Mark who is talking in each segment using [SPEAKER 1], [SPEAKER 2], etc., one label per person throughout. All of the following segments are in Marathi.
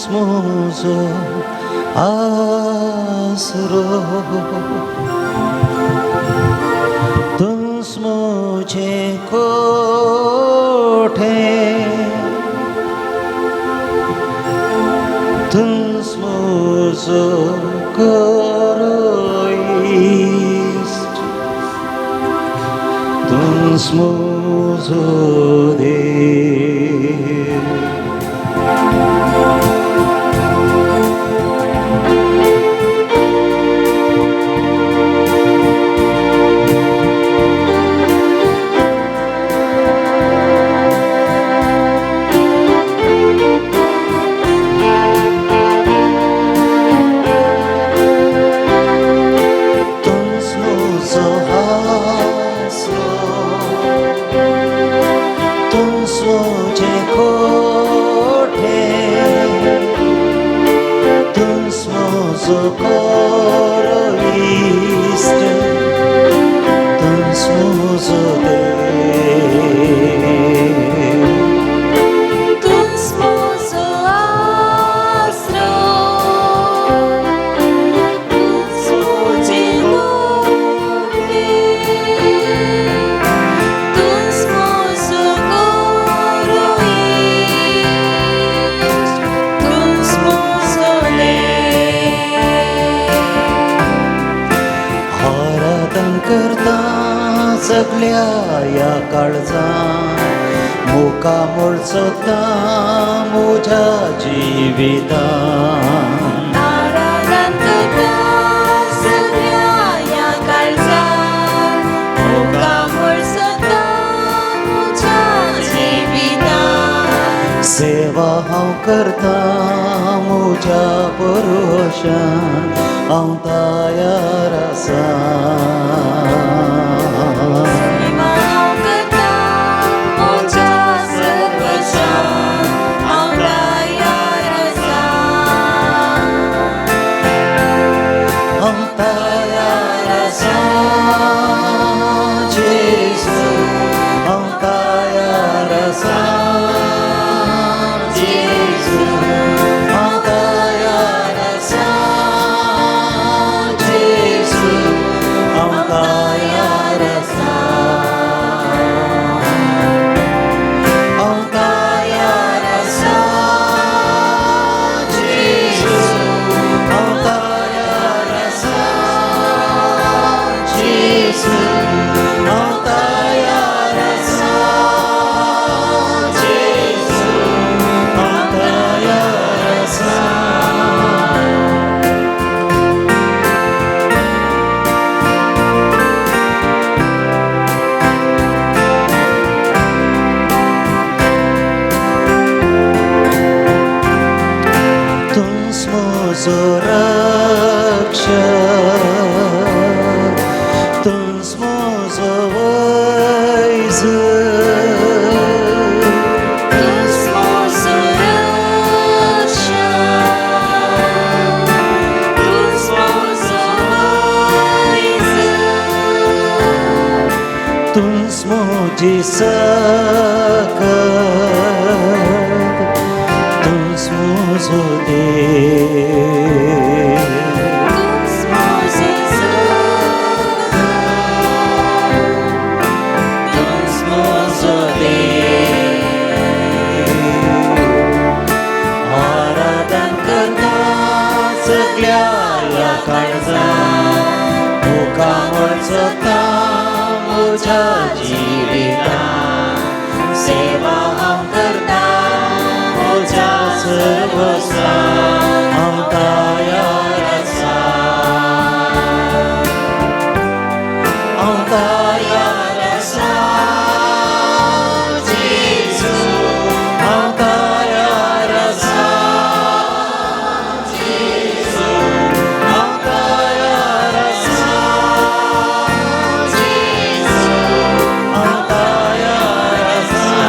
[SPEAKER 1] मुझो आसरो तुम मुझे कोठे तुम मुझो करोइस्ट तुम मुझो दे सगळ्या या काळजा मोका मोळसोता मोझ्या जिवितान
[SPEAKER 2] आराधन करता सगळ्या या काळजा मोका मोळसोता मोझ्या जिवितान
[SPEAKER 1] सेवा हांव करता मोझ्या भरोशान हांव तयार आसा मुझे सकत तुम मुझो दे आराधन करता सगळ्या या काळजा मोका मोळसोता मोझ्या जिवितान सेवा हांव करता मोझ्या सर्वस्वा हांव तयार आसा हांव तयार आसा जेजू हांव तयार आसा जेजू हांव तयार आसा जेजू हांव तयार आसा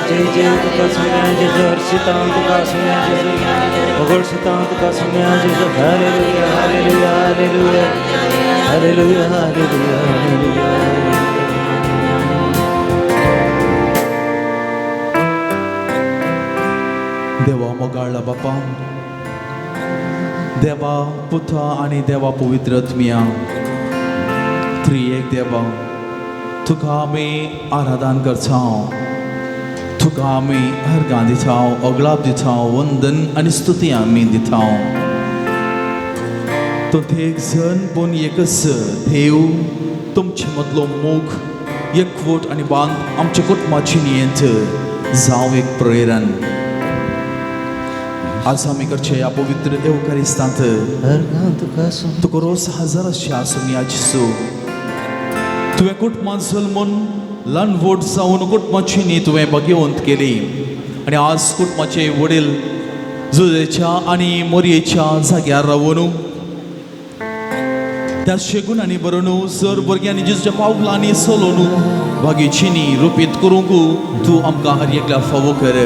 [SPEAKER 1] जय जय तुका सोन्या जेजू हर्षिता तुका सोन्या जेजू वगळसिता तुका सोन्या जेजू hallelujah hallelujah hallelujah hallelujah hallelujah hallelujah
[SPEAKER 3] देवा मोगाळला बापा देवा पुता आणि देवा पवित्र आत्मिया त्रिएक देवा तुका आमी आराधन करता तुका आमी अर्गां दिता ओगलाप दिता वंदन आनी स्तुती आमी दिता तो एक जण पूण एकच देव तुमचे मदलो मोग एकवट आनी बांद आमच्या कुटुंबाची नियंत जावं एक प्रेरण आज आमी करचे ह्या पवित्र एवकारिस्तांत
[SPEAKER 1] तुका सोन्या
[SPEAKER 3] तुका रोस हजारांची आसूं याचिसू तुवें कुटुंबांत जल्मून ल्हान व्हड जावन कुटुंबाची न्ही तुवें भाग्यवंत केली आनी आज कुटुंबाचे वडील झुजेच्या आनी मोरयेच्या जाग्यार रावून त्या शेगून बरोवन जर भुरग्यांनी जेजूच्या पावलांनी चलोवन भाग्येची न्ही रुपीत करूंक तूं आमकां हर एकल्या फावो कर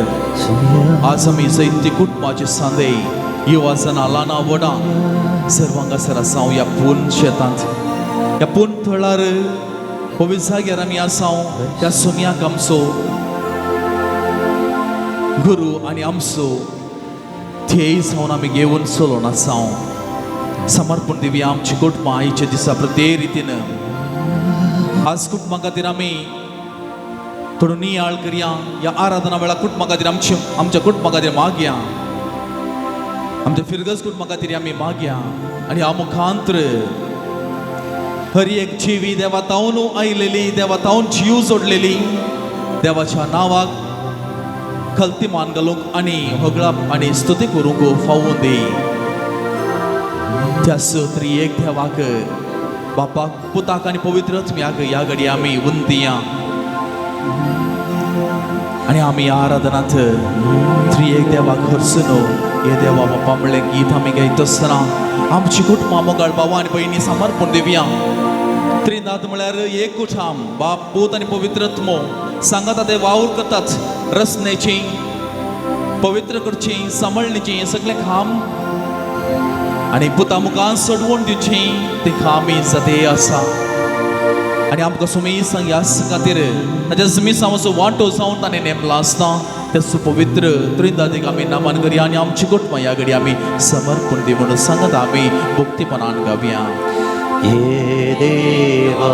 [SPEAKER 3] आज आमी जायते कुटुंबाचे सांदे युवा जाणां ल्हाना व्हडां सर्वांक आसर आसां ह्या पूर्ण शेतांत ह्या पूर्ण थळार पवित्र जाग्यार आमी आसां त्या सोन्याक आमचो गुरू आनी आमचो ध्येय जावन आमी घेवन चलोवन आसां समर्पण दिवया आमची कुटुंबां आयच्या दिसा प्रत्येक रितीन आज कुटुंबा खातीर आमी थोडो नियाळ करया ह्या आराधना वेळा कुटुंबा खातीर आमच्या कुटुंबा खातीर मागया आमच्या फिरगस कुटुंबा खातीर आमी मागया आनी ह्या मुखांतर हर एक जिवी देवा तावन आयलेली देवा तावन जीव जोडलेली देवाच्या नावाक खलतीमान घालूंक आनी होगळाप आनी स्तुती करूंक फावून दी त्या त्रिएक देवाक बापाक पुताक आनी पवित्र आत्म्याक ह्या घडी आमी वंदिया आनी आमी आराधनांत त्रिएक देवाक हरसून हे देवा बापा म्हणलें गीत आमी गायत आसतना आमची कुटुंबां मोगाळ भावां आनी भयणी समर्पण दिवया त्रिनाथ म्हळ्यार एक कुटाम बाप पूत आनी पवित्र आत्मो सांगात ते वावर करतात रचनेची पवित्र करची सांबाळणेची हे सगळें काम आनी पुता मुखार सोडवून दिवची ते कामी जाते आसा आनी आमकां सुमी ह्या खातीर ताच्या जमीसा वचो वांटो जावन ताणें नेमला आसता तेचो पवित्र त्रिदादीक आमी नामान करया आनी आमची कुटुंबां ह्या घडी आमी समर्पण दी म्हणून सांगत आमी भक्तीपणान गावया
[SPEAKER 1] हे देवा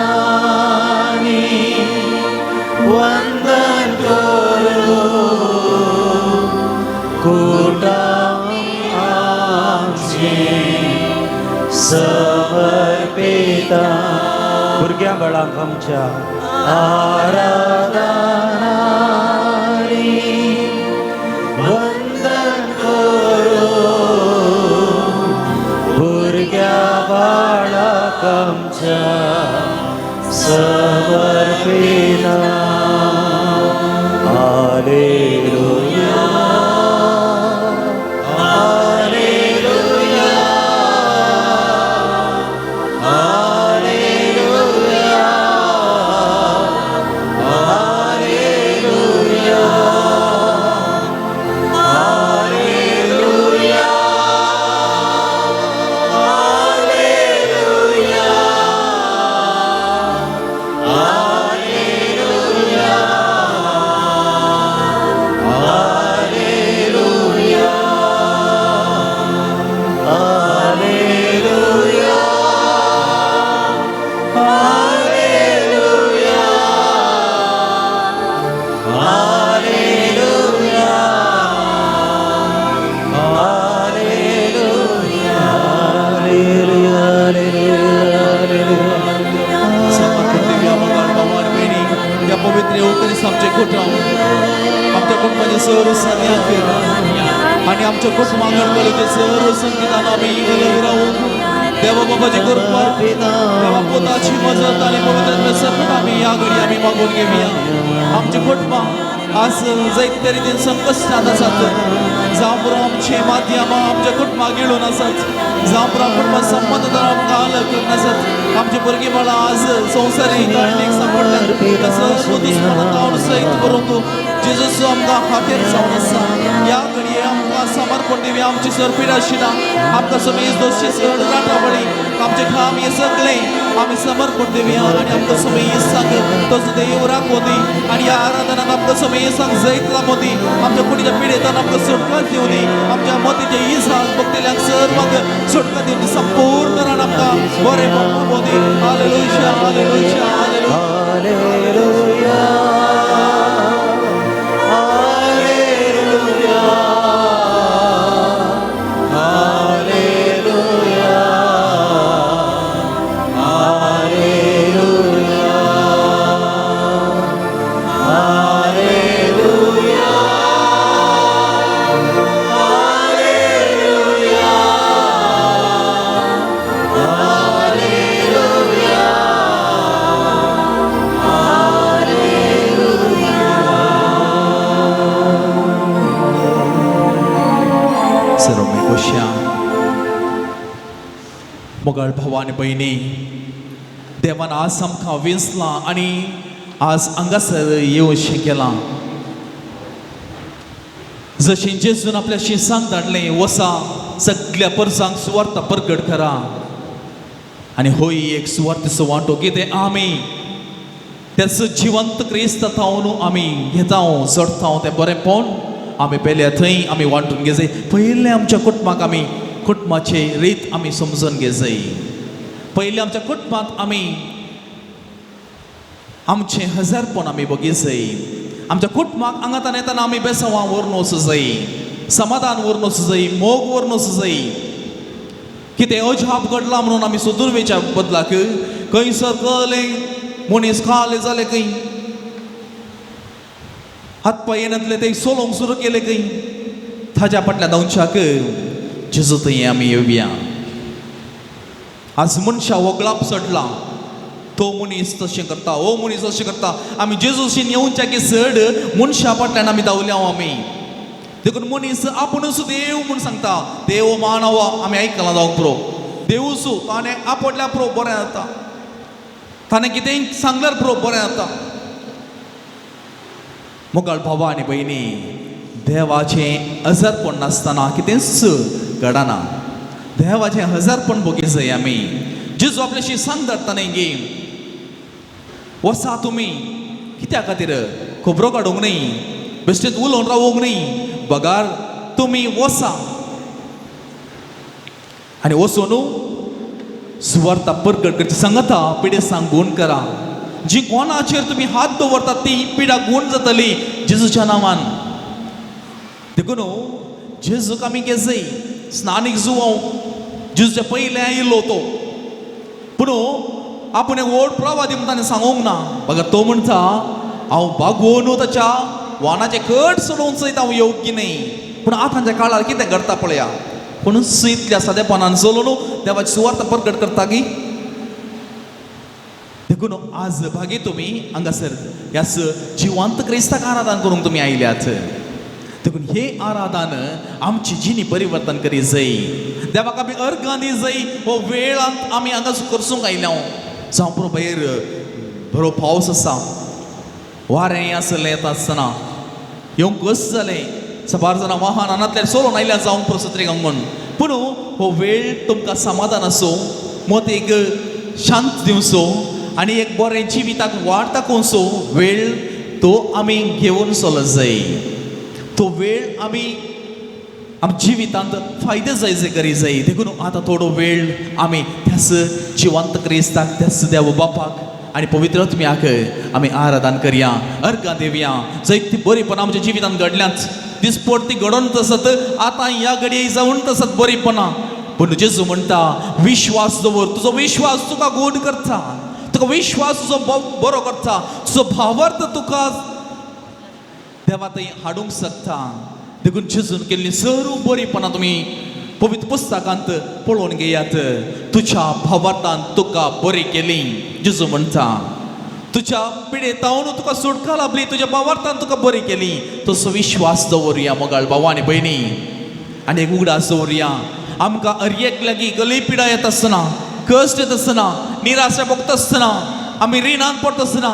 [SPEAKER 1] आराधनानी वंदन करू कुटुंब आमचे समर्पिता भुरग्यां बाळांक आमच्या आराधनानी वंदन करू भुरग्या बाळांक आमच्या समर्पिता hallelujah hallelujah hallelujah hallelujah hallelujah
[SPEAKER 3] समर्पण देऊया मंगळ भवानी बहिणी या पवित्र येऊकरीस आमचे कुटुंब आमच्या कुटुंबाचे सर्व सन्याक आणि आमच्या कुटुंबाकडे ते सर्व संगीतान आम्ही इकडे राहू देवा बाबाची कृपा देवा पोताची मजत आणि पवित्र सर्व आम्ही या घडी आम्ही मागून घेऊया आमचे कुटुंब आज जायत तरी ते संकष्टात असत जांभरो आमचे माध्यम आमच्या कुटुंबाक घेऊन असत जांभरा कुटुंबा संबंध आमकां अलग करून असत आमचे भुरगीं बाळां आज संवसारी गाळणेक सांपडल्यात सर्व दुस्मनांक हांव सैत करूंक तूं जेजूस आमकां खातीर जावन आसा या घडये आमकां समर्पण दिवया आमची सरपीड आशिना आमकां समेज दोशी सड राठावळी आमचे काम हे सगळे आमी समर्पण दिवया आनी आमकां समेज सांग तसो देव राखो दी आनी ह्या आराधनाक आमकां समेज सांग जैत लामो दी आमच्या कुडीच्या पिडेतान आमकां सुटका दिवं दी आमच्या मतीच्या इसाक भक्तेल्यांक सर्वांक सुटका दिवं दी संपूर्ण तरान आमकां बरें बाबा दी hallelujah hallelujah hallelujah
[SPEAKER 1] hallelujah hallelujah hallelujah hallelujah
[SPEAKER 3] सर्व गोष्या मोगळ भवानी बहिणी देवान आज आमकां विंसलां आनी आज हांगासर येवचें केलां जशें जेजून आपल्या शिसांक धाडलें वसा सगळ्या परसांक सुवार्थ प्रकट करा आनी होय एक सुवार्थ सुवांटो कितें आमी त्याच जिवंत क्रिस्त थावन आमी घेताव जोडताव तें बरेंपण आमी पयल्या थंय आमी वांटून घे जाय पयले आमच्या कुटुंबाक आमी कुटुंबाचे रीत आमी समजून घे जाय पयले आमच्या कुटुंबांत आमी आमचे हजारपण आमी बगी जाय आमच्या कुटुंबाक हांगातान येताना आमी बेसांवां व्हरून वच जाय समाधान व्हरून वच जाय मोग व्हरून वच जाय कितें अजाप घडला म्हणून आमी सोदून वयच्या बदलाक खंयसर कळलें मनीस खाले जाले खंय हात पांय येनातले ते सोलोंक सुरू केले खंय ताज्या फाटल्या दंशाक जेजू थंय आमी येवया आज मनशा वगळाप चडला तो मनीस तशें करता हो मनीस तशें करता आमी जेजूशी येवच्या की चड मनशा फाटल्यान आमी धांवल्या आमी देखून मनीस आपुणूच देव म्हूण सांगता देव मानवा आमी आयकलां जावंक पुरो देवूच ताणें आपटल्या पुरो बरें जाता ताणें कितेंय सांगल्यार पुरो बरें जाता मोगाळ भावा आनी भयणी देवाचें हजारपण नासतना कितेंच घडना देवाचें हजारपण भोगी जाय आमी जेजू आपल्याशी सांग धाडटाना गे वसा तुमी कित्या खातीर खबरो काडूंक न्ही बेश्टेच उलोवन रावूंक न्ही बगार तुमी वसा आनी वचून सुवार्ता परगट करची सांगता पिढे सांगून करा जी कोणाचेर तुम्ही हात दवरता ती पिढा गुण जातली जेजूच्या नावान देखून जेजूक आमी गेजय स्नानीक जुवांव जेजूच्या पयले आयिल्लो तो पूण आपूण एक व्हड प्रवादी म्हणटा ताणें सांगूंक ना बघा तो म्हणटा हांव बागोवन ताच्या वाहनाचे कट सोडून सयत हांव योग्य न्ही पूण आतांच्या काळार कितें घडटा पळया पूण इतल्या सादेपणान चलून देवाची सुवार्ता परगट करता की देखून आज भागी तुम्ही हांगासर ह्या जिवंत क्रिस्ताक आराधन करूंक तुम्ही आयल्यात देखून हे आराधन आमची जिणी परिवर्तन करी जाय देवाक आमी अर्घां दी जाय हो वेळांत आमी हांगासर करसूंक आयल्या जावं पुरो भायर बरो पावस आसा वारें आसलें येता आसतना येवंक कस जालें सबार जाणां वाहनांतल्यान सोडून आयल्या जावंक पुरो सत्रेक अंगण पूण हो वेळ तुमकां समाधान आसूं मत एक शांत दिवचो आनी एक बरें जिविताक वाट दाखोवचो वेळ तो आमी घेवन चलत जाय तो वेळ आमी आमच्या जिवितांत फायदे जाय जे करी जाय देखून आतां थोडो वेळ आमी त्याच जिवंत क्रिस्ताक त्याच देव बापाक आनी पवित्र आत्म्याक आमी आराधन करया अर्घां दिवया जायती बरीपणां आमच्या जिवितांत घडल्यांत दिसपट ती घडोवन आसत आतां ह्या घडये जावन आसत बरीपणां पूण जेजू म्हणटा विश्वास दवर तुजो विश्वास तुका गूण करता तुका विश्वास तुजो बरो करता तुजो भावार्थ तुका देवा थंय हाडूंक शकता देखून जेजून केल्ली सर्व बरीपणां तुमी पवित्र पुस्तकांत पळोवन घेयात तुज्या भावार्थान तुका बरी केली जेजू म्हणटा तुज्या पिडेतावन तुका सुटका लाभली तुज्या भावार्थान तुका बरी केली तसो विश्वास दवरुया मोगाळ भाव आनी भयणी आनी एक उगडास दवरुया आमकां अर्येक लागीं गली पिडा येता आसतना कश्ट येता आसतना निराशा भोगता आसतना आमी रिणांत पडटा आसतना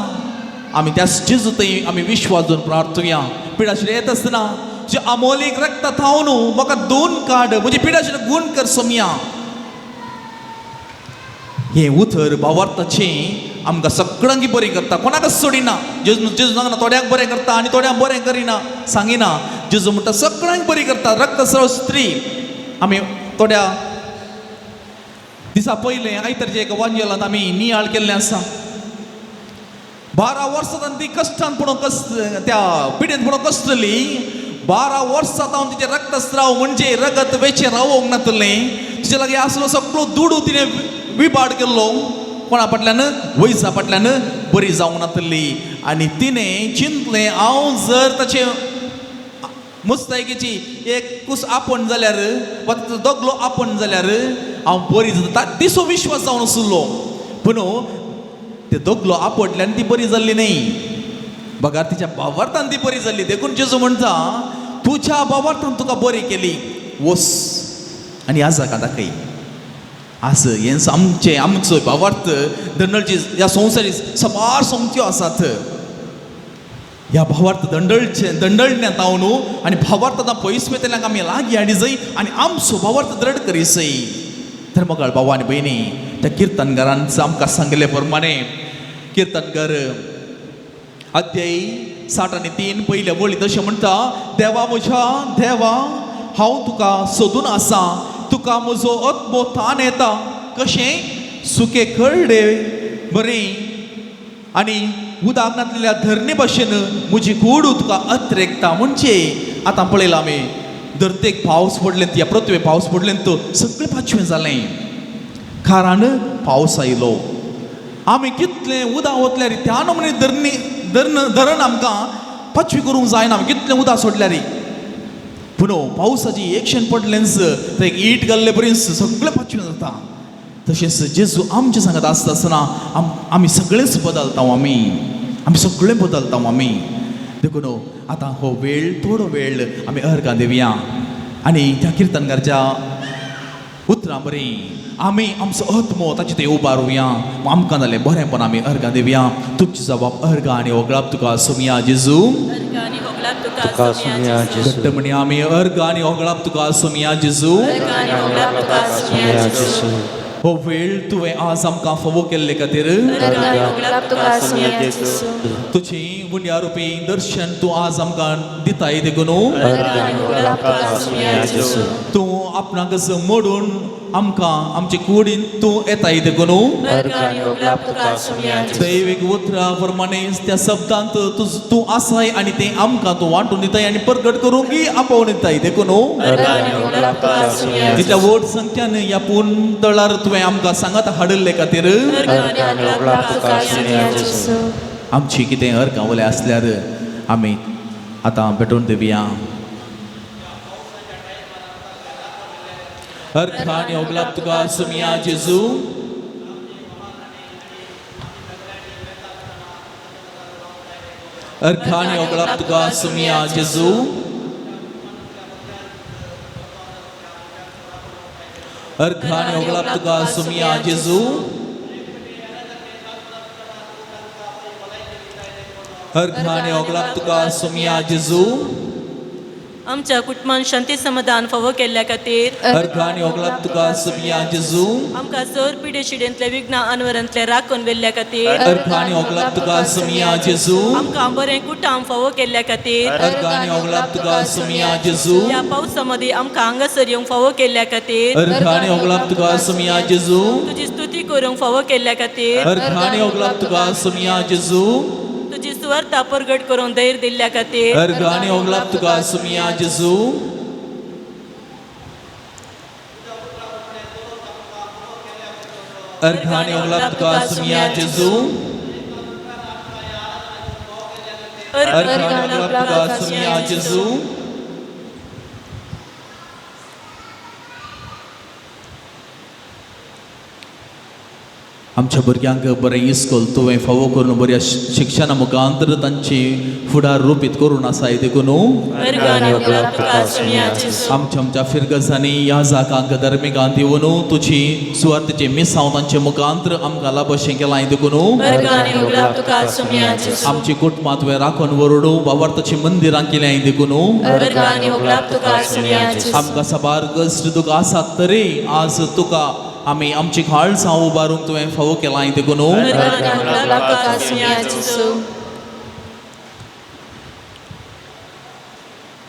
[SPEAKER 3] आमी त्या जेजू थंय आमी विश्वास दवरून प्रार्थुया पिडाशिरे येता आसतना जे अमोलीक रक्त थावन म्हाका दोन काड म्हणजे पिडाशिरे गूण कर सोमया हे उतर भावार्थाचें आमकां सगळ्यांक बरी करता कोणाकच सोडिना जेजू सांगना थोड्यांक बरें करता आनी थोड्यांक बरें करिना सांगिना जेजू म्हणटा सगळ्यांक बरी करता रक्तस्राव स्त्री आमी थोड्या दिसा पयलें आयतारचे एका वांजेलांत आमी नियाळ केल्लें आसा 12 वर्सां ती कश्टान पडून त्या पिडेंत पडून कश्टली 12 वर्सां हांव तिचे रक्तस्राव म्हणजे रगत वेचे रावोंक नातलें तिचे लागीं आसलो सगळो दुडू तिणें विबाड केल्लो कोणा फाटल्यान वयसा फाटल्यान बरी जावंक नातली आनी तिणें चिंतलें हांव जर ताचे मुस्तायकीची एक कूस आपण जाल्यार वा तिचो दोगलो आपण जाल्यार हांव बरी जाता तिचो विश्वास जावन आसलो पूण ते दोगलो आपटल्यान ती बरी जाल्ली न्ही बघा तिच्या भावार्थान ती बरी जाल्ली देखून जेजू म्हणटा तुज्या भावार्थान तुका बरी केली वस आनी आजाका दाखय आस हें आमचो भावार्थ दंडळची ह्या संवसारी सबार संगत्यो आसात ह्या भावार्थ दंडळण्या तावन आनी भावार्थां पयस वेतल्यांक आमी लागीं हाडी जाय आनी आमचो भावार्थ दृढ करी जाय तर मोगाळ भाव आनी भयणी त्या किर्तनकारान आमकां सांगले प्रमाणे किर्तनकार अध्याय 63 पयल्या वळीत अशें म्हणटा देवा म्हज्या देवा हांव तुका सोदून आसा तुका म्हजो आत्मो ताण येता कशें सुके खळडे बरें आनी उदक नातलेल्या धरणे भाशेन म्हजी कूड तुका अत्रेकता म्हणजे आतां पळयलां आमी धरतेक पावस पडले ह्या पृथ्वे पावस पडले तो सगळें पाचवें जालें कारण पावस आयलो आमी कितलें उदक वतल्यार त्या नमुने धरण आमकां पाचवी करूंक जायना आमी कितलें उदक सोडल्यार पूण पावसाची एक शेण पडलेंच थंय ईट घाल्ले पर्यंत सगळें पाचवें जाता तशेंच जेजू आमचे सांगत आसता आसतना आमी सगळेंच बदलता आमी सगळें बदलता आमी देखून आतां हो वेळ थोडो वेळ आमी अर्घां दिवया आनी त्या किर्तनकाराच्या उतरां बरी आमी आमचो आत्मो ताचे थंय उबारुया आमकां जालें बरेंपण आमी अर्घां दिवया तुमची जबाब अर्घां आनी होगळाप तुका सोमया जेजू
[SPEAKER 1] तुका सोमया जेजू
[SPEAKER 3] घट्ट म्हणी आमी अर्घां आनी होगळाप तुका सोमया जेजू
[SPEAKER 1] सोमया जेजू
[SPEAKER 3] हो वेळ तुवें आज आमकां फावो केल्ले खातीर तुजी गुन्या रुपी दर्शन तूं आज आमकां दिताय देखून तूं आपणाक मोडून आमकां आमचे कुडीन तूं येताय देखून
[SPEAKER 1] अर्घांनी ओगलाप तुका सुमया जेजू
[SPEAKER 3] दैवीक उतरा प्रमाणे त्या शब्दांत तूं आसाय आनी तें आमकां तूं वांटून दिताय आनी प्रगट करूंक आपोवन दिताय देखून
[SPEAKER 1] अर्घांनी ओगलाप तुका सुमया
[SPEAKER 3] तिच्या व्हड संख्यान ह्या पुंतळार तुवें आमकां सांगात हाडले खातीर
[SPEAKER 1] अर्घांनी ओगलाप तुका सुमया जेजू
[SPEAKER 3] आमची कितें अर्घावलें आसल्यार आमी आतां भेटून दिवया अर्घांनी ओगलाप तुका सुमया जेजू अर्घांनी ओगलाप तुका सुमया जेजू अर्घांनी ओगलाप तुका सुमया जेजू अर्घांनी ओगलाप तुका सुमया जेजू
[SPEAKER 4] आमच्या कुटुंबान शांती समाधान फावो केल्ल्या खातीर
[SPEAKER 3] अर्घांनी ओगलाप तुका सुमया जेजू
[SPEAKER 4] आमकां सर पिढे शिडेंतले विघ्ना अनवरांतले राखून वेल्ल्या खातीर
[SPEAKER 3] अर्घांनी ओगलाप तुका सुमया जेजू
[SPEAKER 4] आमकां बरें कुटाम फावो केल्ल्या खातीर
[SPEAKER 3] अर्घांनी ओगलाप तुका सुमया जेजू
[SPEAKER 4] ह्या पावसा मदीं आमकां हांगासर येवंक फावो केल्ल्या खातीर
[SPEAKER 3] अर्घांनी ओगलाप तुका सुमया जेजू
[SPEAKER 4] तुजी स्तुती करूंक फावो केल्ल्या खातीर
[SPEAKER 3] अर्घांनी ओगलाप तुका सुमया जेजू
[SPEAKER 4] तुजी सुवार्ता प्रगट करून धैर्य दिल्ल्या खातीर
[SPEAKER 3] अर्घांनी ओगलाप तुका सुमया जेजू अर्घांनी ओगलाप तुका सुमया जेजू अर्घांनी ओगलाप तुका सुमया जेजू आमच्या भुरग्यांक बरें इस्कॉल तुवें फावो करून बऱ्या शिक्षणा मुखांतर तांची फुडार रूपीत करून आसाय देखून
[SPEAKER 4] अर्घांनी ओगलाप तुका सुमया जेजू
[SPEAKER 3] आमच्या फिरगसांनी ह्या जागांक धर्मिकां दिवन तुजी सुवार्थेचे मिसांव तांचे मुखांतर आमकां लाभशें केलां देखून
[SPEAKER 4] अर्घांनी ओगलाप तुका सुमया जेजू
[SPEAKER 3] आमची कुटुंबां तुवें राखून वरडू बाबार्थाची मंदिरां केल्याय देखून
[SPEAKER 4] अर्घांनी ओगलाप तुका सुमया जेजू
[SPEAKER 3] आमकां सबार कश्ट तुका आसात तरी आज तुका आमी आमची खाळसां उबारूंक तुवें फावो केलां देखून
[SPEAKER 4] अर्घांनी ओगलाप तुका सुमया जेजू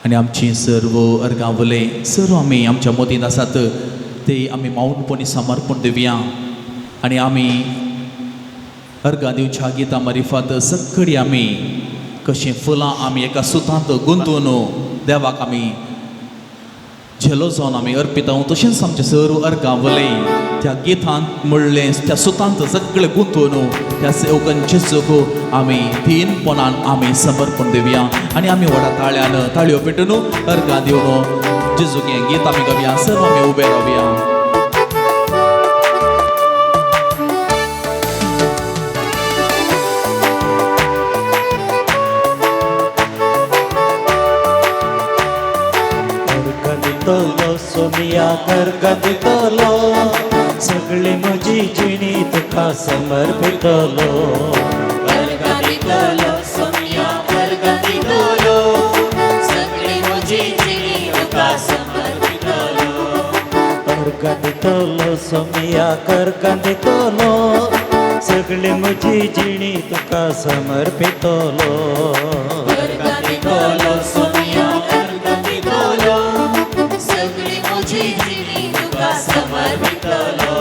[SPEAKER 3] आनी आमची सर्व अर्गांवले सर्व आमी आमच्या मदींत आसात ते आमी माऊनपणी समर्पण दिवया आनी आमी अर्गां दिवच्या गितां मारिफात सगळीं आमी कशीं फुलां आमी एका सुतांत गुंतून देवाक आमी झेलो जावन आमी अर्पितांव तशेंच आमचे सर्व अर्गांवले त्या गितांत म्हणलें त्या सुतांत सगळें गुंतून त्या सेवकान जेजूक आमी तीनपणान आमी समर्पण दिवया आनी आमी व्हडा ताळ्यान ताळयो पेटून अर्गां दिवन जेजूक हें गीत आमी गावया सर्व आमी उबे रावया
[SPEAKER 1] सोमिया कर्गदितलो सगळी म्हजी जिणी तुका समर्पितलो
[SPEAKER 2] कर्गदितलो सोमिया कर्गदितलो सगळी म्हजी जिणी तुका समर्पितलो
[SPEAKER 1] कर्गदितलो सोमिया कर्गदितलो सगळी म्हजी जिणी तुका समर्पितलो
[SPEAKER 2] कर्गदितलो सोमिया कर्गदितलो सगळी म्हजी जिणी तुका समर्पितलो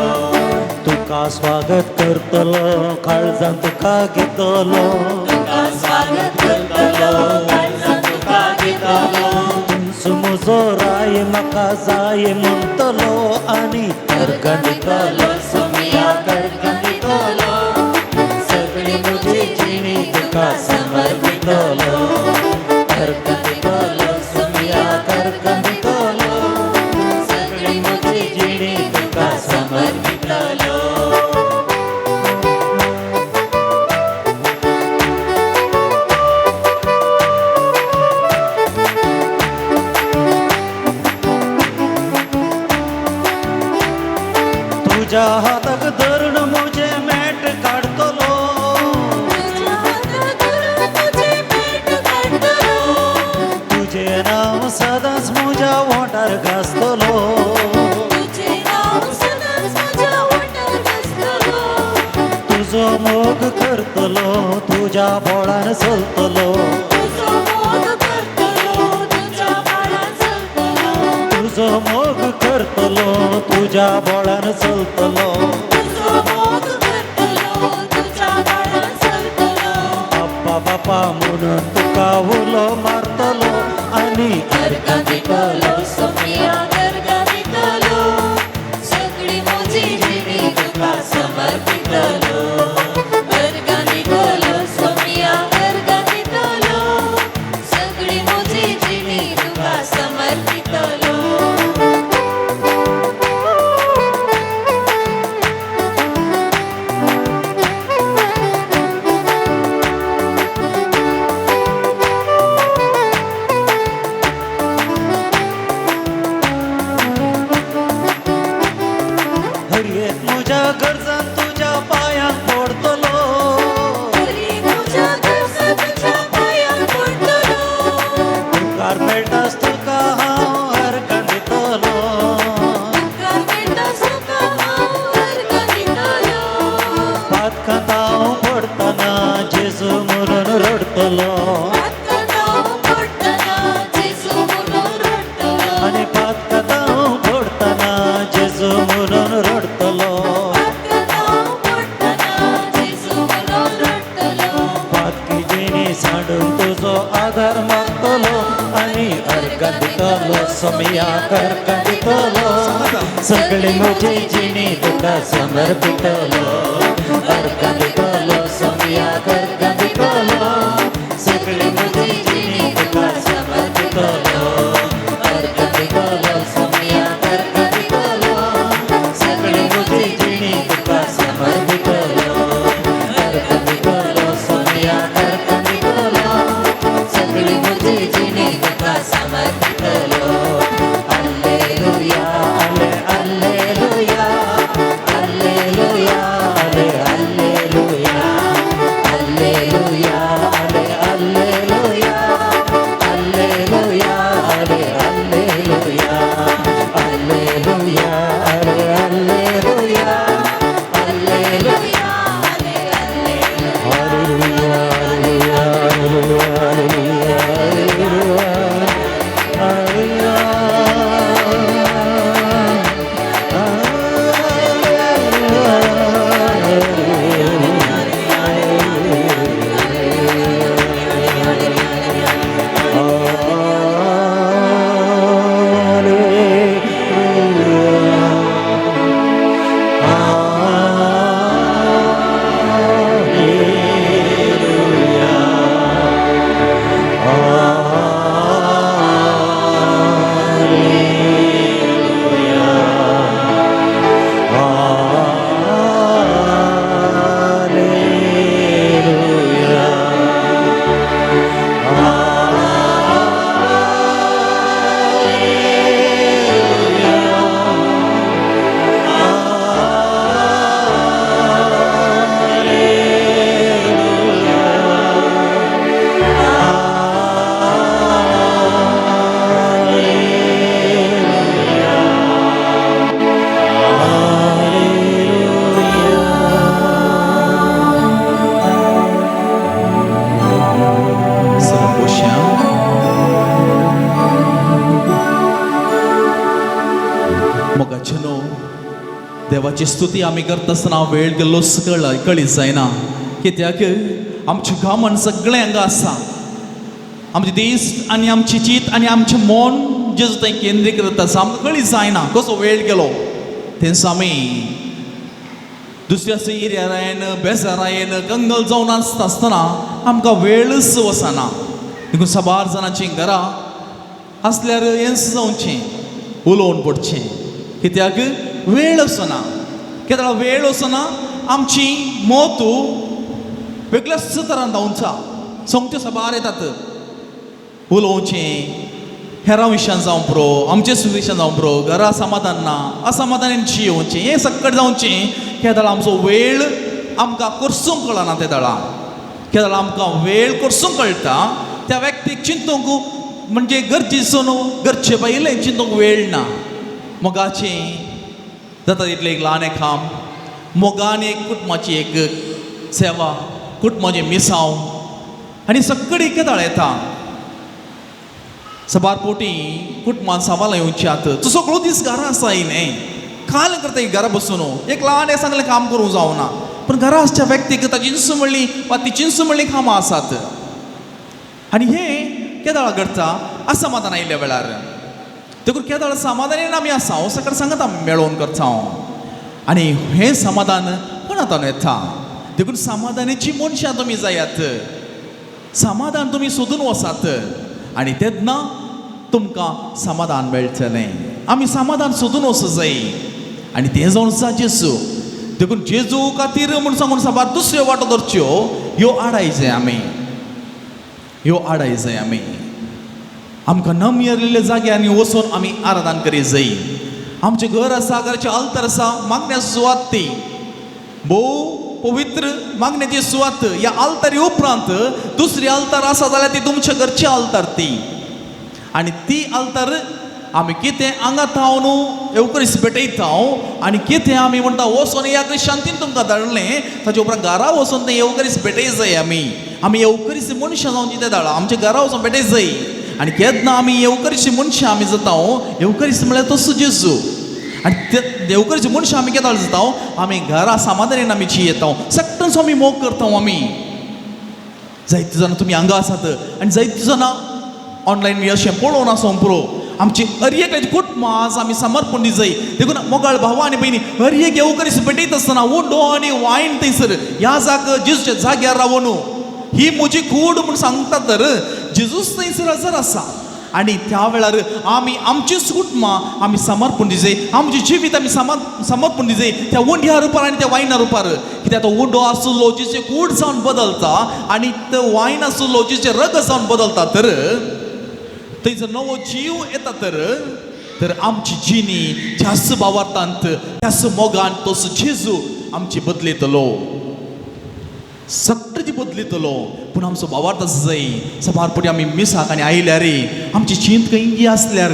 [SPEAKER 1] तुका स्वागत करतलो काळजान तुका घेतलो
[SPEAKER 2] तुका स्वागत करतलो काळजान तुका घेतलो
[SPEAKER 1] तुमचो म्हजो राय म्हाका जाय म्हणटलो आनी कर्गदितलो
[SPEAKER 2] सोमिया कर्गदितलो सगळी म्हजी जिणी तुका समर्पितलो कर्गदितलो सोमिया कर्गदितलो सगळी म्हजी जिणी तुका समर्पितलो
[SPEAKER 1] तुझ्या हाताक धरून म्हजे मेट काढतलो तुझे नांव सदांच म्हज्या ओंठार घासतलो तुजो मोग करतलो तुझ्या बोळान चलतलो तुझो मोग करतलो तुझ्या बोळान चलतलो
[SPEAKER 2] तुझो मोग करतलो तुझ्या बाळान चलतलो
[SPEAKER 1] बाप्पा बाप्पा म्हणून तुका उलो मारतलो आणि
[SPEAKER 2] अर्घा दितलो सोमिया अर्घा दितलो सगळी म्हजी जिणी तुका समर्पितलो अर्घा दितलो सोमिया अर्घा दितलो सगळी म्हजी जिणी तुका समर्पितलो
[SPEAKER 1] हरियेक तुझ्या गरजान तुझ्या पायांक पडतलो
[SPEAKER 2] हरी तुझ्या गरजा तुझ्या पायांक पडतलो
[SPEAKER 1] उपकार मेळटास तुका हांव अर्घा दितलो
[SPEAKER 2] तुका मेळटा सुका हांव अर्घा दितलो
[SPEAKER 1] पात खाता हांव पडटना जेजू म्हणून रडतलो आणि पात खाता हांव पडटना जेजू म्हणून रडतलो पातकी जिणी सांडून तुजो आधार मागतलो आणि अर्घा दितलो सोमिया अर्घा दितलो सगळी म्हजी जिणी तुका समर्पितलो अर्घा दितलो सोमिया अर्घा दितलो सगळी म्हजी जिणी तुका समर्पितलो अर्घा दितलो सोमिया अर्घा दितलो सगळी म्हजी जिणी तुका समर्पितलो अर्घा दितलो सोमिया अर्घा दितलो सगळी म्हजी जिणी तुका समर्पितलो हालेलुया हाले हालेलुया हालेलुया हाले हालेलुया हालेलुया हाले हालेलुया हालेलुया हाले हालेलुया हालेलुया हाले हालेलुया
[SPEAKER 3] मोगाचनो देवाची स्तुती आमी करता आसतना वेळ गेल्लो कळीत जायना कित्याक आमचें गामन सगळें हांगा आसा आमचे दीस आनी आमची चीत आनी आमचें मन जेजू थंय केंद्रीकृत आसा आमकां कळीत जायना कसो वेळ गेलो थंयच आमी दुसऱ्या एरियारायन बेजारायन कंगल जावन आसतना आमकां वेळच वचना देखून साबार जाणांची घरां आसल्यार हेंच जावचें उलोवन पडचें कित्याक वेळ वचना कित्याक वेळ वचना आमची मोत वेगळ्याच तरान धांवचा सोंगच्यो साबार येतात उलोवचें हेरां विशयान जावं पुरो आमचे विशयान जावं पुरो घरा समाधान ना असमाधानान जियोवचें हें सक्कट जावचें केदाळ आमचो वेळ आमकां करसूंक कळना त्या दळा केदाळ आमकां वेळ करसूंक कळटा त्या व्यक्तीक चिंतूंक म्हणजे गरजेचो न्हू गरजे भायलें चिंतूंक वेळ ना मोगाचें जाता तितलें एक ल्हान एक काम मोगान एक कुटुंबाची एक सेवा कुटुंबाचें मिसांव आनी सक्कड केदाळ येता सबार पोटी कुटुंबान सांबाळून येवची आत तू सगळो दीस घरा आसा न्ही काल करता घरा बसून एक ल्हान सांगलें काम करूंक जावना पण घरा आसच्या व्यक्तीक ताची इंसुमळ्ळी वा तिची इंसुमळ्ळी कामां आसात आनी हे केदाळ घडटा असमाधान आयिल्ल्या वेळार देखून केदाळ समाधानान आमी आसा हो सकाळ सांगत आमी मेळोवन करता हांव आनी हें समाधान कोणातान येता देखून समाधानाची मनशां तुमी जायात समाधान तुमी सोदून वसात आनी तेन्ना तुमकां समाधान मेळटलें आमी समाधान सोदून वचूं जाय आनी तें जावन आसा जेजू देखून जेजू खातीर म्हूण सांगून साबार दुसऱ्यो वाटो धरच्यो ह्यो आडाय जाय आमी ह्यो आडाय जाय आमी आमकां नम्य जाग्यांनी वचून आमी आराधन करी जाय आमचें घर आसा घराचें आल्तर आसा मागण्या सुवात ती भोव पवित्र मागण्याची सुवात ह्या आल्तारी उपरांत दुसरी आल्तार आसा जाल्यार ती तुमच्या घरची आल्तार ती आनी ती आल्तार आमी कितें हांगात हांव न्हू एवकरीस भेटयता आनी कितें आमी म्हणटा वचून ह्या शांतीन तुमकां धाडलें ताचे उपरांत घरा वचून तें एवकरीस भेटय जाय आमी एवकरीस मनशां जावची तें धाडा आमच्या घरा वचून भेटय जाय आनी केन्ना आमी एवकरीशी मनशां आमी जाता एवकरीस म्हळ्यार तसो जेजू आनी ते देवकरीचे मनशां आमी केदाळ जाता आमी घरा समाधानान आमी जियेता सगळ्यांचो आमी मोग करता आमी जायतीं जाणां तुमी हांगा आसात आनी जायतीं जाणां ऑनलायन बी अशें पळोवन आसा पुरो आमची हर एकल्याची कुटुंबां आज आमी समर्पण दी जाय देखून मोगाळ भावा आनी भयणी हर एक एवकरीस भेटयत आसतना उंडो आनी वायन थंयसर ह्या जेजूच्या जाग्यार रावून ही म्हजी कूड म्हूण सांगता तर जेजूच थंयसर हजर आसा आनी त्या वेळार आमी आमचीच कुटुंबां आमी समर्पण दी जाय आमचें जिवीत आमी समर्पण दी जाय त्या उंड्या रुपार आनी त्या वायना रुपार कित्याक तो उंडो आसलो जेचे कूड जावन बदलता आनी तो वायन आसलो जेचे रग जावन बदलता तर थंयसर नवो जीव येता तर आमची जिणी त्याच भावार्थांत त्याच मोगान तोच जेजू आमची बदलयतलो सगळी बदलयतलो पूण आमचो भावार्थ आसा जाय सबारपटी आमी मिसाक आनी आयल्यार आमची चिंत खंय आसल्यार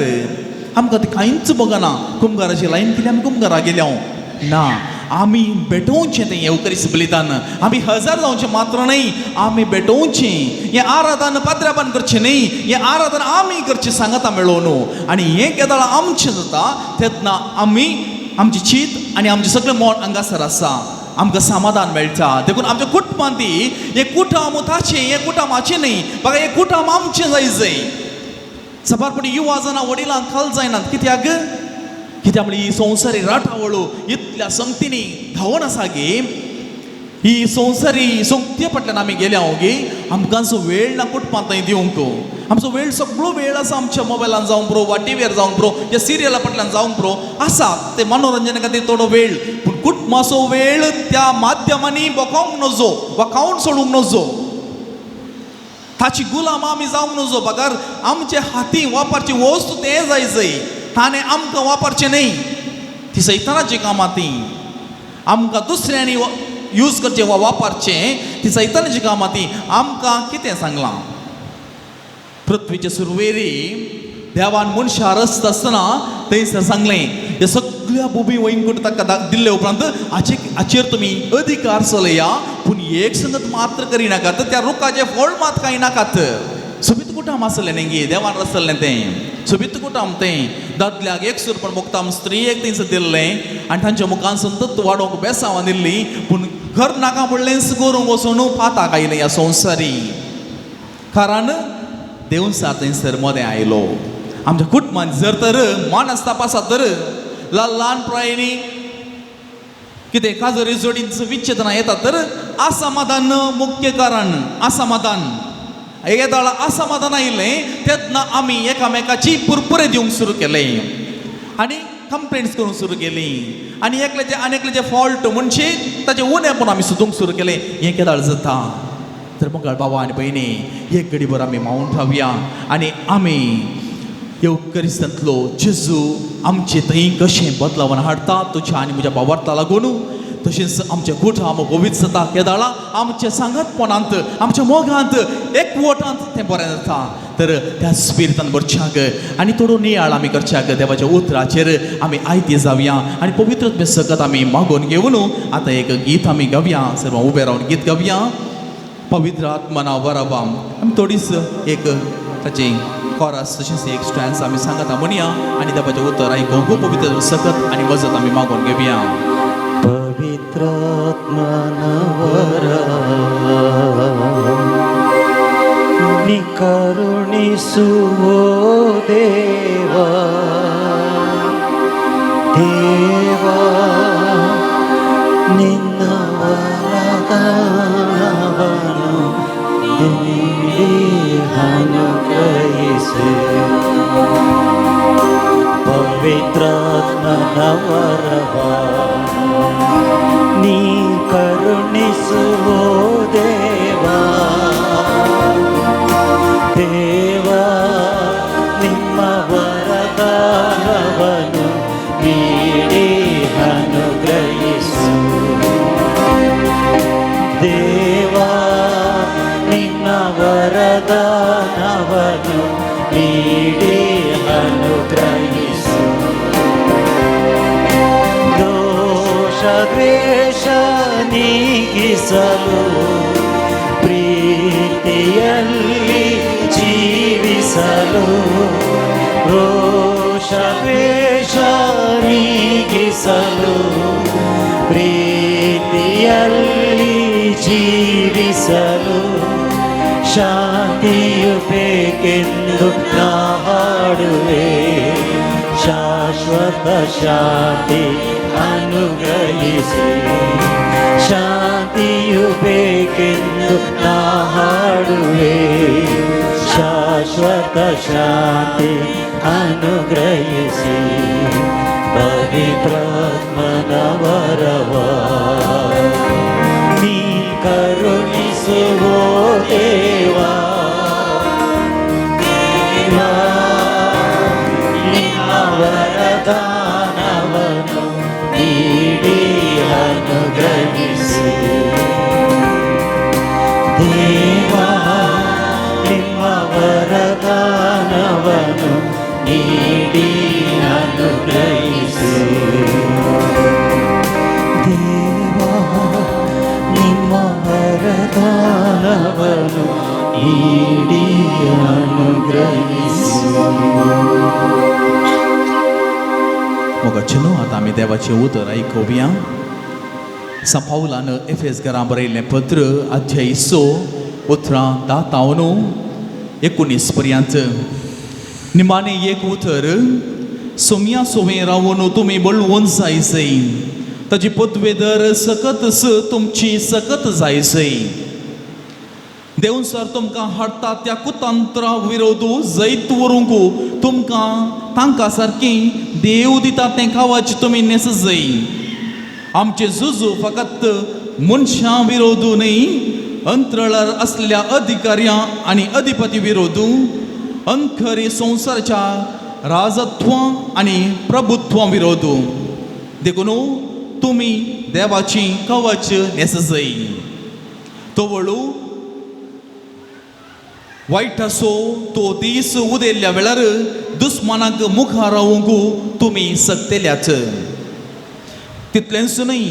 [SPEAKER 3] आमकां तें कांयच बगना कुंभाराची लायन केली आमी कुंभारा गेल्या ना आमी भेटोवचें तें एवकरीस बलिदान आमी हजर जावचें मात्र न्ही आमी भेटोवचें हें आराधन पाद्र्यापान करचें न्ही हें आराधन आमी करचें सांगता मेळोवन आनी हें केदाळ आमचें जाता तेन्ना आमी आमची चीत आनी आमचें सगळें मोड हांगासर आसा आमकां समाधान मेळटा देखून आमच्या कुटुंबांत हें कुटुंब ताचें हें कुटुंबाचें न्ही म्हाका हें कुटुंब आमचें जाय सबारपटी युवा जाणां वडिलांक खाल जायनात कित्याक म्हणजे ही संवसारी राठावळू इतल्या संगतींनी धांवून आसा गे ही संवसारी संगती फाटल्यान आमी गेल्या गे आमकांचो वेळ ना कुटुंबांत थंय दिवंक आमचो वेळ सगळो वेळ आसा आमच्या मोबायलान जावं पुरो वा टीव्हीर जावं पुरो या सिरियला फाटल्यान जावं पुरो आसा ते मनोरंजना खातीर थोडो वेळ पूण कुटुंबाचो वेळ त्या माध्यमांनी बोकावंक नजो वा खावून सोडूंक नजो ताची गुलाम आमी जावंक नजो बगर आमचे हाती वापरची वस्तू तें जाय ताणें आमकां वापरचें न्ही ती सैतानाची कामां ती आमकां दुसऱ्यांनी यूज करचें वा वापरचें ती सैतानाची कामां ती आमकां कितें सांगलां पृथ्वीचे सुरवेरी देवान मनशां रचता आसतना थंयसर सांगलें हे सगळ्या बुबी वैंकुट ताका दिल्ले उपरांत हाचेर तुमी अधिकार चलया पूण एक संगत मात्र करिनाकात त्या रुखाचें फळ मात कांय नाकात सोबीत कुटुंब आसलें न्ही गे देवान रचलें तें सोबीत कुटुंब तें दादल्याक एक सुरपण मुक्ताम स्त्रियेक थंयसर दिल्लें आनी तांच्या मुखान संतत वाडोवंक बेसांवां दिल्लीं पूण घर नाका म्हणलें करूंक वचून पाताक आयलें ह्या संवसारी कारण देवसार थंयसर मदें आयलो आमच्या कुटुंबांत जर तर मानस तपासा तर ल्हान प्रायांनी कितें काजरी जोडींचो विच्छेदना येता तर असमाधान मुख्य कारण असमाधान येदाळ असमाधान आयिल्लें तेन्ना आमी एकामेकाची पुरपुरे दिवंक सुरू केलें आनी कंप्लेंट्स करूंक सुरू केली आनी एकल्याचे आनी एकल्याचे फॉल्ट म्हणजे ताचे उणेपण आमी सोदूंक सुरू केलें हें केदाळ जाता तर मग बाबा आनी भयणी एक घडीभर आमी मावून रावया आनी आमी येवकरीस्तलो जेजू आमचे थंय कशें बदलावन हाडटा तुज्या आनी म्हज्या भावार्था लागून तशेंच आमचे कुटुंब पवित्र जाता केदाळा आमच्या सांगतपणांत आमच्या मोगांत एकवटांत तें बरें जाता तर त्या स्पिरितान भरच्याक आनी थोडो नियाळ आमी करच्याक देवाच्या उतराचेर आमी आयती जावया आनी पवित्र सकत आमी मागून घेवन आतां एक गीत आमी गावया सर्व उबे रावन गीत गावया पवित्र आत्मना वरवा आमी थोडीच एक ताची कॉरस तशेंच एक स्टॅन्स आमी सांगता म्हणया आनी देवाचें उतर आयकूंक खूब पवित्र सकत आनी वजत आमी मागून घेवया.
[SPEAKER 1] ನಿ ಕರುಣಿಸುವೋ ದೇವಾ ದೇವಾ ನಿನ್ನ ವರದಾನವನ್ನು ನೀಡಿ ಅನುಗ್ರಹಿಸು ಪವಿತ್ರಾತ್ಮನ ವರವ ನೀ ಕರುಣಿಸುವೋ ದೇವಾ ದೇವಾ ನಿಮ್ಮ ವರದಾನವನ್ನು ನೀಡಿ ಅನುಗ್ರಹಿಸು ದೇವಾ ನಿನ್ನ ವರದಾನವನ್ನು ನೀಡಿ ಅನುಗ್ರಹಿಸು ದೋಷ ದ್ವೇಷ ನೀಗಿಸಲು ಪ್ರೀತಿಯಲ್ಲಿ ಜೀವಿಸಲು ರೋಷ ದ್ವೇಷ ನೀಗಿಸಲು ಪ್ರೀತಿಯಲ್ಲಿ ಜೀವಿಸಲು ಶಾಂತಿಯು ಬೇಕೆಂದು ನಾ ಹಾಡುವೆ ಶಾಶ್ವತ ಶಾಂತಿ ಅನುಗ್ರಹಿಸಿ ಶಾಂತಿಯು ಬೇಕೆಂದು ನಾ ಹಾಡುವೆ ಶಾಶ್ವತ ಶಾಂತಿ ಅನುಗ್ರಹಿಸಿ ಪವಿತ್ರಾತ್ಮನ ವರವ ನೀ ಕರುಣಿಸುವೋ ದೇವಾ ದೇವಾ ನಿನ್ನ ವರದಾನವನ್ನು ನೀಡಿ ಅನುಗ್ರಹಿಸು ದೇವಾ ನಿಮ್ಮ ವರದಾನವನ್ನು ನೀಡಿ ಅನುಗ್ರಹಿಸು ದೇವಾ ನಿಮ್ಮ ವರದಾನವನ್ನು ನೀಡಿ ಅನುಗ್ರಹಿಸು.
[SPEAKER 3] मोगाचेनो आतां आमी देवाचें उतर आयकुया. सा पावलान एफेसकारां बरयल्लें पत्र अध्याय 6 उतरां 10 19 पर्यंत. निमाणें एक उतर सोम्या सोवें रावून तुमी बळवून जायसय ताची पदवेदर सकत तुमची सकत जायसय. देऊन सर तुमकां हाडटा त्या कुतंत्रा विरोध जैत व्हरूंक तुमकां तांकां सारकी देव दिता तें खावच तुमी नेसजय. आमचे झुजू फकत मनशां विरोध न्ही अंतराळार असलेल्या अधिकाऱ्यां आनी अधिपती विरोध अंखरी संवसाराच्या राजत्वां आनी प्रभुत्वां विरोध. देखून तुमी देवाची कवच नेसजय. तो वळू वायट असो तो दीस उदेल्ल्या वेळार दुस्मानाक मुखार रावूंक तुमी सक्तेल्याच. तितलेंच न्ही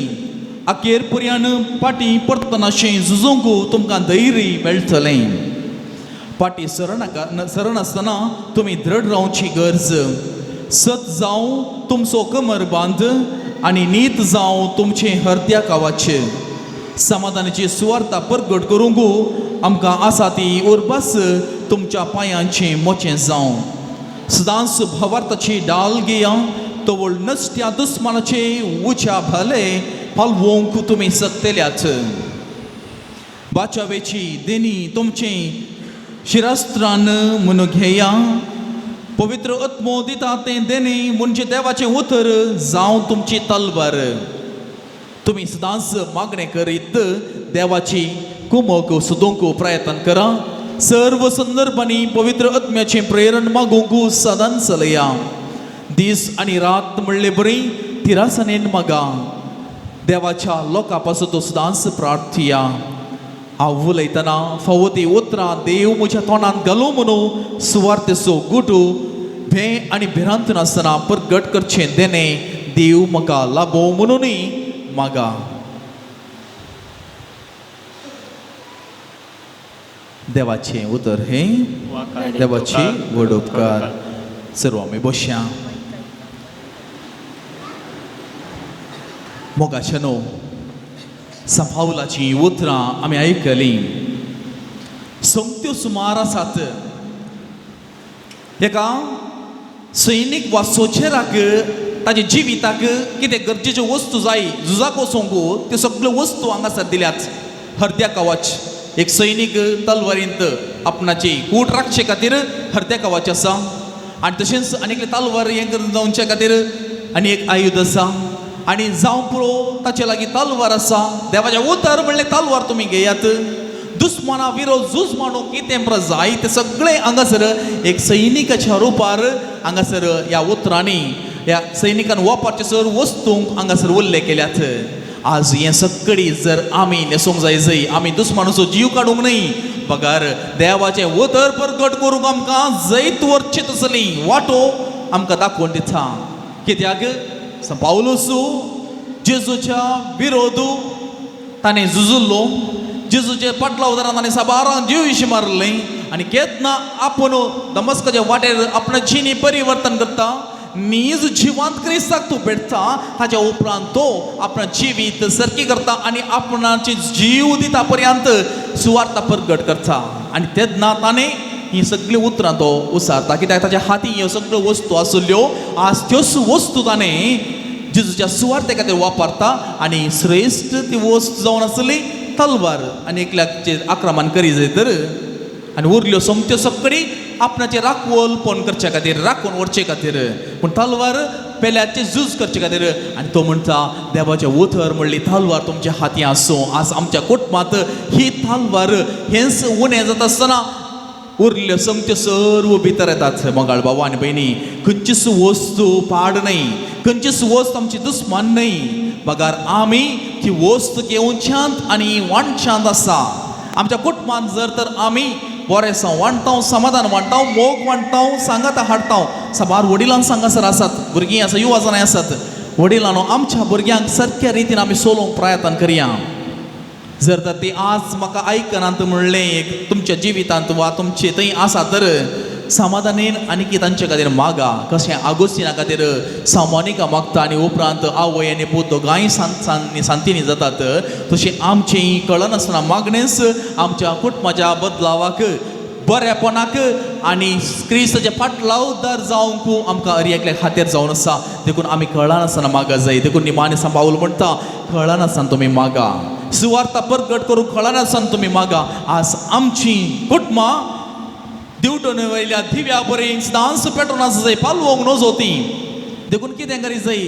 [SPEAKER 3] अखेर पर्यंत पाटी परतनाशें झुजोवंक तुमकां धैर्य मेळटलें. पाटी सरण आसतना तुमी दृढ रावची गरज. सत जावं तुमचो कमरबांद आनी नीत जावं तुमचें हृदया कावाच. समाधानाची सुवार्ता परगट करूंक आमकां आसा ती उर्बास तुमच्या पांयांचें मोचें जावं. सदांच भावार्थाची डाल घेया तवळ नसत्या दुस्मानाचे उच्या भाले पालवोवंक तुमी सक्तेल्याच. बाचावेची देणी तुमचें शिरस्त्रान म्हूण घेया. पवित्र आत्मो दिता तें देणी म्हणजे देवाचें उतर जावं तुमची तलवार. तुमी सदांच मागणें करीत देवाची कुमक सोदूंक प्रयत्न करा. सर्व संदर्भांनी पवित्र आत्म्याचें प्रेरण मागूंक सदांच चलया. दीस आनी रात म्हणले बरी तिरासानेन मागा. देवाच्या लोकां पासून तो सदांच प्रार्थया. हांव उलयतना फावती उतरां देव म्हज्या तोंडांत घालूं म्हणून सुवार्थेचो गुटू भे आनी भिरांत नासतना परगट करचें देणें देव म्हाका लाभो म्हणूनय मागा. देवाचे उतर हे देवाची व्हड उपकार. सर्व आमी बसया. मोगाच्या न्हू संपावलाची उतरां आमी आयकलीं. संगत्यो सुमार आसात. एका सैनीक वा सोचेराक ताच्या जिविताक कितें गरजेच्यो वस्तू जाय झुजाक वचोंक त्यो सगळ्यो वस्तू हांगासर दिल्यात. हर्द्या कवच एक सैनीक तलवारींत आपणाची कूट राखचे खातीर हर्द्या कवच आसा. आनी तशेंच आनीक तलवार हें जावचे खातीर आनी एक आयुध आसा. आनी जावं पुरो ताचे लागीं तलवार आसा. देवाचें उतर म्हणलें तलवार तुमी घेयात. दुस्माना विरोध झूज मारूंक कितें आमकां जाय तें सगळें हांगासर एक सैनिकाच्या रुपार हांगासर ह्या उतरांनी ह्या सैनिकान वापरचे वस्तूंक हांगासर उल्लेख केल्यात. आज हें सगळी जर आमी नेसूंक जाय आमी दुस्मानाचो जीव काडूंक न्हय. बगार देवाचें उतर प्रगट करूंक आमकां जैत वर्चीत आसली वाटो आमकां दाखोवन दिता. कित्याक पावलूसू जेजूच्या विरोध ताणें झुजिल्लो. जेजूचे पाटला उदारान ताणें साबारान जीव विशीं मारलें. आनी केन्ना आपूण दमस्काच्या वाटेर आपणाची परिवर्तन करता. नीज जिवंत क्रिस्ताक तूं भेटता. ताच्या उपरांत तो आपणा जिवीत सरकी करता आनी आपणाचे जीव दिता पर्यंत सुवार्थ प्रगट करता. आनी तेन्ना ताणें ही सगळी उतरां तो उसारता. कित्याक ताच्या हातीं ह्यो सगळ्यो वस्तू आसल्यो. आज त्योच वस्तू ताणें जेजूच्या सुवार्थे खातीर वापरता. आनी श्रेश्ठ ती वस्त जावन आसली तलवार. आनी एकल्याचेर आक्रमण करी जाय तर आनी उरल्यो सोमत्यो सगळी आपणाचेर राखवलपण करचे खातीर राखून व्हरचे खातीर. पूण तलवार पेल्याचे झूज करचे खातीर. आनी तो म्हणटा देवाचें उतर म्हणली तलवार तुमच्या हातीं आसूं. आज आमच्या कुटुंबांत ही तलवार हेंच उणें जाता आसतना उरल्यो सोमत्यो सर्व भितर येतात. मोगाळ बाबा आनी भयणी खंयचीच वस्तू पाड न्हय. खंयचीच वस्त आमची दुस्मान न्हय. बगार आमी ती वस्त घेवन शांत आनी वांशांत आसा. आमच्या कुटुंबांत जर तर आमी बरेंसां वांटाव समाधान वांटाव मोग वांटाव सांगात हाडटाव. साबार वडिलांक सांगासर आसात. भुरगीं आसा युवा जनां आसात. वडिलांनो आमच्या भुरग्यांक सारक्या रितीन आमी सोलोवंक प्रयत्न करया. जर तर ती आज म्हाका आयकनात म्हणलें तुमच्या जिवितांत वा तुमचे थंय आसा तर समाधानेन आनी तांचे खातीर मागा. कशें आगोस्तिना खातीर सामानिका मागता आनी उपरांत आवय आनी पूत दोगांय शांतीनी जातात. तशें आमचें कळनासतना मागणेंच आमच्या कुटुंबाच्या बदलावाक बरेपणाक आनी क्रिस्ताचे फाटलावदार जावंक आमकां हर एकल्या खातीर जावन आसा. देखून आमी कळनासतना मागा जाय. देखून निमाणे सांबाळून म्हणटा कळनासतना तुमी मागा. सुवार्थ प्रगट करूंक कळनासतना तुमी मागा. आज आमची कुटुंबां दिवटून वयल्या दिव्या बरें दांस पेटोवन आसा जाय पालवोंक नजो ती. देखून कितें करी जाय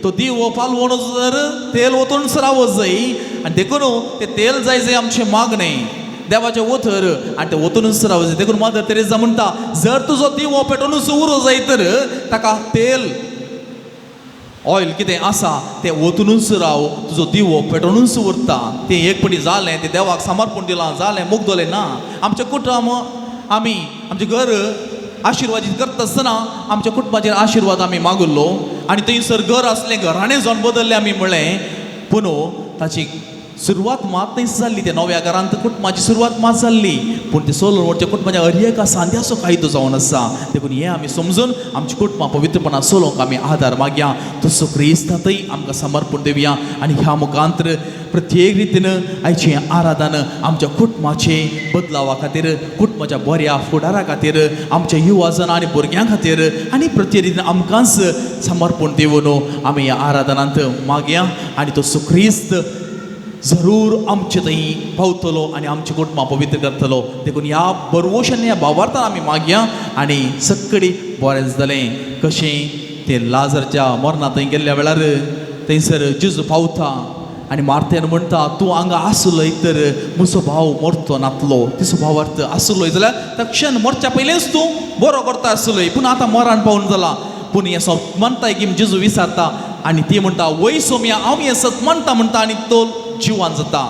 [SPEAKER 3] तो दिवो पालवोन जर तेल वतून रावो जाय. आनी देखून तें तेल जाय जाय आमचें मागणें देवाचें उतर आनी तें वतूनच रावो जाय. देखून मदर तेरेसा म्हणटा जर तुजो दिवो पेटोवनूच उरो जाय तर ताका तेल ऑयल कितें आसा तें ओतूनच राव. तुजो दिवो पेटोवनूच उरता. तें एक पटी जालें तें देवाक समर्पण दिलां जालें मुग्दोलें ना. आमचें कुटुंब आमी आमचें घर आशिर्वादीत करता आसतना आमच्या कुटुंबाचेर आशिर्वाद आमी मागुल्लो आनी थंयसर घर आसलें घराणें जावन बदल्लें आमी म्हणलें. पूण ताची सुरवात मात थंयच जाल्ली. त्या नव्या घरांत कुटुंबाची सुरवात मात जाल्ली. पूण ते सोलून व्हरच्या कुटुंबाच्या हर एका सांद्याचो कायदो जावन आसा. देखून हें आमी समजून आमची कुटुंबां पवित्रपणान चलोवंक आमी आदार मागया. तसो क्रिस्तांतय आमकां समर्पण दिवया. आनी ह्या मुखांतर प्रत्येक रितीन आयचें आराधन आमच्या कुटुंबाचे बदलावा खातीर कुटुंबाच्या बऱ्या फुडारा खातीर आमच्या युवा जनां आनी भुरग्यां खातीर आनी प्रत्येक रितीन आमकांच समर्पण दिवन आमी ह्या आराधनांत मागया. आनी तसो क्रिस्त जरूर आमचे थंय पावतलो आनी आमची कुटुंबां पवित्र करतलो. देखून ह्या बरवोशान ह्या भावार्थान आमी मागया. आनी सगळी बरें जालें. कशें तें लाजरच्या मरणा थंय गेल्ल्या वेळार थंयसर जेजू पावता आनी मार्थेन म्हणटा तूं हांगा आसलोय तर म्हजो भाव मरतो नातलो. तिचो भावार्थ आसलोय जाल्यार तक्षण मरच्या पयलेंच तूं बरो करता आसलोय. पूण आतां मरण पावून जाला. पूण हें सत म्हणटाय की जेजू विचारता आनी ती म्हणटा वय सोम्या हांव हें सत म्हणटा म्हणटा आनी तो जिवान जाता.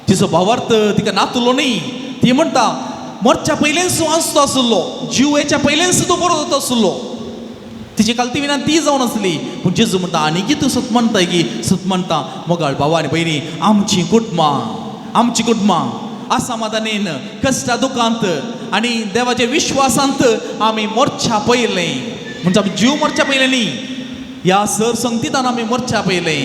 [SPEAKER 3] तिचो भावार्थ तिका नातलो न्ही. ती म्हणटा मरच्या पयलेंच तूं आसतो आसलो. जिवेच्या पयलेंच तूं बरो जाता आसलो. तिची कालती विना ती जावन आसली. पूण जेजू म्हणटा आनी कितें सत म्हणटाय की सत म्हणटा मोगाळ भावा आनी भयणी आमची कुटुंबां असमाधानीन कष्टा दुखांत आणि देवाच्या विश्वासांत आम्ही मोर्चा पयले म्हणजे आम्ही जीव मोर्चा पयले न्ही या सरसंगतींत आम्ही मोर्चा पयले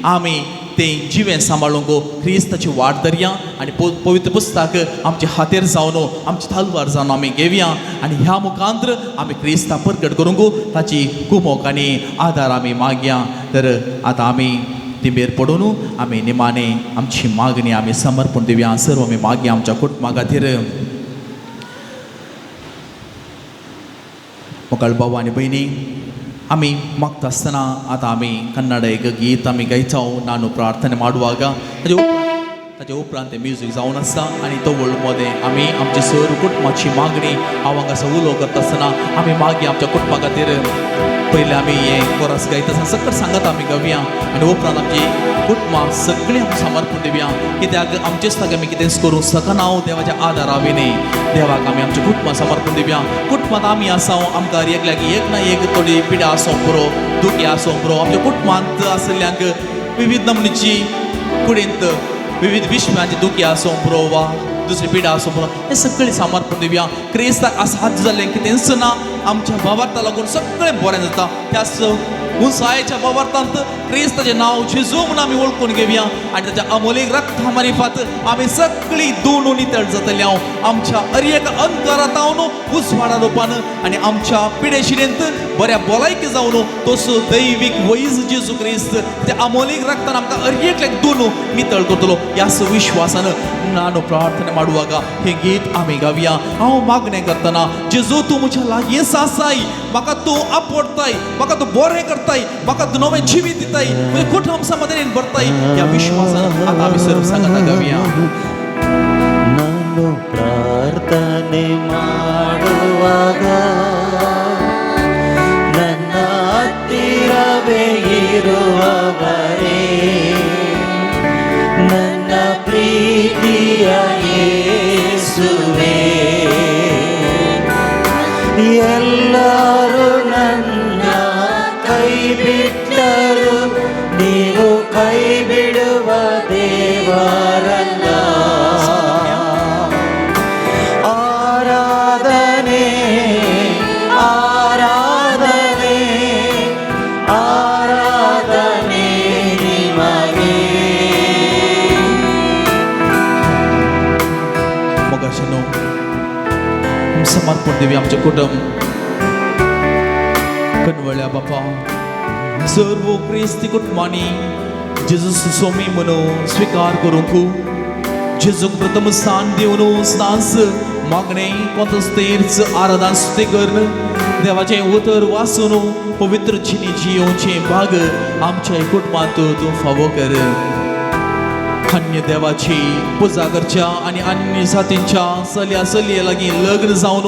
[SPEAKER 3] आम्ही ते जिवें सांबाळूंक क्रिस्ताची वाट धरया आनी पवित्र पुस्तक आमच्या हातेर जावन आमची तलवार जावन आमी घेवया आनी ह्या मुखांतर आमी क्रिस्ता प्रगट करूंक ताची कुमोक आनी आदार आमी मागया तर आतां आमी तिबेर पडून आमी निमाणे आमची मागणी आमी समर्पण दिवया सर्व आमी मागया आमच्या कुटुंबा खातीर मोकळ भाव आनी भयणी आमी मागता आसतना आतां आमी कन्नड एक गीत आमी गायता नानू प्रार्थने माडुवागा ताचे उपरांत तें म्युजीक जावन आसता आनी तो वर्ल्ड मध्ये आमी आमची सर्व कुटुंबाची मागणी हांव हांगासर उलो करता आसतना आमी मागया आमच्या कुटुंबा खातीर पयलीं आमी हें कोरस गायता आसतना सकट सांगत आमी गावया आनी उपरांत आमची कुटुंबां सगळीं आमी समर्पण दिवया कित्याक आमचेच ताका आमी कितें करूं सकना हांव देवाच्या आदारा विने देवाक आमी आमच्या कुटुंबां समर्पण दिवया कुटुंबांत आमी आसा आमकां एकल्याक एक ना एक थोडी पिड्या आसूं पुरो दुखी आसूं पुरो आमच्या कुटुंबांत आसल्यांक विविध नमुनेची कुडींत विविध विश्वांची दुखी आसूं पुरो वा दुसरी पिडा आसूं पुरो हें सगळें समर्पण दिवया क्रिस्ताक आसाद जाल्लें कितेंच ना आमच्या भावार्थाक लागून सगळें बरें जाता त्याच उंचायेच्या भावार्थांत क्रिस्ताचें नांव जेजू म्हणून आमी वळखून घेवया आनी ताच्या अमोलीक रक्ता मारिफात आमी सगळीं दोन नितळ जातलीं हांव आमच्या अर्येक अंतरांत हांव उजवाडा रुपान आनी आमच्या पिडेशिरेंत बऱ्या भलायकी जावन तसो दैवीक वैज जेजू क्रिस्त त्या अमोलीक रक्तान आमकां अर्येक दोन नितळ करतलो ह्या विश्वासान नानू प्रार्थना माडुवागा हे गीत आमी गावया हांव मागणें करतना जेजू तूं म्हज्या लागीं आसाय म्हाका तूं आपडताय म्हाका तूं बरें करताय म्हाका तूं नवें जिवीत दिताय म्हजें कुटुंब समाधान भरताय ह्या विश्वासान आतां आमी सर्व सांगता गावया
[SPEAKER 1] ನಾನು ಪ್ರಾರ್ಥನೆ ಮಾಡುವಾಗ ನನ್ನ ಹತ್ತಿರವೇ ಇರುವವರೇ ನನ್ನ ಪ್ರೀತಿಯ ಯೇಸುವೇ ಎಲ್ಲರೂ ನನ್ನ ಕೈ ಬಿಟ್ಟರು ನೀವು ಕೈ ಬಿಡುವ ದೇವರಲ್ಲ ಆರಾಧನೆ ಆರಾಧನೆ ಆರಾಧನೆ ನಿಮಗೆ
[SPEAKER 3] मोगाशनो समर्पण देवी आमचे कुटुंब कनवळ्या बापा सर्व क्रिस्ती कुटुंबांनी जेजू स्वामी म्हणून स्वीकार करूंक जेजूक प्रथम स्थान दिवन स्नास मागणे कोणतोच तेर्च आराधना स्तुती करून देवाचें उतर वाचून पवित्र जिणी जियोवचे भाग आमच्या कुटुंबांत तूं फावो कर अन्य देवाची पुजा करच्या आणि अन्य जातींच्या चल्या चलये लागीं लग्न जावन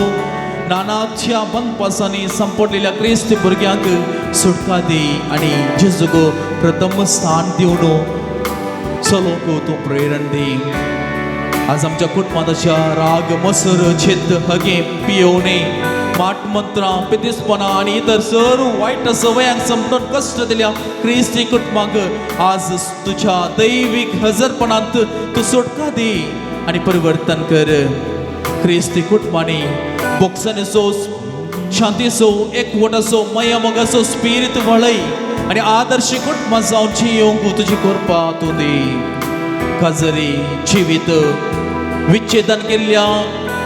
[SPEAKER 3] नानाच्या बंदपासांनी संपटलेल्या क्रिस्ती भुरग्यांक सुटका दी आनी जेजूक प्रथम स्थान दिवन चलोवंक तूं प्रेरण दी आज आमच्या कुटुंबांत अशा राग मसर छेद हगे पियोवणे माट मंत्रां पितिसपणां आनी इतर सर्व वायट सवयांक संपटून कश्ट दिल्या क्रिस्ती कुटुंबाक आज तुझ्या दैवीक हजरपणांत तूं सुटका दी आनी परिवर्तन कर क्रिस्ती कुटुंबांनी बोक्सन असो शांती असो एकवट असो मया मोग असो स्पिरीत वळय आनी आदर्श कुटुंबां जावन जियोवंक तुजी कृपा तूं दी काजरी जिवीत विच्छेदन केल्ल्या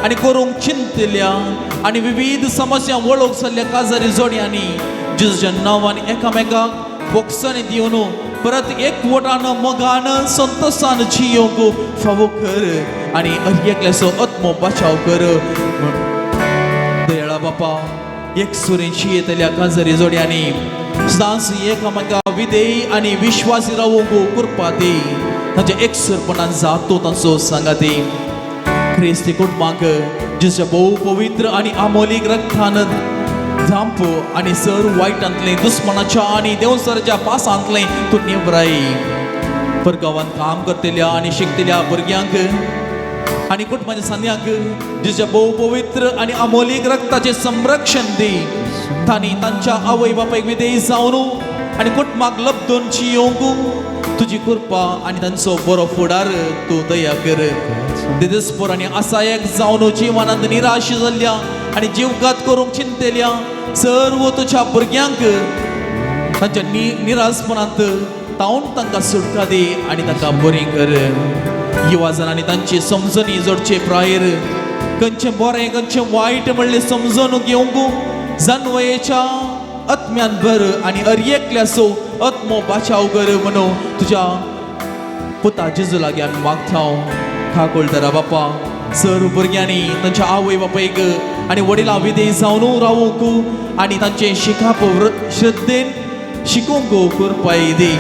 [SPEAKER 3] आनी करूंक चिंतल्या आनी विविध समस्या वळोवंक चल्ल्या काजारी जोड्यांनी जेजूच्या नांवान एकामेकाक बोक्सांनी दिवन परत एकवटान मोगान संतोषान जियोवंक फावो कर आनी एकल्याचो आत्मो बचाव कर दयाळा बापा एक सुरेची येतल्या काजारी जोड्यांनी सदांच एकामेका विधेयी आनी विश्वासी रावूंक कृपा दी ताच्या एकसरपणान जातो तांचो सांगाती क्रिस्ती कुटुंबाक जेच्या भोव पवित्र आनी अमोलीक रक्तान जांप आनी सर वायटांतले दुस्मनाच्या आनी देवसराच्या पासांतले तूं निवराय परगांवांत काम करतल्या आनी शिकतल्या भुरग्यांक आनी कुटुंबाच्या सांद्यांक जेच्या भोव पवित्र आनी अमोलीक रक्ताचें संरक्षण दी तांणी तांच्या आवय बापायक विधेय जावन आनी कुटुंबाक लब्धोनची येवंकू तुजी कृपा आनी तांचो बरो फुडार तूं दया कर दिसपोर आनी आसायक जावन जिवनांत निराश जाल्ल्या आनी जीवघात करूंक चिंतेल्या सर्व तुज्या भुरग्यांक तांच्या निराशपणांत तावन तांकां सुटका दी आनी तांकां बरी कर युवा जनांनी तांची समजणी जोडचे प्रायर खंयचें बरें खंयचें वायट म्हणलें समजून घेवंक जानवयेच्या आत्म्यान भर आनी अर्येकल्या सो आत्मो बाचाव कर म्हणून तुज्या पुता जेजू लागीं आमी मागता खाकोळटरा बापा सर्व भुरग्यांनी तांच्या आवय बापायक आनी वडिलां विधेय जावन रावूंक आनी तांचे शिकाप श्रद्धेन शिकोवंक करपाय दी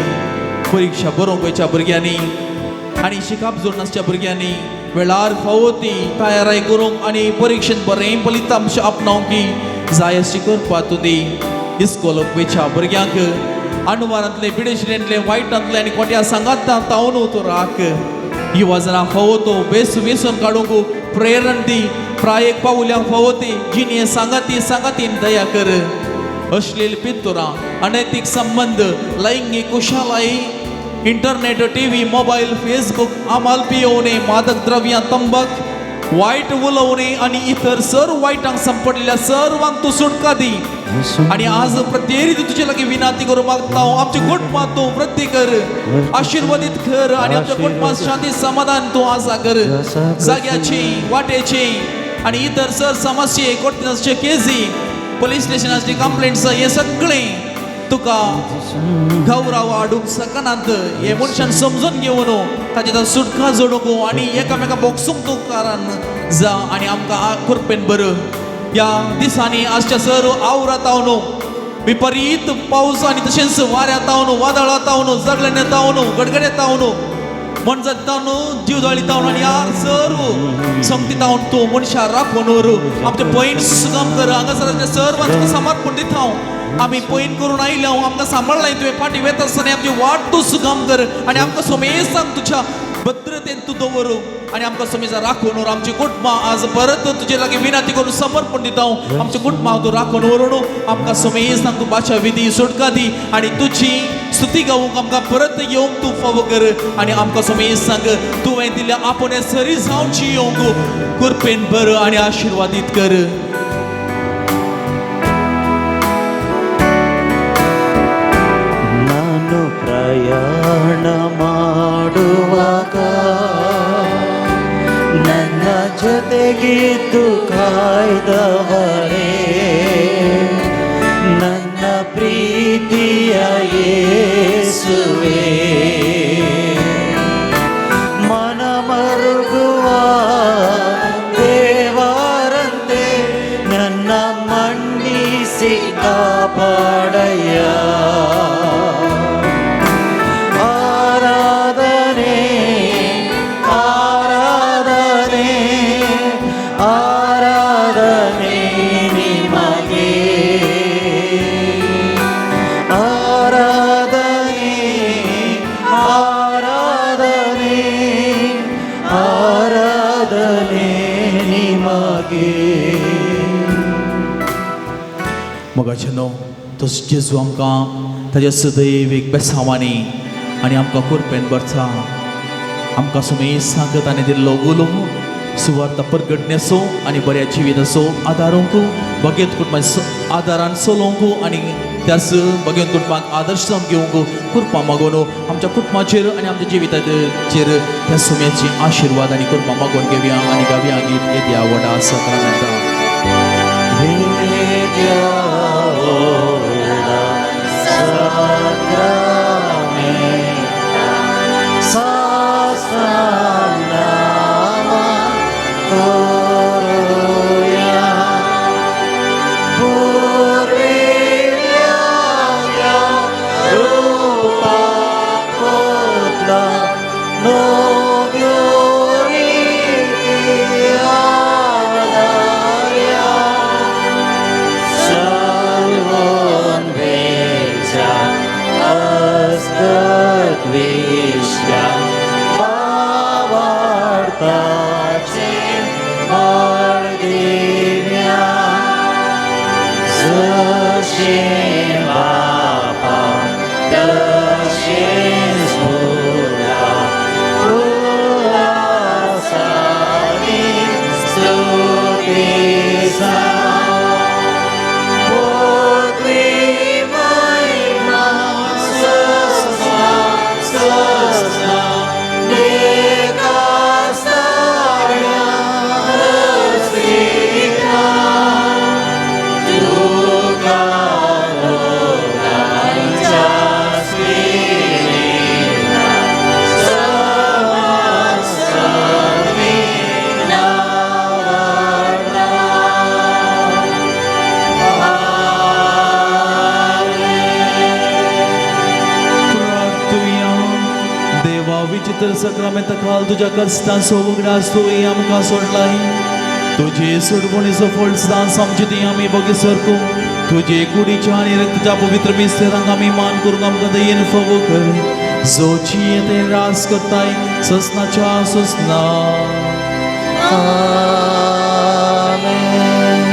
[SPEAKER 3] परीक्षा बरोवंक वयच्या भुरग्यांनी आनी शिकाप जोड नासच्या भुरग्यांनी वेळार फावो ती तयाराय करूंक आनी परीक्षेंत बरें फलितांश आपणावंक जाय अशी करपा तूं दी इस्कोलक वयच्या भुरग्यांक अणवारांतले बिडेशिरेंतले वायटांतले आनी कोट्या सांगाता तावन तूं राख युवा जनां फावो तो वेसून काडूंक प्रेरण दी प्रायेक पावल्यांक फावो ती जिने सांगातीन दया कर अश्लील पितुरां अनैतिक संबंध लैंगिक कुशालाय इंटरनेट टीव्ही मोबाईल फेसबुक आमाल पियोवणे मादक द्रव्यां तंबाख वाईट उलोवणे आणि इतर सर्व वाईटांक संपडलेल्या सर्वांक तूं सुटका दी आणि आज प्रत्येक तुझे लागीं विनंती करूं मागता आमच्या कुटुंबांत तूं वृद्धी कर आशीर्वादीत कर आणि आमच्या कुटुंबांत शांती समाधान तूं आसा कर जाग्याची वाटेची आणि इतर सर समस्ये कोर्टाचे केसी पुलीस स्टेशनाची कंप्लेंट्स हे सगळें तुका गौरव हाडूंक सकनात हे मनशान समजून घेवन ताचे सुटका जोडूंक आनी एकामेका बोगसूंक तूं कारण जा आनी आमकां कृपेन बर ह्या दिसांनी आजच्या सर्व आवरातावन विपरीत पावस आनी तशेंच वाऱ्यातावन वादळातावन जगल्यातावन गडगड्यातावन मनजातावन जीव जाळीतावन आनी ह्या सर्व संगतीतावन तूं मनशां राखून व्हर आमचे पैन सुगम कर हांगासर सर्वांक समर्पण दिता आम्ही पैन करून आयल्या आमकां सांबाळलाय तुवें फाटी वेता आसतना आमची वाट तूं सुगम कर आनी आमकां सोमेसांक तुज्या भद्रतेन तूं दवर आनी आमकां सोमेसा राखून व्हर आमची कुटुंबां आज परत तुजे लागीं विनंती करून समर्पण दिता आमच्या कुटुंबाक तूं राखून व्हरून आमकां सोमेसांक तूं बाशा विधी सुटका दी आनी तुजी स्तुती गावूंक आमकां परत येवंक तूं फावो कर आनी आमकां सोमेसांक तुवें दिल्या आपणे सरी जावची येवंक कृपेन बर आनी आशिर्वादीत कर
[SPEAKER 1] ಪ್ರಯಾಣ ಮಾಡುವಾಗ ನನ್ನ ಜೊತೆಗಿದ್ದು ಕಾಯ್ದವರೇ ನನ್ನ ಪ್ರೀತಿಯ ಯೇಸುವೇ ಮನಮರುಗುವ ದೇವರಂತೆ ನನ್ನ ಮನ್ನಿಸಿ ಕಾಪಾಡಯ್ಯ
[SPEAKER 3] मोगाचेनो तो जेजू आमकां ताज्या सदैवीक बेसांवांनी आनी आमकां कुरपेन भरता आमकां सुमेसांक ताणें दिल्लो उलोवंक सुवार्ता परगटण्याचो आनी बऱ्या जिवीत असो आदारूंक भगेत कुटुंबाच्या आदारान चलोवंक आनी त्याच भगेत कुटुंबाक आदर्श जावन घेवंक कृपा मागून आमच्या कुटुंबाचेर आनी आमच्या जिविताचेर त्या सुम्याची आशिर्वाद आनी कृपा मागून घेवया आनी गावया गीत येद्या व्हडा सत्रांत
[SPEAKER 1] तेसा पोतली महिमा सस्ता सस्ता एका साड्या रसिका तुका लोकांच्या स्त्रीला समासमी नावडला.
[SPEAKER 3] प्रार्थुया देवा विचित्र सक्रमेंत खाल तुझ्या कस्तां सोवगडास तुवें आमकां सोडलाय. तुजे सोडवणीचो फळ दास आमचे ती आमी बगी सरकू. तुजे कुडीच्या आनी रक्ताच्या पवित्र मिस्तेरांक आमी मान करूंक आमकां दयेन फावो कर. जोची येते रास करताय ससनाच्या ससना.
[SPEAKER 1] आमेन.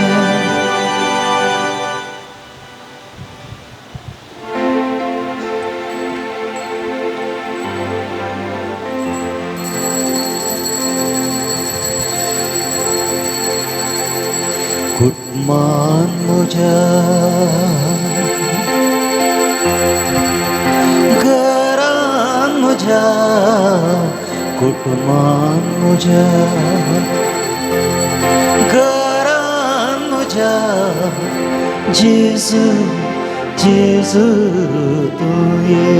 [SPEAKER 1] कुटुंबान म्हज्या घरान म्हज्या कुटुंबान म्हज्या घरान म्हज्या जेजू जेजू तूं ये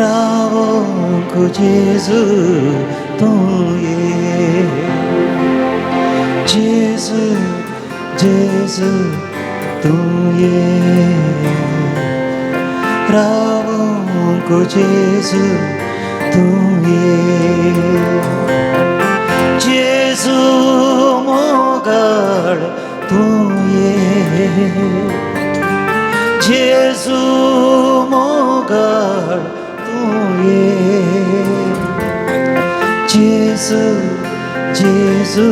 [SPEAKER 1] रावोंक जेजू तूं ये जेजू जेजू तूं ये रावोंक जेजू तूं ये जेजू मोगाळ तूं ये जेजू मोगाळ तूं ये जेजू जेजू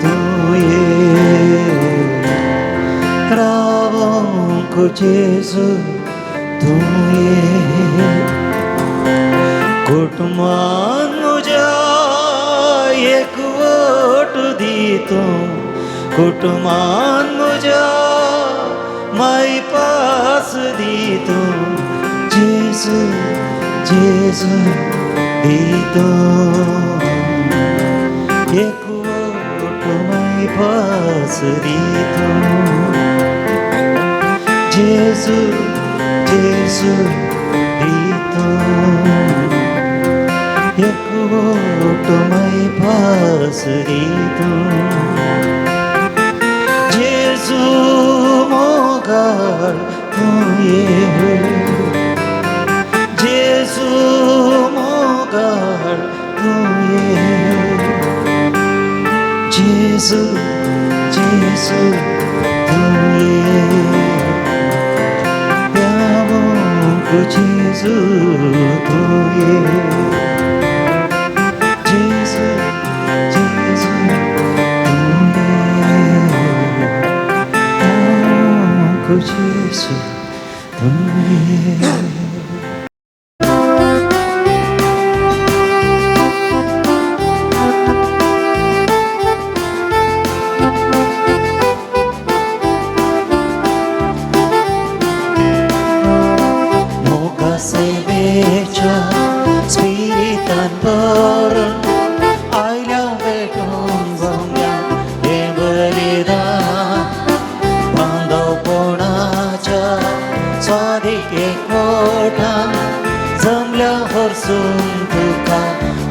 [SPEAKER 1] तूं ये रावोंक जेजू तूं ये कुटुंबान म्हज्या एकवट दितूं कुटुंबान म्हज्या मायपास दितूं जेजू जेजू दितूं एकवट मायपास दितूं जेजू जेजू दितूं एकवट मायपास दितूं जेजू मोगाळ तूं ये जेजू मोगाळ तूं ये जेजू जेजू तूं ये रावोंक जेजू तूं ये जेजू जेजू तूं ये रावोंक जेजू तूं ये सेवेच्या स्पिरितान भरून आयल्या भेटून भोंग्या हे बलिदान बांदवपणाच्या स्वादीक एकवटान जमल्या हरसून तुका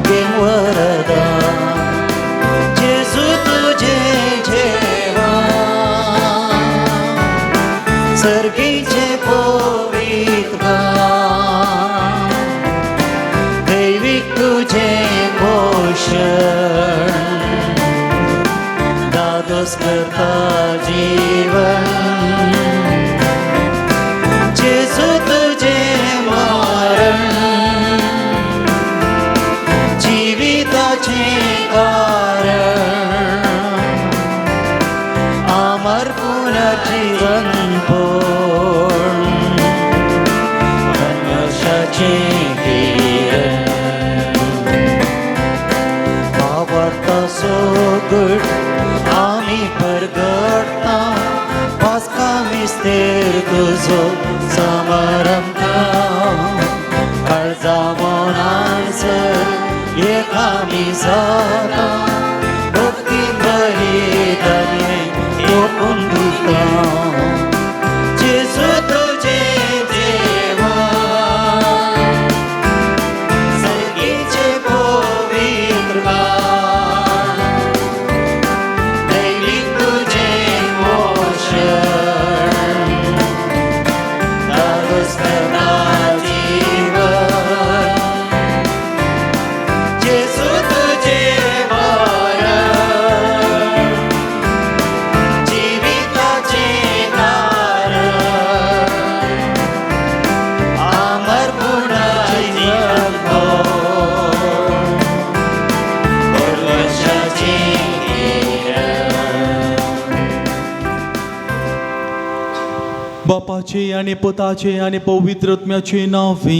[SPEAKER 1] देव वरदान जेजू तुझे जेवण सर्गीचे पवित्र तुझे पोषण दादोस करता जीवन जेजू तुझे मरण जीविताचे कारण अमर पुनर्जीवन पूर्ण धन्यशाचे किरण आवडता सो उगड आम्ही परगडता पास्का मिस्तेर तुझो समारंभ काळजा मोनासर एक आम्ही जाता भक्ती बलिदाने ओपून दिता जेजू तुझे देवा सर्गीचे पवित्र गान दैविक तुझे पोषण दारुस्तना जीवन जेजू तुझे मरण जीविताचे कारण अमर पुणाची परमेशाची
[SPEAKER 3] बापाचे आणि पुताचे आणि पवित्र आत्म्याचे नावे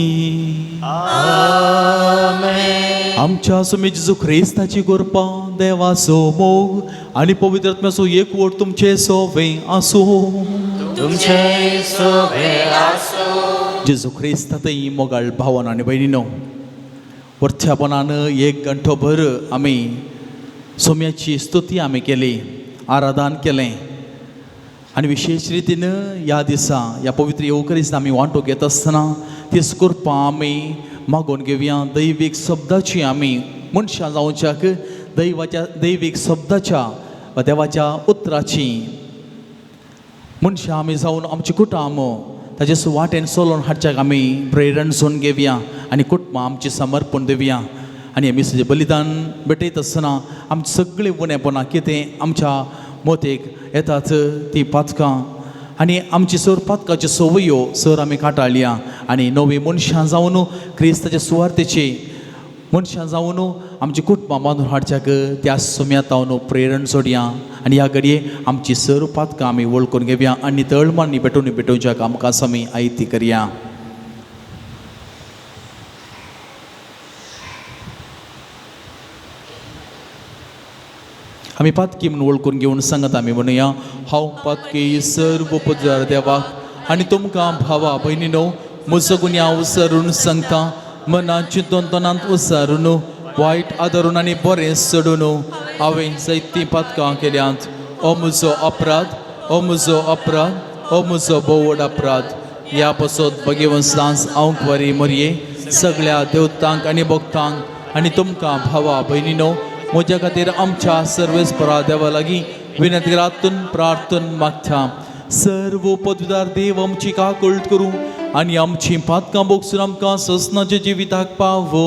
[SPEAKER 1] आमेन
[SPEAKER 3] आमच्या सुमी जेजू ख्रिस्ताची कृपा देवाचो मोग आणि पवित्र आत्म्याचो एक वोट तुमचे सोवे आसो
[SPEAKER 1] तुमचे सोबे आसो
[SPEAKER 3] जेजू ख्रिस्तातही मोगाळ भावान आणि बहिणीनो वरच्यापणान एक घंटोभर आम्ही सोम्याची स्तुती आम्ही केली आराधन केलें आणि विशेष रितीनं या दिसा या पवित्र येवकरीस आम्ही वांटो घेत असतना तीच कृपा आम्ही मागून घेवया दैवीक शब्दाची आम्ही मनशां जावच्याक दैवीक शब्दाच्या वा देवाच्या उतराची मनशां आमी जावन आमचे कुटुंब ताचे सुवातेन चलोवन हाडच्याक आमी प्रेरण सोन घेवया आनी कुटुंबां आमचे समर्पण दिवया आनी आमी सगळें बलिदान भेटयत आसतना आमची सगळीं उणेपणां कितें आमच्या मोतेक येतात ती पातकां आनी आमची सर पातकाच्यो सवयो सर आमी काटाळया आनी नवी मनशां जावन क्रिस्ताच्या सुवार्थेची मनशां जावन आमची कुटुंबां बांदून हाडच्याक त्या सोम्यात हांव प्रेरण सोडया आनी ह्या घडये आमची सर पातकां आमी वळखून घेवया आनी तळमांनी भेटोवच्याक आमकां आमी आयती करया. आमी पातकी म्हणून वळखून घेवन सांगत आमी म्हणुया हांव पातकी सर्व पुजार देवाक आनी तुमकां भावा भयणीनो म्हजो गुन्यांव उसरून सांगता मनांत चिंतनांत उसारून वायट आदारून आनी बरें सोडून हांवें जायतीं पातकां केल्यांत हो म्हजो अपराध हो म्हजो अपराध हो म्हजो बोवड अपराध ह्या पासत भगवंतांस हांव वरी मरये सगळ्या देवतांक आनी भक्तांक आनी तुमकां भावा भयणीनो म्हज्या खातीर आमच्या सर्वेस्परा देवा लागीं विनंतीरातून प्रार्थन मागता सर्व पदवीदार देव आमची काकूळट करूं आनी आमची पातकां बोगसून आमकां ससनाच्या जिविताक पावो.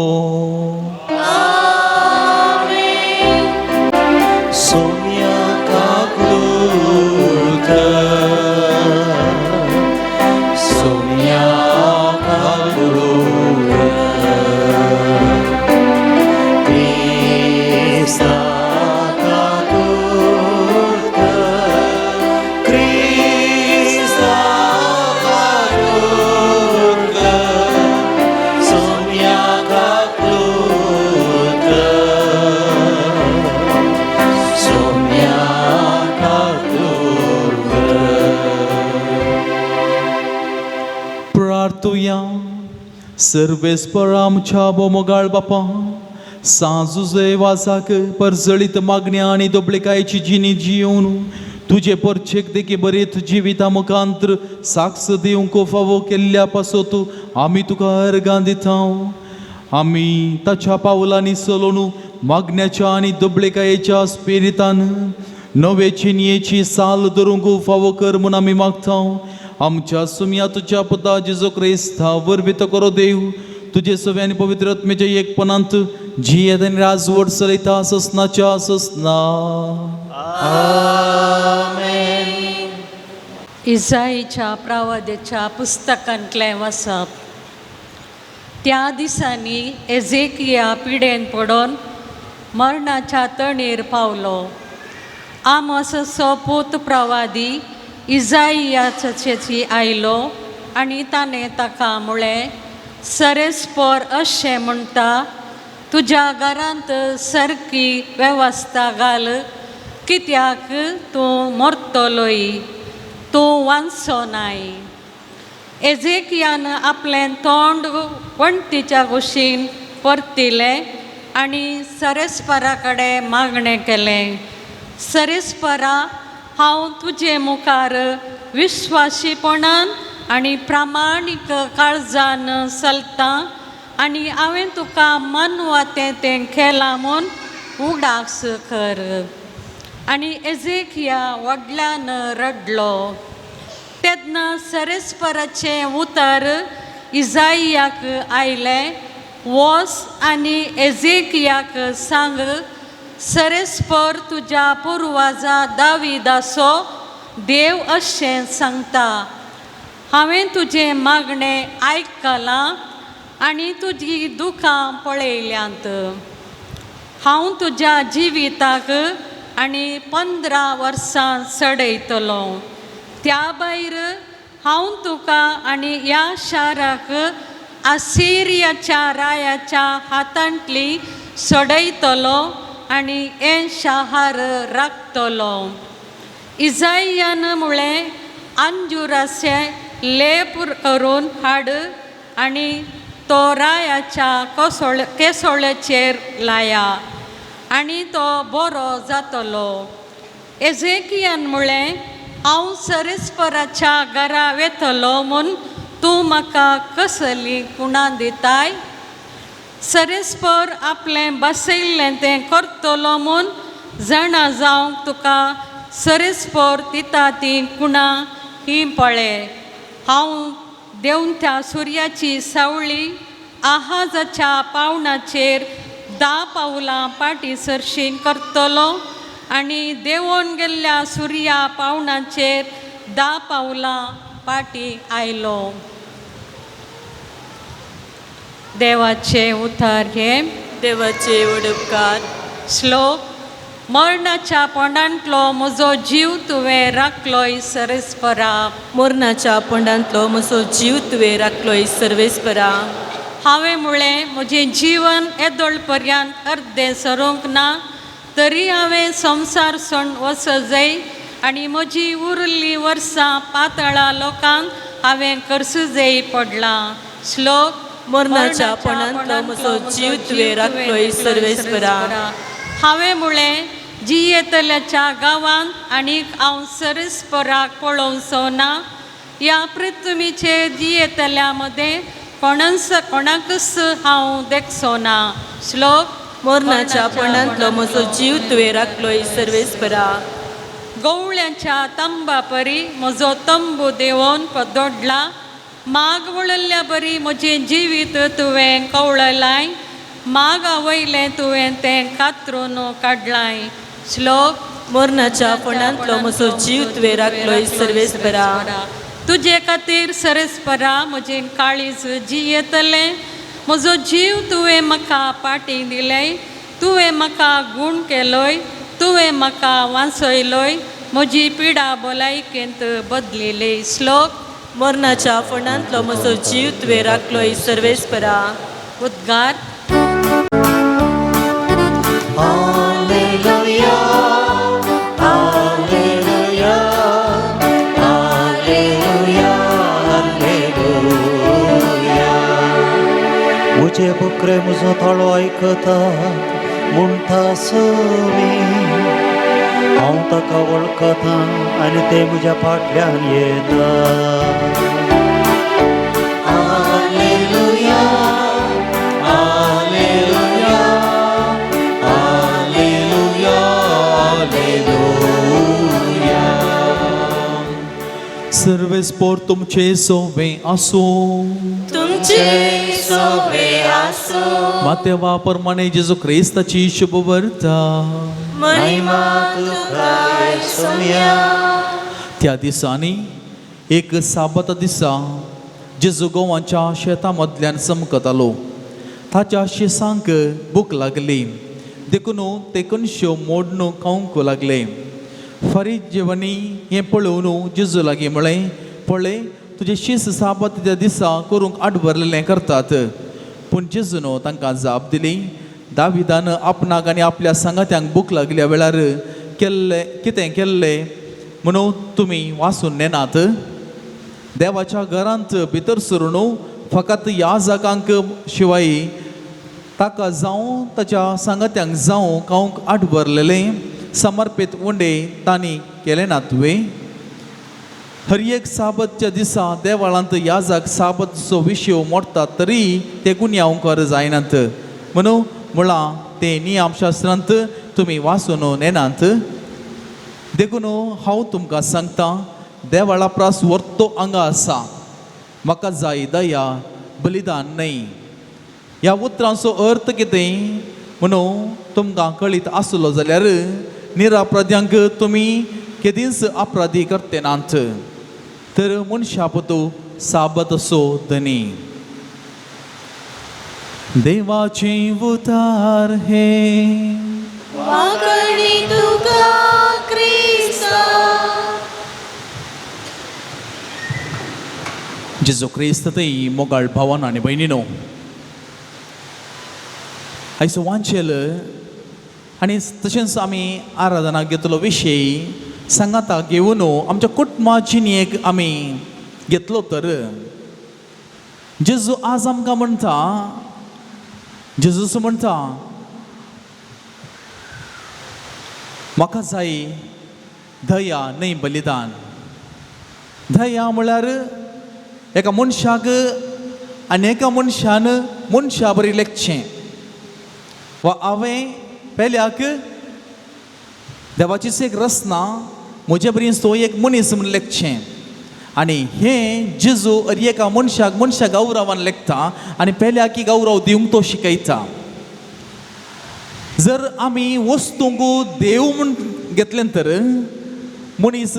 [SPEAKER 1] सोम्या काकूळट सोम्या काकूळट क्रिस्ता काकूळट क्रिस्ता काकूळट सोम्या काकूळट सोम्या काकूळट
[SPEAKER 3] प्रार्थुया सर्वेस्परा आमच्या बोमोगाळ बापा सांजुजे वाजाक परजळीत मागण्या आनी दोबळेकायेची जिणी जियोवन तुजे परचेक देखी बरेत जिविता मुखांतर साक्ष दिवंक फावो केल्ल्या पासत आमी तुका अर्गां दिता. आमी ताच्या पावलांनी चलोवन मागण्याच्या आनी दोबळेकायेच्या स्पिरितान नवे चिनयेची साल धरूंक फावो कर म्हूण आमी मागता. आमच्या सुम्या तुज्या पुता जेजू क्रिस्ता वरवीत करो देव तुजे सवे आनी पवित्र आत्मेच्या एकपणांत जियेत आनी राजवट चलयता ससनाच्या ससना.
[SPEAKER 1] आमेन.
[SPEAKER 5] इसाईच्या प्रवादेच्या पुस्तकांतलें वाचप. त्या दिसांनी एझेकिया पिडेन पडोन मरणाच्या तणेर पावलो. आमोसाचो पूत प्रवादी इसाईयाची आयलो आनी ताणें ताका म्हळें सरेस्पर अशें म्हणटा तुज्या घरांत सारकी वेवस्था घाल कित्याक तूं मरतलोय, तूं वांचोनाय. एजेकियान आपलें तोंड वणटीच्या कुशीन परतिलें आनी सरेस्परा कडेन मागणें केलें. सरेस्परा, हांव तुजे मुखार विश्वासीपणान आनी प्रामाणीक काळजान चलतां आनी हांवें तुका मानवातें तें केलां म्हूण उगडास कर. आनी एजेकिया व्हडल्यान रडलो. तेन्ना सरेस्पराचें उतर इजायाक आयलें, वच आनी एजेकियाक सांग, सरेस्पर तुज्या पुर्वजा दाविदाचो देव अशें सांगता, हांवें तुजें मागणें आयकलां आनी तुजीं दुखां पळयल्यांत. हांव तुज्या जिविताक आनी 15 वर्सां चडयतलो. त्या भायर हांव तुका आनी ह्या शाराक आसिरियाच्या रायाच्या हातांतली सोडयतलो आनी हें शार राखतलो. इजायान म्हळें, अंजुराचें लेप करून हाड आनी तो रायाच्या केसोळेचेर लाया आनी तो बरो जातलो. एजेकियान म्हळें, हांव सरेस्पराच्या घरा वेतलो म्हूण तूं म्हाका कसली कुणां दिताय? सरेस्पर आपलें बसयल्लें तें करतलो म्हूण जाणा जावंक तुका सरेस्पर दिता ती कुणां ही पळय. हांव देंवत्या सुर्याची सावळी आहाजाच्या पावणाचेर 10 पावलां पाटी सरशीन करतलो आनी देंवोन गेल्ल्या सुर्या पावणाचेर 10 पावलां पाटी आयलो. देवाचे उतार हे.
[SPEAKER 4] देवाचे उडपकार.
[SPEAKER 5] श्लोक. मरणाच्या पोंडांतलो म्हजो जीव तुवें राखलोय सरेस्परा.
[SPEAKER 4] मरणाच्या पोंडांतलो म्हजो जीव तुवें राखलोय सर्वेस्परा.
[SPEAKER 5] हांवें म्हळें, म्हजें जीवन येदोळ पर्यंत अर्दें सरूंक ना, तरी हांवें संवसार सोडून वचजय आनी म्हजी उरिल्लीं वर्सां पातळा लोकांक हांवें करसुजेय पडलां. श्लोक.
[SPEAKER 4] मरणाच्या पोंडांतलो म्हजो जीव तुवें राखलोय सर्वेस्परा.
[SPEAKER 5] हांवें म्हळें, जियेतल्याच्या गांवांत आनीक हांव सरेस्पराक पळोवचो ना. ह्या पृथ्वीचेर जियेतल्या मदें कोणाकच हांव देखचो ना. श्लोक.
[SPEAKER 4] मरणाच्या पोंडांतलो म्हजो जीव तुवें राखलोय सर्वेस्परा.
[SPEAKER 5] गवळ्याच्या तंबा परी म्हजो तंबू देंवोन दोडला. माग वळल्ल्या बरी म्हजें जिवीत तुवें कवळलाय. मागा वयलें तुवें तें कातरून काडलाय. श्लोक.
[SPEAKER 4] मरणाच्या पोंडांतलो म्हजो जीव तुवें राखलोय सर्वेस्परा.
[SPEAKER 5] तुजे खातीर सरेस्परा म्हजें काळीज जियेतलें. म्हजो जीव तुवें म्हाका पाटी दिलें. तुवें म्हाका गूण केलोय. तुवें म्हाका वांचयलोय. म्हजी पिडा भलायकेंत बदलिली. श्लोक.
[SPEAKER 4] मरणाच्या पोंडांतलो म्हजो जीव तुवें राखलोय सर्वेस्परा.
[SPEAKER 5] उद्गार.
[SPEAKER 1] Hallelujah, hallelujah, hallelujah, hallelujah. म्हजे बकरे म्हजो थळो आयकतात म्हणटा समी. हांव ताका वळखता आनी ते म्हज्या फाटल्यान येता. Hallelujah, hallelujah, hallelujah, hallelujah.
[SPEAKER 3] सर्वेस्पर तुमचे सोवे आसूं.
[SPEAKER 4] तुमचे सोवे आसूं.
[SPEAKER 3] मातेवा प्रमाणे जेजू क्रिस्ताची शुभ वार्ता.
[SPEAKER 4] महिमा तुका येसुया.
[SPEAKER 3] त्या दिसांनी एक साबत दिसा जेजू गोवांच्या शेतां मदल्यान चमकतालो. ताच्या शिसांक भूक लागली देखून ते कणश्यो मोडून खावंक लागले. फारीक जेवणी हें पळोवन जेजू लागीं म्हळें, पळय तुजें शीस साबत त्या दिसा करूंक आडवरलेलें करतात. पूण जेजून तांकां जाप दिली, दाविदान आपणाक आनी आपल्या सांगात्यांक भूक लागल्या वेळार कितें केल्लें म्हणून तुमी वाचून नेनात. देवाच्या घरांत भितर सरून फकत याजकांक शिवाय ताका जावं ताच्या सांगात्यांक जावं खावंक आठ भरलेलें समर्पीत उंडे तांणी केलें ना तुवें. हर एक साबतच्या दिसा देवळांत याजक साबतचो विशय मोडटा तरी ते गुन्यांवकार जायनात म्हणून म्हळां ते नियमशास्त्रांत तुमी वाचून नेनात. देखून हांव तुमकां सांगता देवाळा प्रास व्हरतो हांगा आसा. म्हाका जाय दया बलिदान न्हय. ह्या उतरांचो अर्थ कितें म्हणून तुमकां कळीत आसलो जाल्यार निरापराध्यांक तुमी केदींच अपराधी करते नात तर मनशा पुतू साबत असो धनी. देवाचे उतार हे
[SPEAKER 2] वागणी तुका क्रिस्ता.
[SPEAKER 3] जेजू क्रिस्त ते मोगाळ भावान आनी भयणीनो, आयज वांचेल आनी तशेंच आमी आराधना घेतलो विशय सांगाता घेवन आमच्या कुटुंबाची एक आमी घेतलो तर जेजू आज आमकां म्हणटा, जेजूस म्हणटा म्हाका जाय दया न्हय बलिदान. दया म्हळ्यार एका मनशाक आनी एका मनशान मनशा बरी लेखचें वा हांवें पेल्याक देवाची एक रचना म्हजे बरी तो एक मनीस म्हूण लेखचें आनी हें जेजू एका मनशाक मनशा गौरवान लेखता आनी पेल्याक गौरव दिवंक तो शिकयता. जर आमी वस्तूंक देव म्हूण घेतलें तर मनीस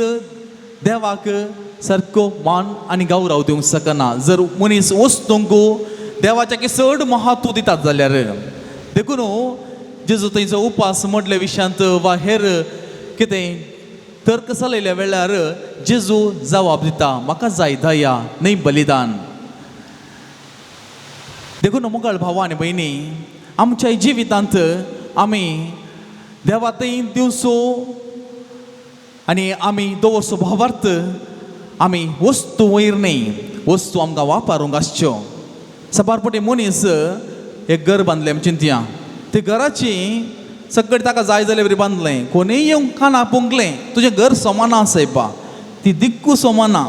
[SPEAKER 3] देवाक सारको मान आनी गौरव दिवंक शकना. जर मनीस वस्तूंक देवाच्या चड महत्व दितात जाल्यार देखून जेजू थंयचो उपास म्हटल्या विशयांत वा हेर कितें तर्क चलयल्या वेळार जेजू जबाब दिता म्हाका जाय दया न्हय बलिदान. देखून मोगाळ भावा आनी भयणी, आमच्या जिवितांत आमी देवा थंय दिवचो आनी आमी दवरचो भावार्थ आमी वस्तू वयर न्हय, वस्तू आमकां वापरूंक आसच्यो. सपारपटी मनीस एक घर बांदलें आमी चिंतया, ते घराची सगळें ताका जाय जाल्यार बरी बांदलें, कोणीय येवन काना पुंकलें तुजें घर सोमाना आसयपा, ती दिक्कू सोमाना,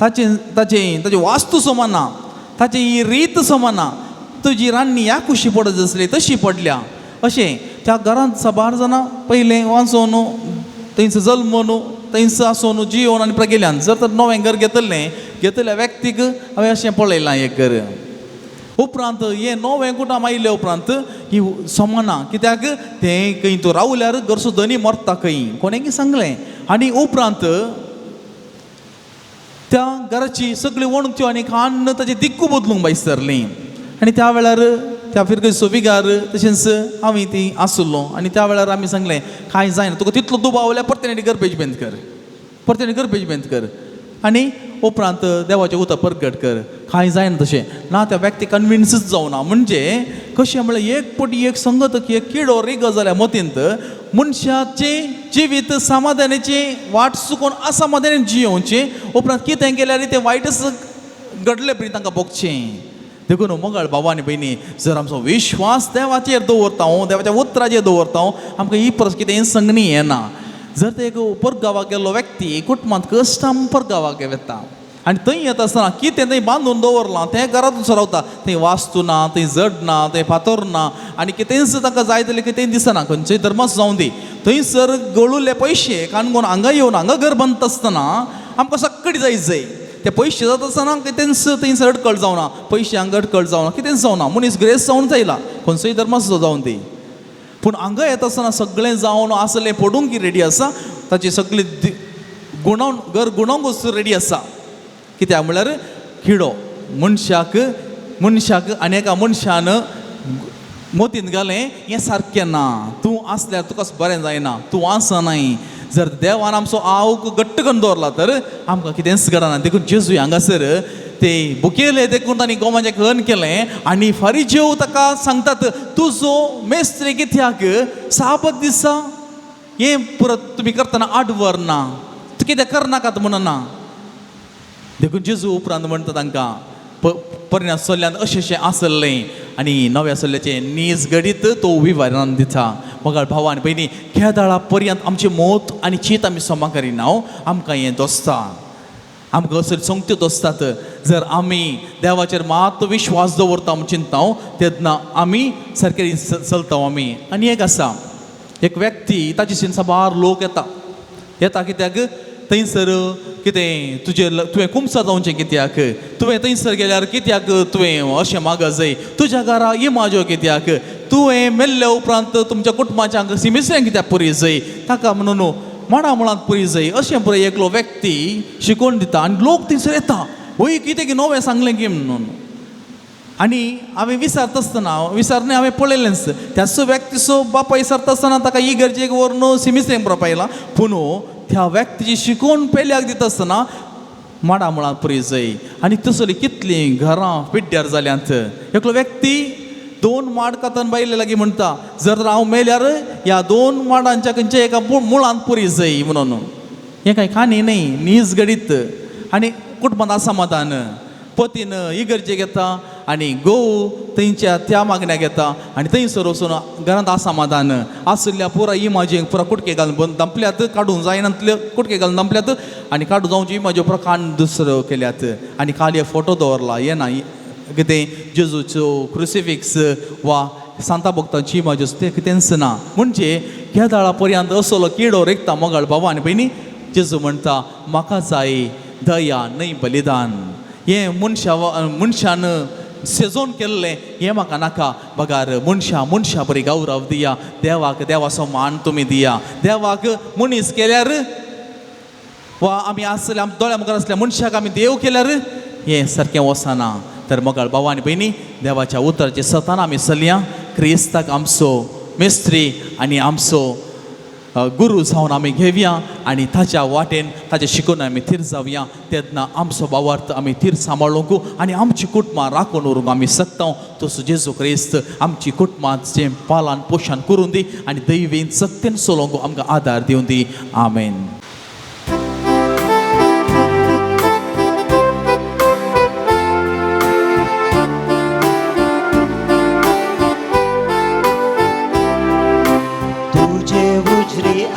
[SPEAKER 3] ताची वास्तू सोमाना, ताची ही रीत सोमाना, तुजी रान्नी ह्या कुशी पडत आसली तशी पडल्या. अशें त्या घरांत साबार जाणां पयलें वाचोन थंयच जल्मोन थंयच आसोन जियोन आनी गेल्यान. जर तर नवें घर घेतल्या व्यक्तीक हांवें अशें पळयलां एक घर. उपरांत हे नवें कुटुंब आयले उपरांत ही सोमाना, कित्याक तें खंय तो रावल्यार घरचो धनी मरता खंय कोणेंय सांगलें. आनी उपरांत त्या घराची सगळी वणत्यो आनी खाण ताची दिक्कू बदलूंक भायर सरलीं. आनी त्या वेळार त्या फिरगेचो विगार तशेंच हांवें ती आसलो आनी त्या वेळार आमी सांगलें कांय जायना, तुका तितलो दुबाव जाल्यार परतें गरबेज बेंत कर, परतें गरबेज बेंत कर. आनी उपरांत देवाचें उतर परगट कर. कांय जायना तशें ना, त्या व्यक्ती कन्विन्सच जावना. म्हणजे कशें म्हळ्यार एक पटी एक संगत की एक किडो रिग जाल्या मतींत मनशाचें जिवीत समाधानाचें वाट चुकोवन असमाधानान जियोवचें. उपरांत कितें केल्यार तें वायटच घडलें बरी तांकां भोगचें. देखून मोगाळ भावा आनी भयणी, जर आमचो विश्वास देवाचेर दवरता देवाच्या उतराचेर दवरता आमकां ही परस कितें संगणी येना. जर ते एक परगांवाक गेल्लो व्यक्ती कुटुंबांत कश्टां परगांवाक येता आनी थंय येता आसतना कितें थंय बांदून दवरलां तें घरांतूच रावता, थंय वास्तू ना, थंय जड ना, थंय फातर ना आनी कितेंच ताका जाय जाल्यार कितेंय दिसना. खंयचोय धर्मच जावं दी, थंयसर गळुले पयशे काणकोण हांगा येवन हांगा घर बांदता आसतना आमकां सगळी जाय ते पयशे जाता आसतना कितेंच थंयसर अडकळ जावना, पयशे हांगा अडकळ जावना, कितेंच जावना. मनीस ग्रेस जावन जायला खंयचोय धर्माचो जावं दी. पूण हांगा येता आसतना सगळें जावन असलें पडूंक रेडी आसा, ताची सगळी गुणावन घर गुणोवंक रेडी आसा. कित्याक म्हळ्यार किडो मनशाक आनी एका मनशान मोतीन घालें हें सारकें ना, तूं आसल्यार तुका बरें जायना, तूं आसनाय. जर देवान आमचो आवक घट्ट करून दवरला तर आमकां कितेंच घडना. देखून जेजू हांगासर ते बुकेले देखून तांणी गोमाचें खण केलें आनी फारीजेव ताका सांगतात तुजो मेस्त्री कित्याक साबत दिसा हे परत तुम्ही करतना आडवर ना कितें करनाकात म्हणून ना देखून जेजू उपरांत म्हणटा तांकां पोरण्या सल्ल्यान अशें आसलें आनी नव्या सल्ल्याचें नीज घडीत तो विवरण दिता मोगाळ भावा आनी भयणी खेदाळा पर्यंत आमची मोत आनी चीत आमी सोमा करिना आमकां हें दोसता आमकां असल्यो संगत्यो दोसतात जर आमी देवाचेर मात विश्वास दवरता म्हूण चिंतता तेन्ना आमी सारके चलता आमी आनी एक आसा एक व्यक्ती ताचे शिन साबार लोक येता कित्याक थंयसर कितें तुवें कुमसा जावचें कित्याक तुवें थंयसर गेल्यार कित्याक तुवें अशें मागत जाय तुज्या घरा इमाज्यो कित्याक तुवें मेल्ल्या उपरांत तुमच्या कुटुंबाच्या सिमिसऱ्यांक कित्याक पुरी जाय ताका म्हणून माडा मुळांत पुरी जाय अशें पळय एकलो व्यक्ती शिकोवन दिता आनी लोक थंयसर येता वय कितें नवें सांगलें की म्हणून आनी हांवें विचारता आसतना विचारणे हांवें पळयलेंच त्याचो व्यक्तीचो बापा विचारता आसतना ताका इगर्जेक व्हरून सिमिसऱ्यांक बरोवपा येयला पूण त्या व्यक्तीची शिकोवन पेल्याक दिता आसतना माडा मुळांत पुरी जाय आनी तसली कितलीं घरां पिड्ड्यार जाल्यांत एकलो व्यक्ती 2 माड कातन बायले लागीं म्हणटा जर हांव मेल्यार ह्या 2 माडांच्या खंयच्या एका मुळांत पुरी जाय म्हणून हें कांय खाणी न्ही नीज घडीत आनी कुटुंबांत असमाधान पतीन इगर्जेक येता आनी घोव थंयच्या त्या मागण्याक येता आनी थंयसर वचून घरांत असमाधान आसल्या पुरा इमाजेक पुरा कुटके घालून दंपल्यात काडूंक जायनातल्यो कुटके घालून दंपल्यात आनी काडूं जावची इमाज्यो पुरा कान दुसरो केल्यात आनी खाली फोटो दवरला हें ना कितें जेजूचो क्रुसिफिक्स वा सांता भक्तांची इमाज्यो ते कितेंच ना म्हणजे ह्या दाळा पर्यंत असलो किडो रेखता मोगाळ भावा आनी भयणी जेजू म्हणटा म्हाका जाय दया न्हय बलिदान हें मनशान सेजोन केल्लें हें म्हाका नाका बगार मनशा बरी गौरव दिया देवाक देवाचो मान तुमी दिया देवाक मनीस केल्यार वा आमी आसल्या दोळ्या मुखार आसल्या मनशाक आमी देव केल्यार हें सारकें वचना तर मोगाळ भावा आनी भयणी देवाच्या उतराचेर सतान आमी चलया क्रिस्ताक आमचो मेस्त्री आनी आमचो गुरू जावन आमी घेवया आनी ताच्या वाटेन ताचे शिकून आमी थीर जावया तेन्ना आमचो भावार्थ आमी थीर सांबाळूंक आनी आमची कुटुंबां राखून उरूंक आमी शकता तसो जेजू क्रिस्त आमची कुटुंबाचें पालन पोशण करून दी आनी दैवीन सत्तेन चलोवंक आमकां आदार दिवन दी आमेन.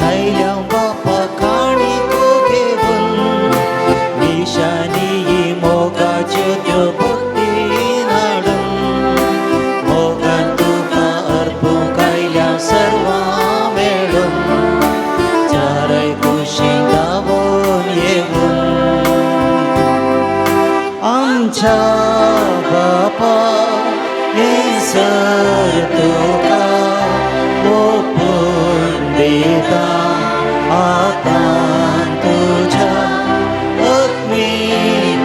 [SPEAKER 1] आयल्या बापा काणी तू घेवन निशानी मोगाच्यो त्यो भक्ती हाडून मोगान तुका अर्पूंक आयल्या सर्वां मेळून चारय कुशीक धांवून येवून आमच्या बापा येसर तुका आतां तुझ्या अग्निकांते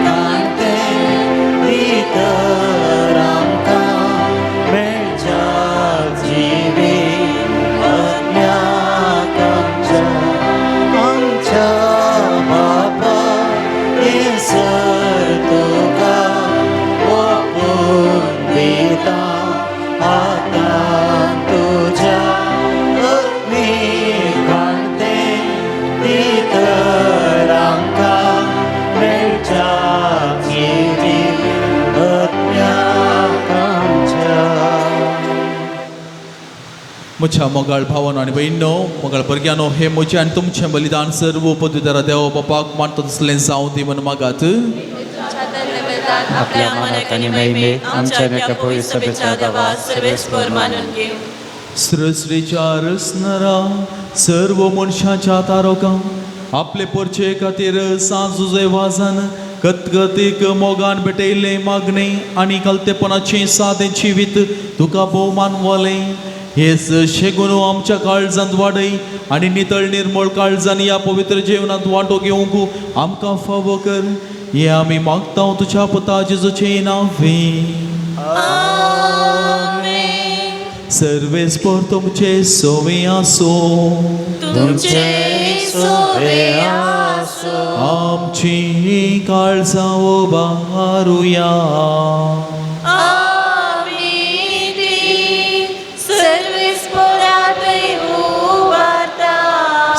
[SPEAKER 1] भितर आमकां मेळच्या जिवी अज्ञाकांच्या आमच्या बापा येसर तुका ओपून दिता आतां तुझ्या
[SPEAKER 3] म्हज्या मोगाळ भावानो आनी भयणो मोगाळ भुरग्यांनो हे म्हजें आनी तुमचें बलिदान सर्व पदवीदारा देव बापाक मानता तसलें जावं दी म्हण मागात
[SPEAKER 2] आपल्या मनात आणि महिमेत आमच्या नका पवित्र सभेच्या देवा सर्वेश्वर मानून घेऊ.
[SPEAKER 3] सृश्टीच्या रचणारा सर्व मनशाच्या तारका आपले परचे खातीर साजुजे वाजान कतकतीक मोगान भेटयले मागणे आनी कलतेपणाचें सादें जिवीत तुका भोवमान वालें हेच शेगून आमच्या काळजांत वाडय आनी नितळ निर्मळ काळजांनी ह्या पवित्र जीवनांत वांटो घेवंक आमकां फावो कर हें आमी मागता तुज्या पुता जेजूचे नांवे. सर्वेस्पर तुमचे सोवे आसो आमची काळजां ओबारुया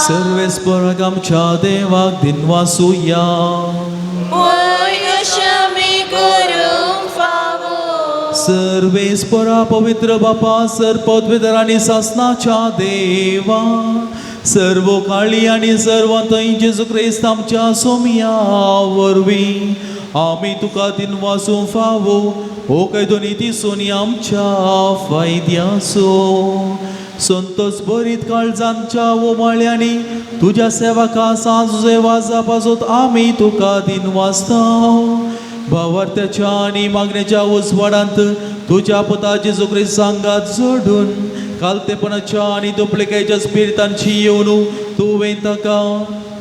[SPEAKER 3] सर्वेस्पराक आमच्या देवाक दिनवासुया. सर्वेस्परा पवित्र बापा सर्पद्वेदर आणि सासनाच्या देवा सर्व काळी आणि सर्वात जेजू ख्रिस्त आमच्या सोमिया वरवी आम्ही तुका दिनवासून फावो हो काय दोन्ही दिसून आमच्या फायद्यासो संतोष बरीत काळजांच्या ओमाळ्यांनी तुझ्या सेवका सांजुजे वाजापासोत आम्ही तुका दिनवासताव भावार्थ्याच्या आणि मागण्याच्या उसवाडांत तुझ्या पुता जेजू ख्रिस्त सांगात जोडून कालतेपणाच्या आणि दुपलिकेच्या स्पिरितांची येऊन तुवें ताका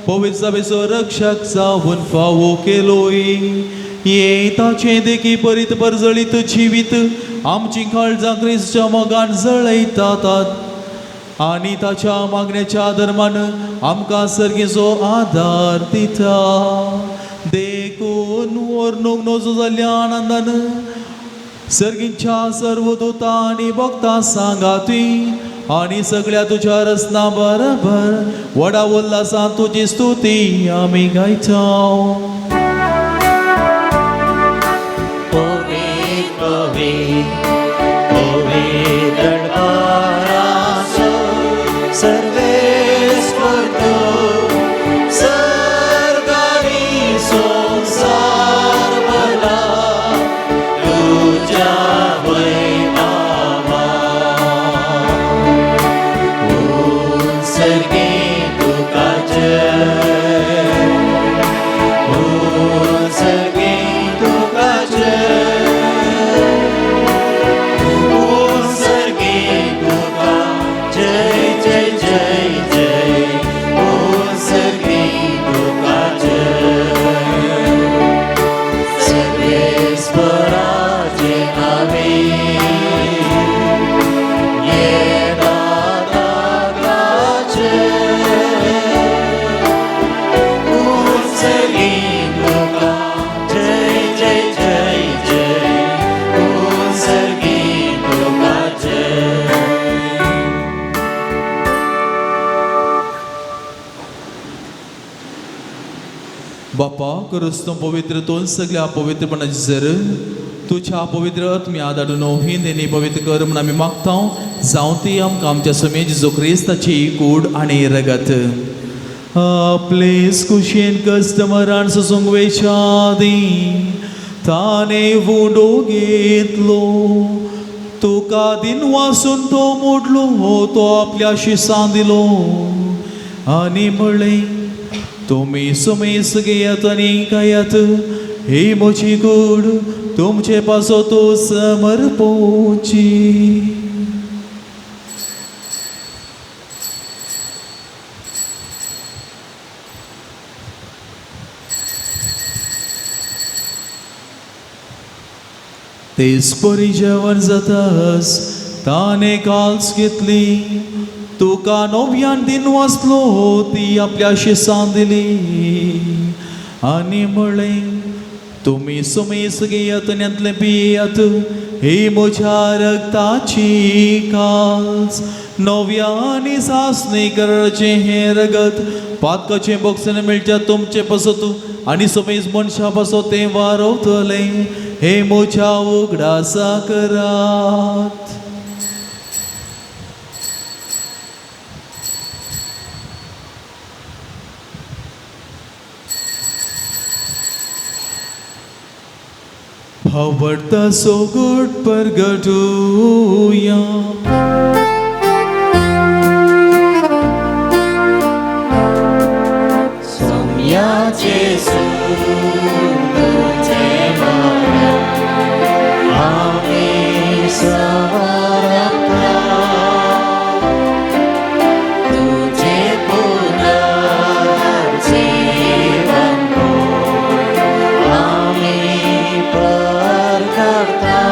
[SPEAKER 3] पवित्र सभेचो रक्षक जावन फावो केलोय. ये ताचे देखी बरीत परजळीत जिवीत आमची काळजां ख्रिस्ताच्या मोगान जळयतात आणि ताच्या मागण्याच्या धर्मान आमकां सर्गेचो आदार दिता. देखून वर्णूक नजो जाल्ल्या आनंदान सर्गींच्या सर्व दूतां आणि भक्तां सांगाती आणि सगळ्या तुझ्या रसना बरोबर वडा उल्हासान तुझी स्तुती आम्ही गायताव. बापा करुस्तम पवित्र तोन सगळ्या पवित्रपणाची जर तुझ्या पवित्र आत्म्या धाडून हिंदेनी पवित्र कर म्हणून आम्ही मागताव जावं ती आमकां आमच्या समेत जेजू ख्रिस्ताची कूड आणि रगत आपलेच कुशेन कस्टमरान सोसूंक वेच्या आदी ताणे वुडो घेतलो तुका दिन वासून तो मोडलो तो आपल्या शिसां दिलो आनी म्हणलें तुम्ही सुमेस घेयात आणि कायात ही मोची कूड तुमचे पासो तो समर्पोची. तेच परी जेवण जाताच ताने काल्स घेतली तुका नव्यान दिन वाचलो ती आपल्या शिसां दिली आनी म्हणलें तुम्ही सुमेस घेयात आनी यांतलें पियात ही म्हज्या रगताची काल्स नव्या आनी सासणी कराराचें हें रगत पातकाचें बक्षण मेळच्या तुमचे पासत आनी सुमेस मनशा पासो तें वारवतलें हे म्हज्या उगडासा करात. आवडता सोगुट परगटूया
[SPEAKER 1] सोम्या जेसू तुझे माया आम्ही सवारता तुझे पुनर्जीवन आम्ही करता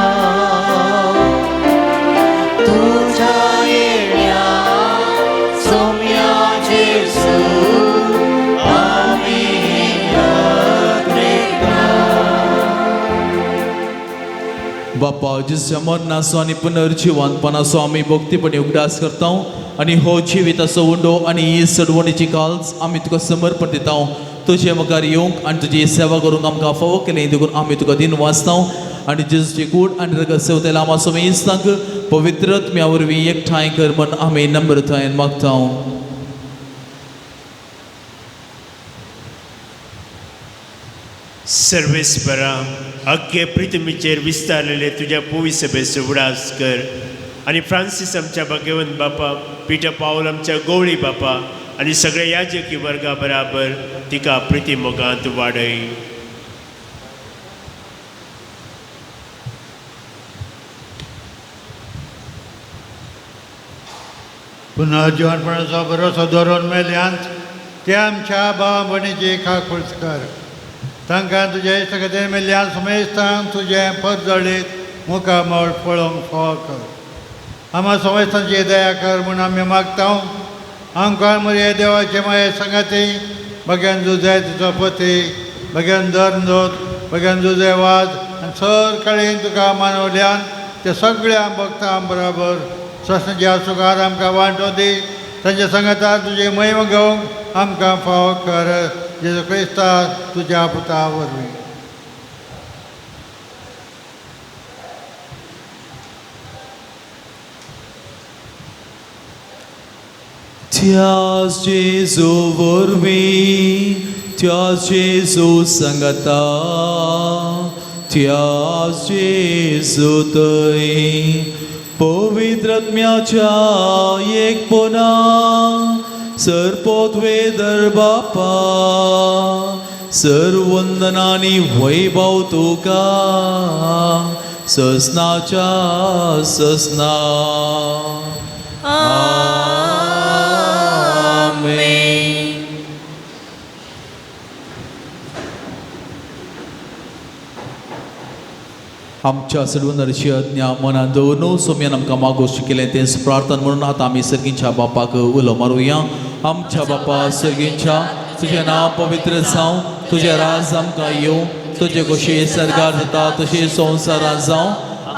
[SPEAKER 1] तुझ्या येण्या सोम्या जेसू
[SPEAKER 3] बापा जिसच्या मरणाचो आनी पुनर्जिवानपणाचो आमी भक्तीपणी उगडास करता आनी हो जिविताचो उंडो आनी ही सडवणीची काल्स आमी तुका समर्पण दिता तुजे मुखार येवंक आनी तुजी सेवा करूंक आमकां फावो केलें देखून आमी तुका दिन वाचता आनी जेजूची कूड आनी रगत सेवतेला आमाचो मेस्तांक पवित्रत्म्या वरवीं एकठांय कर म्हण आमी नम्रतायेन मागता.
[SPEAKER 6] सर्वेस्परा अख्खे पृथ्वीचेर विस्तारलेले तुज्या पवित्र सभेचो उडास कर आनी फ्रांसीस आमच्या भाग्यवंत बापा, पिटर पावल आमच्या गवळी बापा आनी सगळे याजकी वर्गा बराबर तिका प्रितीमोगांत वाडय.
[SPEAKER 7] पुन्हा जीवनपणाचो भरोसो धरून मेल्यांत ते आमच्या भाव भयणीची खाकुळस कर. तांकां तुजे सगळे मेल्ल्यान समेस्तांक तुजें पद जळीत मुखामळ पळोवंक फाव कर. आम्हा समेस्तांची दया कर म्हूण आमी मागता. आमकां मरे देवाचे माये संगाती भगवान जुजाय तुजो पती, भगवान धर्मदोत, भगवान जुजाय वाज आनी सर काळीन तुका मानवल्यान ते सगळ्या भक्तां बरोबर सस्नाच्या सुखार आमकां वांटो दी. तांच्या संगातार तुजी महिमा घेवंक आमकां फाव कर. जेजू क्रिस्ता तुज्या पुता वरवीं.
[SPEAKER 3] त्याच जेजू वरवीं, त्याच जेजू संगता, त्याच जेजू थंय पवित्रत्म्याच्या एकपणा सरपोतवे दरबापा सर्वंदनानी वैभव तुका ससनाच्या ससना. आमच्या सडवणारची आज्ञा मनात दवरून सोम्यान आमकां मागोश्ट केलें तें प्रार्थना म्हणून आतां आमी सर्गींच्या बापाक उलो मारूया. आमच्या बापा सर्गींच्या तुजें नांव पवित्र जावं, तुजें राज आमकां येवं, तुजे कशी सरकार जाता तशी संवसारांत जावं.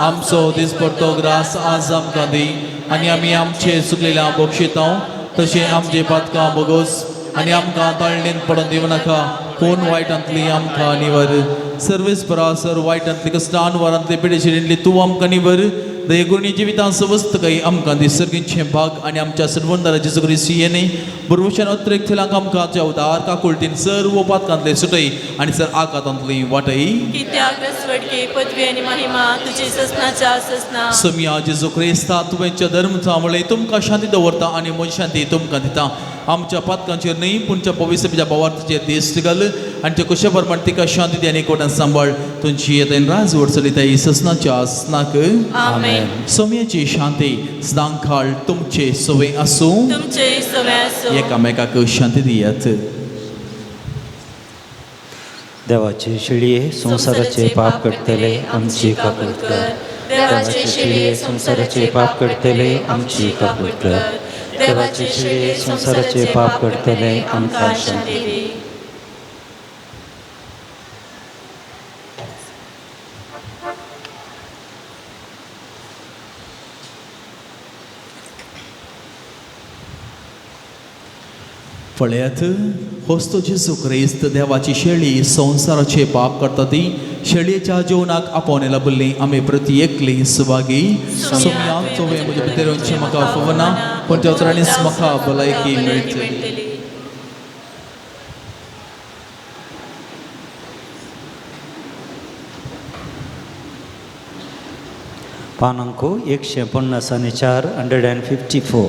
[SPEAKER 3] आमचो दिसपडटो ग्रास आज आमकां दी आनी आमी आमचे चुकलेल्या बक्षिता तशें आमचे पातकां बोगोस आनी आमकां ताळणेन पडोवन दिवं नाका पूण वायटांतली आमकां निवर. सर्वेस्परा सर वायटांतली कश्टान वरांतली पिडेशिरींतली तूं आमकां निवर. दयेगुणी जिवितां सवस्त काही आमकां दिसर्गींचे भाग आनी आमच्या सडवंदाराची सगळी सियेने बरोवशान अत्रेक थेलांक आमकां त्या उदार काकुळटीन सर्व पातकांतले सुटय आनी सर आकांतांतली वाटय.
[SPEAKER 4] कित्याक रसवडके पदवी आनी महिमा तुजे ससनाच्या ससना.
[SPEAKER 3] समिया जेजू क्रिस्ता तुवेंच्या धर्मचा मुळे तुमकां शांती दवरता आनी म्हजी शांती तुमकां दिता. आमच्या पातकांचेर न्ही पूणच्या पवित्र भावार्थाचेर दिश्ट घाल आनी ते कशे प्रमाण तिका शांती दी आनी एकवटान सांबाळ. तुमची येतान राजवट चलयता ही ससनाच्या ससनाक.
[SPEAKER 4] आमेन.
[SPEAKER 3] सोम्याची शांती सदांच काळ तुमचे सवय आसूं.
[SPEAKER 4] तुमचे सवय आसूं.
[SPEAKER 3] एकामेकाक शांती दियात.
[SPEAKER 1] देवाचे शिळये संसाराचे पाप करतले आमची काकूट कर. देवाचे शिळये संसाराचे पाप करतले आमची काकूट कर. देवाचे शिळये संसाराचे पाप करतले आमकां शांती दी.
[SPEAKER 3] पळयात होस्तो जेजू क्रिस्त देवाची शेळी संसाराचे पाप करता ती शेळयेच्या जेवणाक आपोवन लाभली आमी प्रत्येकली सुवागी. सोम्याक तुवें म्हज्या भितरचे म्हाका फवना पूण त्या तरांनीच म्हाका भलायकी मेळटली.
[SPEAKER 1] पानांको 154 154.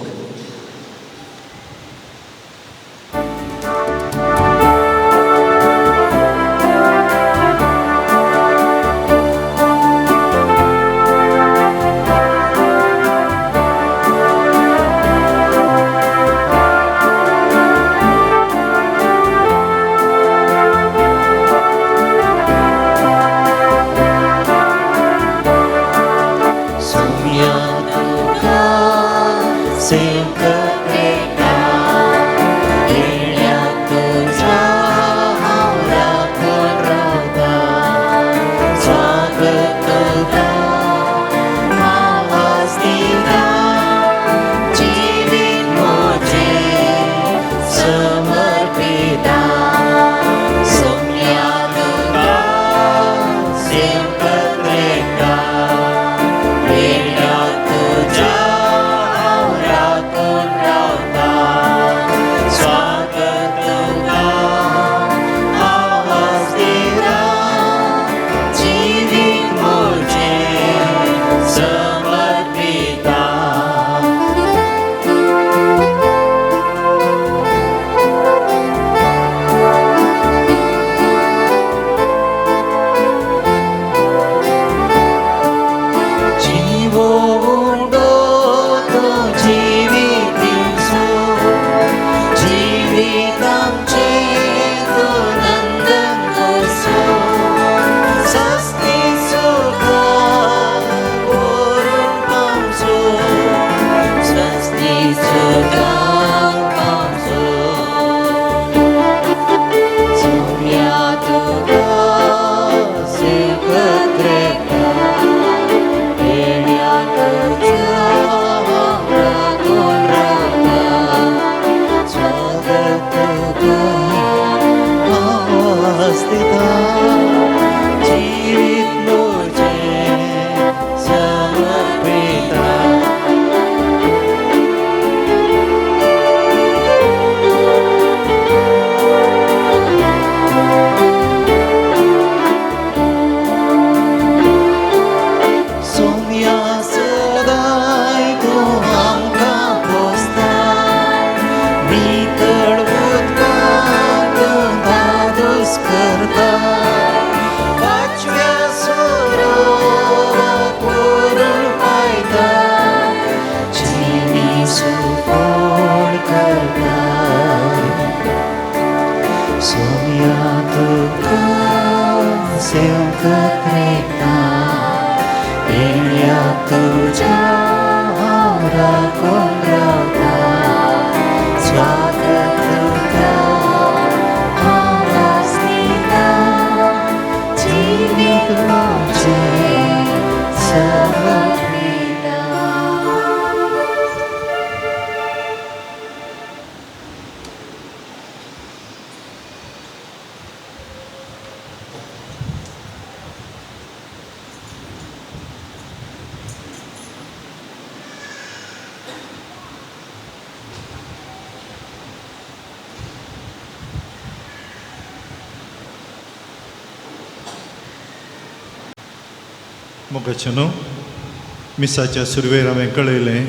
[SPEAKER 1] Say
[SPEAKER 2] सदां पावसो सोम्या तुका सेवकत रेता येण्या तुझ्या राखून रावता स्वागत तुका आवाज दिता जीवित म्हजें समर्पिता सोम्या सदांय तूं आमकां पोसता नितळ उदकांत तूं धादोस करता पांचव्या सुरोवाक व्हरून पायता जिणी सुफोड करता सोम्या तुका सेवकत रेता येण्या तुझ्या हांव राखून रावता स्वागत तुका आवाज दिता जिवीत म्हजें समर्पिता
[SPEAKER 7] मोगाचें न्हू मिसाच्या सुरवेर हांवें कळयलें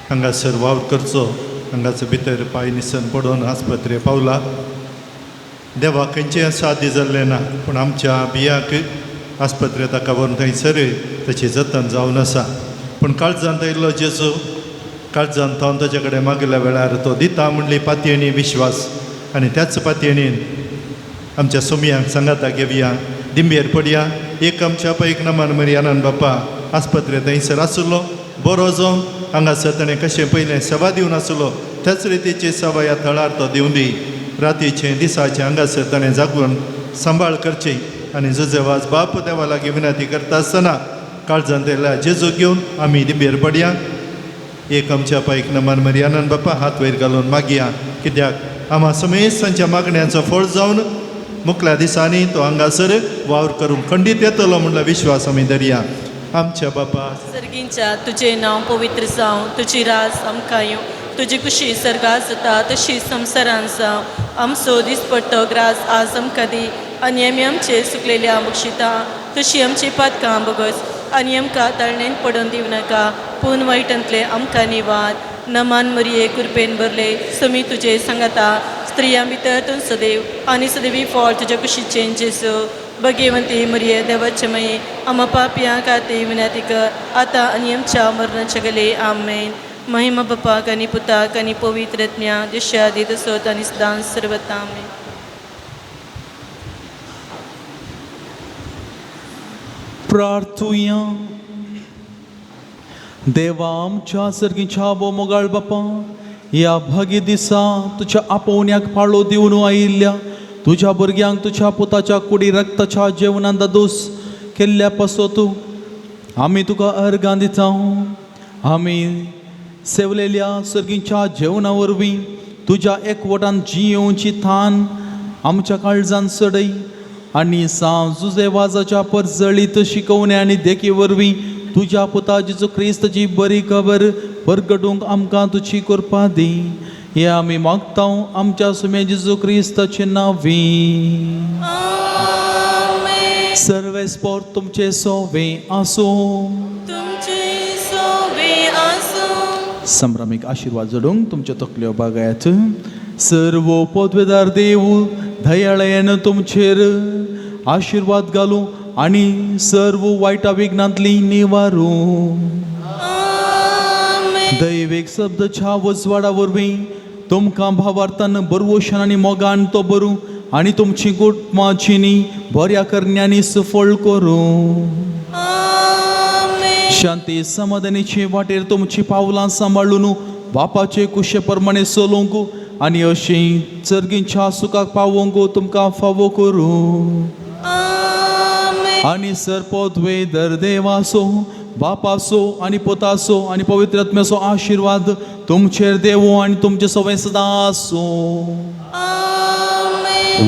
[SPEAKER 7] हांगासर वावर करचो हांगासर भितर पांय निसन पडून आस्पत्रे पावला देवाक खंयचें साध्य जाल्लें ना पूण आमच्या बियाक आस्पत्रे ताका व्हरून थंयसर ताचें जतन जावन आसा पूण काळजांत आयिल्लो जेजू काळजांत हांव ताचे कडेन मागिल्ल्या वेळार तो दिता म्हणली पातयेणी विश्वास आनी त्याच पातयेणीन आमच्या सोमयांक सांगाता घेवया दिंबेर पडया एक आमच्या पैक नमान मरियानान बापा आस्पत्रे थंयसर आसलो बरो जावन हांगासर ताणें कशें पयलें सेवा दिवन आसलो त्याच रितीची सेवा ह्या थळार तो दिवन दी रातीचें दिसाचें हांगासर ताणें जागून सांबाळ करची आनी जुजेवाज बाप देवा लागीं विनंती करता आसतना काळजांत येयल्या जेजू घेवन आमी दिंबेर पडया एक आमच्या पैक नमान मरियानान बापा हात वयर घालून मागया कित्याक आम्हा समेत तांच्या मागण्यांचो फळ जावन मुखल्या दिसांनी तो हांगासर वावर करूंक खंडीत येतलो म्हणलो विश्वास आमी धरया आमच्या बापा
[SPEAKER 4] सर्गींच्या तुजें नांव पवित्र जावं तुजी रास आमकां येवं तुजी कुशी सर्गास जाता तशी संवसारांत जावं आमचो दिसपट्टो ग्रास आज आमकां दी आनी आमी आमचे सुकलेल्या बक्षिता तशी आमची पातकां बगस आनी आमकां तळणेन पडोवन दिवं नाका पूण वायटांतले आमकां निवाद नमान मरिये कृपेन भरले समी तुजे सांगाता स्त्रियां भितर तूं सदैव आनी सदैवी फळ तुज्या कुशीचें जेजू भगवंती मरिये देवाचे मये आम्हा पापयां खातीर विनंती कर आतां आनी आमच्या मरणाच्या गले आमेन महिमा बापाक आनी पुताक आनी पवित्र आत्म्या जशा आदी तसोच आनी सदां सर्वता आमेन
[SPEAKER 3] प्रार्थुया देवा आमच्या सर्गीच्या मोगाळ बापा या भागी दिसा तुझ्या आपोवण्याक पाळो दिवन आयिल्ल्या तुझ्या भुरग्यांक तुझ्या पुताच्या कुडी रक्ताच्या जेवणांत दोस केल्ल्या पासो आमी तुका अर्गां दिता आमी सेवलेल्या सर्गीच्या जेवणा वरवीं तुज्या एकवटान जियोवची थान आमच्या काळजांत सडय आनी जुजे वाजाच्या परजळीत शिकवण्या आनी देखी वरवीं तुज्या पुता जेजू क्रिस्ताची बरी खबर परगटूंक आमकां तुजी कृपा दी हे आमी मागता आमच्या सुमे जेजू क्रिस्ताचे नांवी सर्वेस्पोर तुमचे सोवे आसो संभ्रमीक आशीर्वाद जोडूंक तुमच्यो तकल्यो बागायत सर्व पदवेदार देव दयाळेन तुमचेर आशीर्वाद घालूं आनी सर्व वायटा विघ्नांतली निवारू दैवीक शब्दच्या वजवाडा वरवीं तुमकां भावार्थान बरवोशन आनी मोगान तो बरूं आनी तुमची कुटुंबाची बऱ्या करण्यांनी सफळ करूं शांती समाधानाचे वाटेर तुमची पावलां सांबाळून बापाचे कुशे प्रमाणे चलोवंक आनी अशी सर्गींच्या सुखाक पावोवंक तुमकां फावो करूं. आनी सरपोतवे दर देवासो बापासो आनी पोतासो आनी पवित्र आत्म्याचो आशिर्वाद तुमचेर देवो आनी तुमचे सवय सदां आसो.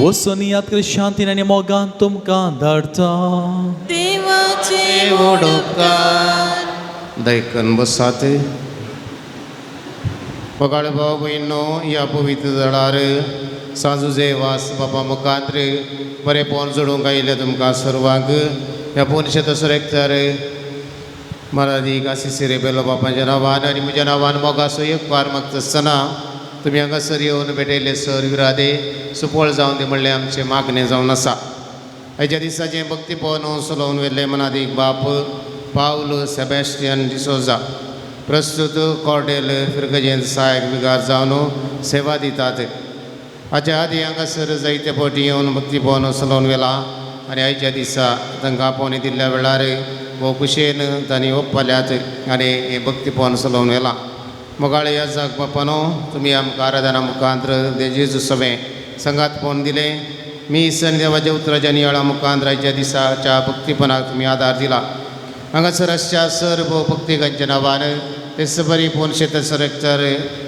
[SPEAKER 3] वचून याद कर शांतीन आनी मोगान तुमकां धाडटा.
[SPEAKER 4] देवाचे
[SPEAKER 2] दैकन बसात. पगाळ भाव भयणो या पवित्र दळार सांजुजे वास बापा मुखांत्र बरें पोन जोडूंक आयिल्ले तुमकां सर्वांक ह्या पोनशे तसो एकतर मरादीक आशिसिरे बेलो बापाच्या नांवान आनी म्हज्या नांवान मोगाचो एक पार मागता आसतना तुमी हांगासर येवन भेटयले सर विरादे सुपळ जावन दी म्हणलें आमचें मागणें जावन आसा. हेज्या दिसाचें भक्ती पोवन चलोवन व्हेल्ले मनादीक बाप पावलो सेबॅस्टियन डिसोजा प्रस्तुत कॉर्डेल फिरगजेन सायक विगार जावन सेवा दितात. हाच्या आदी हांगासर जायते फावटी येवन भक्ती पोवन चलोवन गेला आनी आयच्या दिसा तांकां आपोवणी दिल्ल्या वेळार वो कुशेन तांणी ओप्पाल्यात आनी हे भक्ती पोवन चलोवन गेला. मोगाळे याजाक बापानो तुमी आमकां आराधना मुखांत्र जेजू सवें संगात पोवन दिलें. मी सन देवाच्या उतराच्या नियाळा मुखांत्र आयच्या दिसाच्या भक्तीपणाक तुमी आदार दिला. हांगासर आसच्या सर्व भक्तिकांच्या नांवान तेच बरी पोनशे तसर एकतर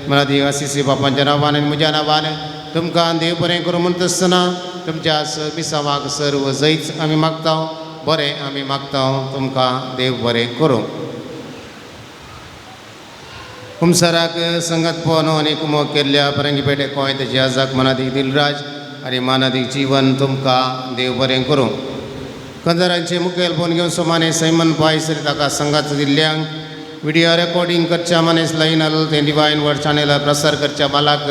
[SPEAKER 2] मनादी आशिसी बापांच्या नांवान आनी म्हज्या नांवान तुमकां देव बरें करूं म्हणटा आसतना तुमच्या मिसावाक सर्व जैच आमी मागता. बरें आमी मागता तुमकां देव बरें करूं. कुमसाराक संगत पोवन आनी कुमो केल्ल्या परंगी पेटे कोयतेचे आजाक मनादीक दिलराज आनी मानादीक जीवन तुमकां देव बरें करूं. कंदरांचे मुखेल फोन घेवन सोमाने सैमन पायसरी ताका संगात दिल्ल्यांक व्हिडिओ रेकॉर्डिंग करच्या मानेस लायनल ते डिवायन वर्ड चॅनल प्रसार करच्या मालाक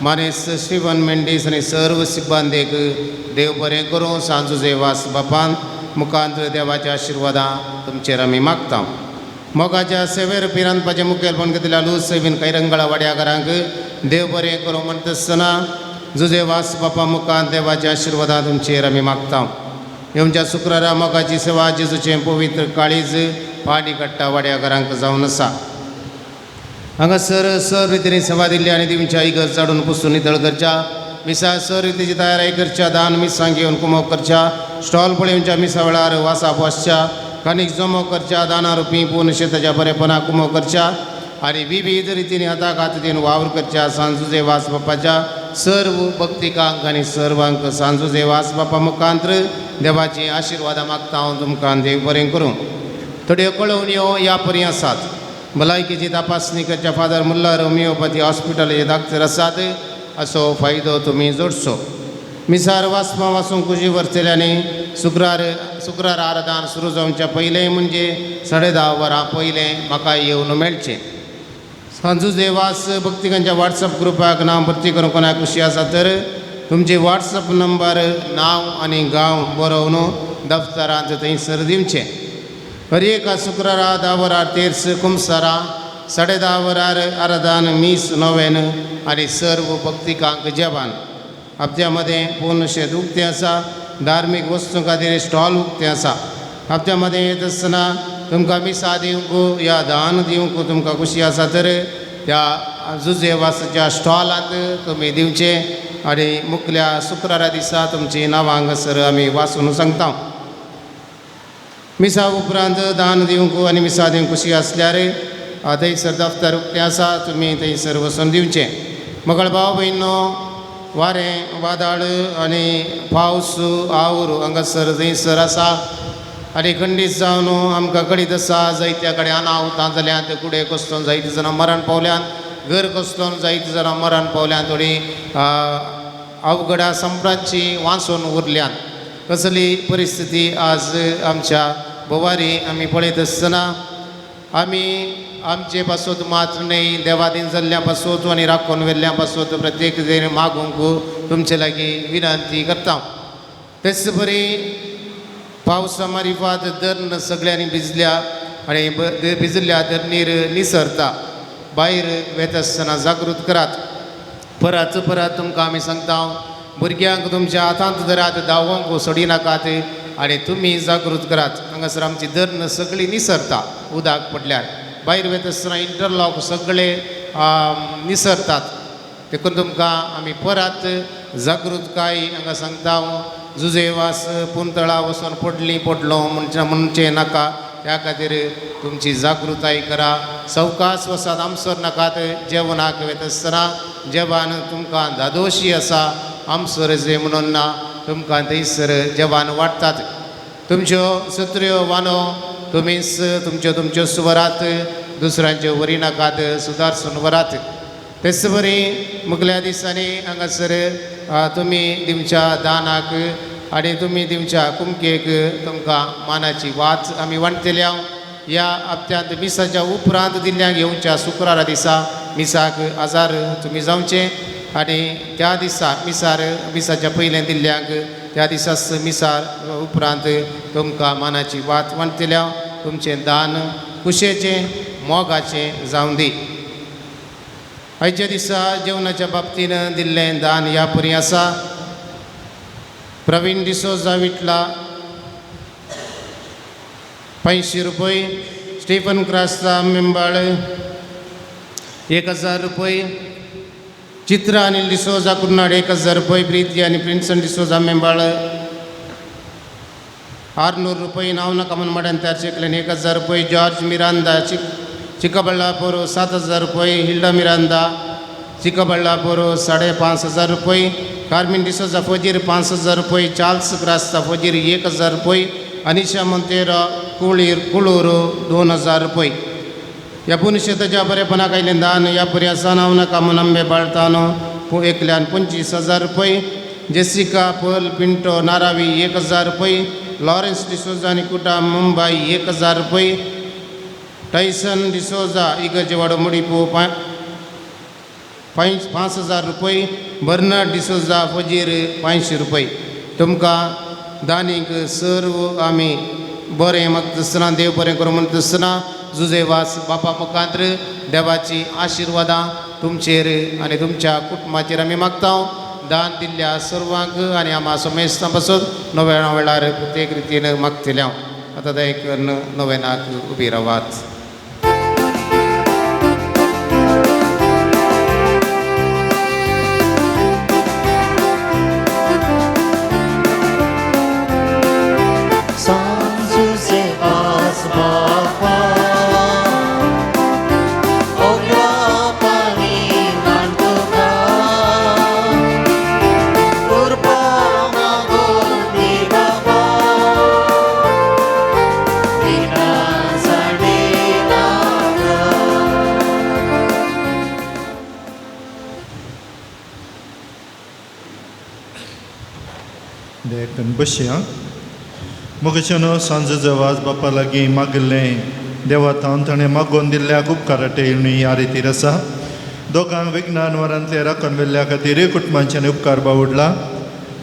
[SPEAKER 2] मानेस स्टीवन मेंडीस आनी सर्व सिब्बांदेक देव बरें करूं. सांजुजे वास बापान मुखांत्र देवाच्या आशिर्वादां तुमचेर आमी मागता. मोगाच्या सेवेर पिरांदपाचें मुखेल फोन घेतल्या लूज सेवीन कैरंगळा वाड्याकारांक देव बरें करूं म्हणटा आसतना जुजे वास बापा मुखांत देवाच्या आशिर्वादां तुमचेर आमी मागता. येवच्या शुक्रारा मोगाची सेवा जेजूचें पवित्र काळीज पाणी काडटा वाड्याकारांक जावन आसा. हांगासर सर रितीन सेवा दिल्ली आनी दिवच्या इगर्ज चाडून पुसून नितळ करच्या मिसा सर रितीची तयारी करच्या दान मिसां घेवन कुमो करच्या स्टॉल पळोवच्या मिसा वेळार वासाप वासच्या कानीक जमो करच्या दाना रुपी पूर्ण शेताच्या बरेपणा कुमो करच्या आनी विविध रितीन हाताक हात दिवन वावर करच्या. सांजुजे वास बापाच्या सर्व भक्तिकांक आनी सर्वांक सांजुजे वास बापा मुखांत्र देवाची आशिर्वादां मागता हांव तुमकां देव बरें करूं. थोड्यो कळवण्यो ह्या परी आसात. भलायकेची तपासणी करच्या फादर मुल्लार होमिओपॅथी हॉस्पिटलाचे दाखतर आसात. असो फायदो तुमी जोडचो. मिसार वाचपा वाचूंक खुशी वर्तल्यानी शुक्रार आराधन सुरू जावच्या पयलें म्हणजे 10:30 वरां पयलें म्हाका येवन मेळचें. सांजुजे वास भक्तिकांच्या व्हॉट्सअप ग्रुपाक नांव भरती करूंक कोणाक खुशी आसा तर तुमचे व्हॉट्सअप नंबर नांव आनी गांव बरोवन दफ्तरांत थंयसर दिवचें. हर एका शुक्रारा 10 वरार तेर्स कुमसारा 10:30 वरार आराधन मीस नोवेन आनी सर्व भक्तिकांक जेवण. हप्त्यामध्ये पूर्ण शेत उक्तें आसा. धार्मीक वस्तू खातीर स्टॉल उक्तें आसा. हप्त्यामध्ये येत आसतना तुमकां मिसा दिवंक या दान दिवंक तुमकां खुशी आसा तर त्या जुजे वासाच्या स्टॉलांत तुमी दिवचें आनी मुखल्या शुक्रारा दिसा तुमची नांवां हांगासर आमी वाचून सांगता. मिसा उपरांत दान दिवंक आनी मिसा दिवंक खुशी आसल्यार थंयसर दफ्तर उक्तें आसा. तुमी थंयसर वचून दिवचें. मोगाळ भाव भयणो वारें वादळ आनी पावस आवूर हांगासर थंयसर आसा आनी खंडीत जावन आमकां कळीत आसा. जायत्या कडेन अनाहुतां जाल्यांत. कुडे कसलोन जायतीं जाणां मरण पावल्यांत. घर कसलोन जायतीं जाणां मरण पावल्यांत. थोडी अवघडा संपराची वांसून उरल्यांत. कसली परिस्थिती आज आमच्या बोवारी आमी पळयत आसतना आमी आमचे पासून मात्र न्हय देवादीन जाल्ल्या पासून आनी राखून व्हेल्ल्या पासून प्रत्येक कितें मागूंक तुमचे लागीं विनंती करता. तेच बरी पावसा मारिफात धरण सगळ्यांनी भिजल्या आनी भिजल्ल्या धरणीर निसरता. भायर वेता आसतना जागृत करात. परत तुमकां आमी सांगता भुरग्यांक तुमच्या हातांत धरात. धांवोंक सोडी नाकात आनी तुमी जागृत करात. हांगासर आमची धरण सगळी निसरता उदक पडल्यार. भायर वेता आसतना इंटरलॉक सगळे निसरतात देखून तुमकां आमी परत जागृतकाय हांगा सांगता जुजे वास पुंतळा वचून पडलो म्हणचे नाका त्या खातीर तुमची जागृताय करा सवकास वसात आमसर नाकात जेवणाक वेत आसतना जेवण तुमकां दादोशी आसा आमसर जे म्हणून ना तुमकां थंयसर जेवण वाडटात तुमच्यो सत्र्यो वानो तुमीच तुमच्यो सुवरात दुसऱ्यांच्यो वरी नाकात सुदारसून वरात तेच बरी मुगल्या दिसांनी हांगासर तुमी दिवच्या दानाक आनी तुमी दिवच्या कुमकेक तुमकां मानाची वात आमी वांटतल्या ह्या हप्त्यांत मिसाच्या उपरांत दिल्ल्यांक येवच्या शुक्रारा दिसा मिसाक आजार तुमी जावचे आनी त्या दिसा मिसाच्या पयलें दिल्ल्यांक त्या दिसाच मिसार उपरांत तुमकां मानाची वात वांटतल्या तुमचें दान कुशेचें मोगाचें जावं दी आयच्या दिसा जेवणाच्या बाबतीन दिल्लें दान ह्या परी आसा प्रवीण डिसोजा विटला 500 रुपये स्टीफन क्रास्ता मेंबाळ 1000 रुपये चित्रा अनिल डिसोजा कुर्नाड 1000 रुपये प्रीती आणि प्रिन्सन डिसोजा मेंबाळ 600 रुपये नाव नका म्हणून मड्यान तयार शेकल्यान 1000 रुपये जॉर्ज मिरांदा चिकबಳ್ಳापुर 7000 रुपये हिल्डा मिरांदा चिकबಳ್ಳापुर 5500 रुपये कार्मिन डिसोजा फजीर 5000 रुपये चार्ल्स क्रास्ता फजीर 1000 रुपये अनिशा मोंतेरो कुळूर 2000 रुपये ह्या पुनशेताच्या बरेपणाक आयलें दान ह्या परी आसा नाव नाका मनंबे बाळतानो एकल्यान 25000 रुपये जेसिका पल पिंटो नारावी 1000 रुपये लॉरेन्स डिसोजा आनी कुटाम मुंबई 1000 रुपये टायसन डिसोजा इगजेवाडो मुडीपू 5000 रुपये बर्नार्ड डिसोजा फजीर 500 रुपये तुमकां दानीक सर्व आमी बरें मागता आसतना देव बरें करूं म्हणटा आसतना जुजे वास बापा मुखांत्र देवाची आशिर्वादां तुमचेर आनी तुमच्या कुटुंबाचेर आमी मागता दान दिल्ल्या सर्वांक आनी आम्हा समेस्तां पासून नव्या वेळार प्रत्येक रितीन मागतल्या आतां एक नव्यानाक उबी रावात
[SPEAKER 8] बसया मुगेचनो सांजेचो वाज बापा लागीं मागलें देवा ताणें मागोवन दिल्ल्याक उपकाराटे ह्या रितीर आसा दोगांक विज्ञान वरांतले राखून वेल्ल्या खातीर कुटुंबांच्यानी उपकार बावडला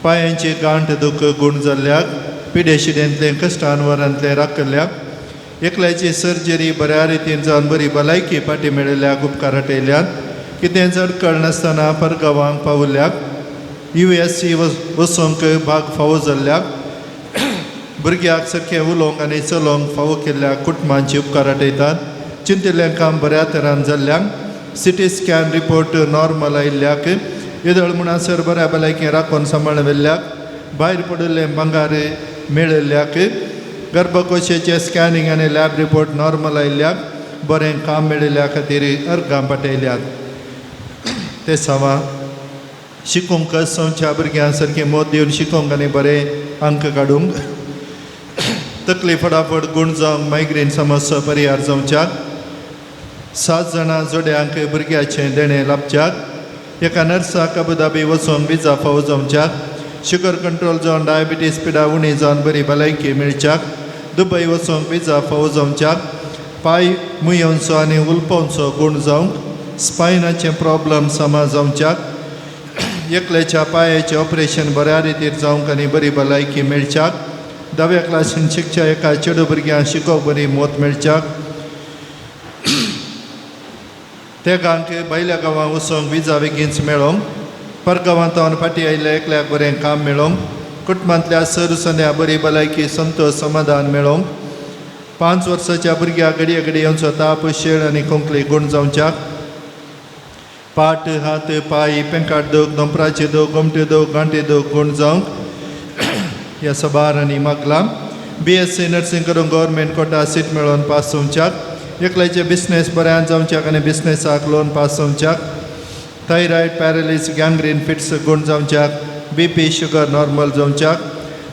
[SPEAKER 8] पांयांची गांठ दूख गूण जाल्ल्याक पिडेशिडेंतले कश्टान वरांतले राखल्याक एकल्याची सर्जरी बऱ्या रितीन जावन बरी भलायकी फाटी मेळिल्ल्याक उपकाराटयल्यात कितें चडकळ नासतना परगांवांक पावल्ल्याक USC वचूंक भाग फावो जाल्ल्याक भुरग्याक सारकें उलोवंक आनी चलोवंक फावो केल्ल्याक कुटुंबांची उपकार आटयतात चिंतिल्लें काम बऱ्या तरान जाल्ल्याक CT स्कॅन रिपोर्ट नॉर्मल आयिल्ल्याक येदळ म्हणसर बऱ्या भलायकी राखून सांबाळून व्हेल्ल्याक भायर पडिल्लें भांगार मेळिल्ल्याक गर्भकोशाचें स्कॅनिंग आनी लॅब रिपोर्ट नॉर्मल आयिल्ल्याक बरें काम मेळिल्ल्या खातीर अर्गां पाठयल्यात ते सावा शिकूंक संच्या भुरग्यां सारकें मोद दिवन शिकूंक आनी बरें अंक काडूंक तकली फटाफट गूण जावंक मायग्रेन समस्या परिहार जावच्याक 7 जाणां जोड्यांक भुरग्याचें देणें लाभच्याक एका नर्साक अबुधाबी वचून विजा फावो जावच्याक शुगर कंट्रोल जावन डायबिटीज पिडा उणी जावन बरी भलायकी मेळच्याक दुबय वचूंक विजा फावो जावच्याक पांय मुयोवचो आनी उलपोवचो गूण जावंक स्पायनाचें प्रॉब्लम समा जावच्याक एकल्याच्या पांयाचें ऑपरेशन बऱ्या रितीर जावंक आनी बरी भलायकी मेळच्याक 10व्या क्लासीन शिकच्या एका चेडू भुरग्यांक शिकोवंक बरी मोत मेळच्याक त्या गांवक भायल्या गांवांत वचूंक विजा बेगीनच मेळोंक परगांवांत तावन फाटीं आयिल्ल्या एकल्याक बरें काम मेळोंक कुटुंबांतल्या सरसन्या बरी भलायकी संतोश समाधान मेळोंक 5 वर्साच्या भुरग्याक घडये घडये येवचो ताप शेळ आनी खोंकली गूण जावच्याक पाट हात पाय पेंकाट दोग दोंपराचे दोग गोमटे दोग गांठे दोग गुण जावंक ह्या सबारांनी मागलां BSc नर्सिंग करून गव्हर्मेंट कोटा सीट मेळोवन पास जावंच्याक एकल्याचे बिझनेस बऱ्यान जावंच्याक आनी बिझनेसाक लोन पास जावंच्याक थायरॉयड पॅरलीस गँग्रीन फिट्स गुण जावंच्याक BP शुगर नॉर्मल जावंच्याक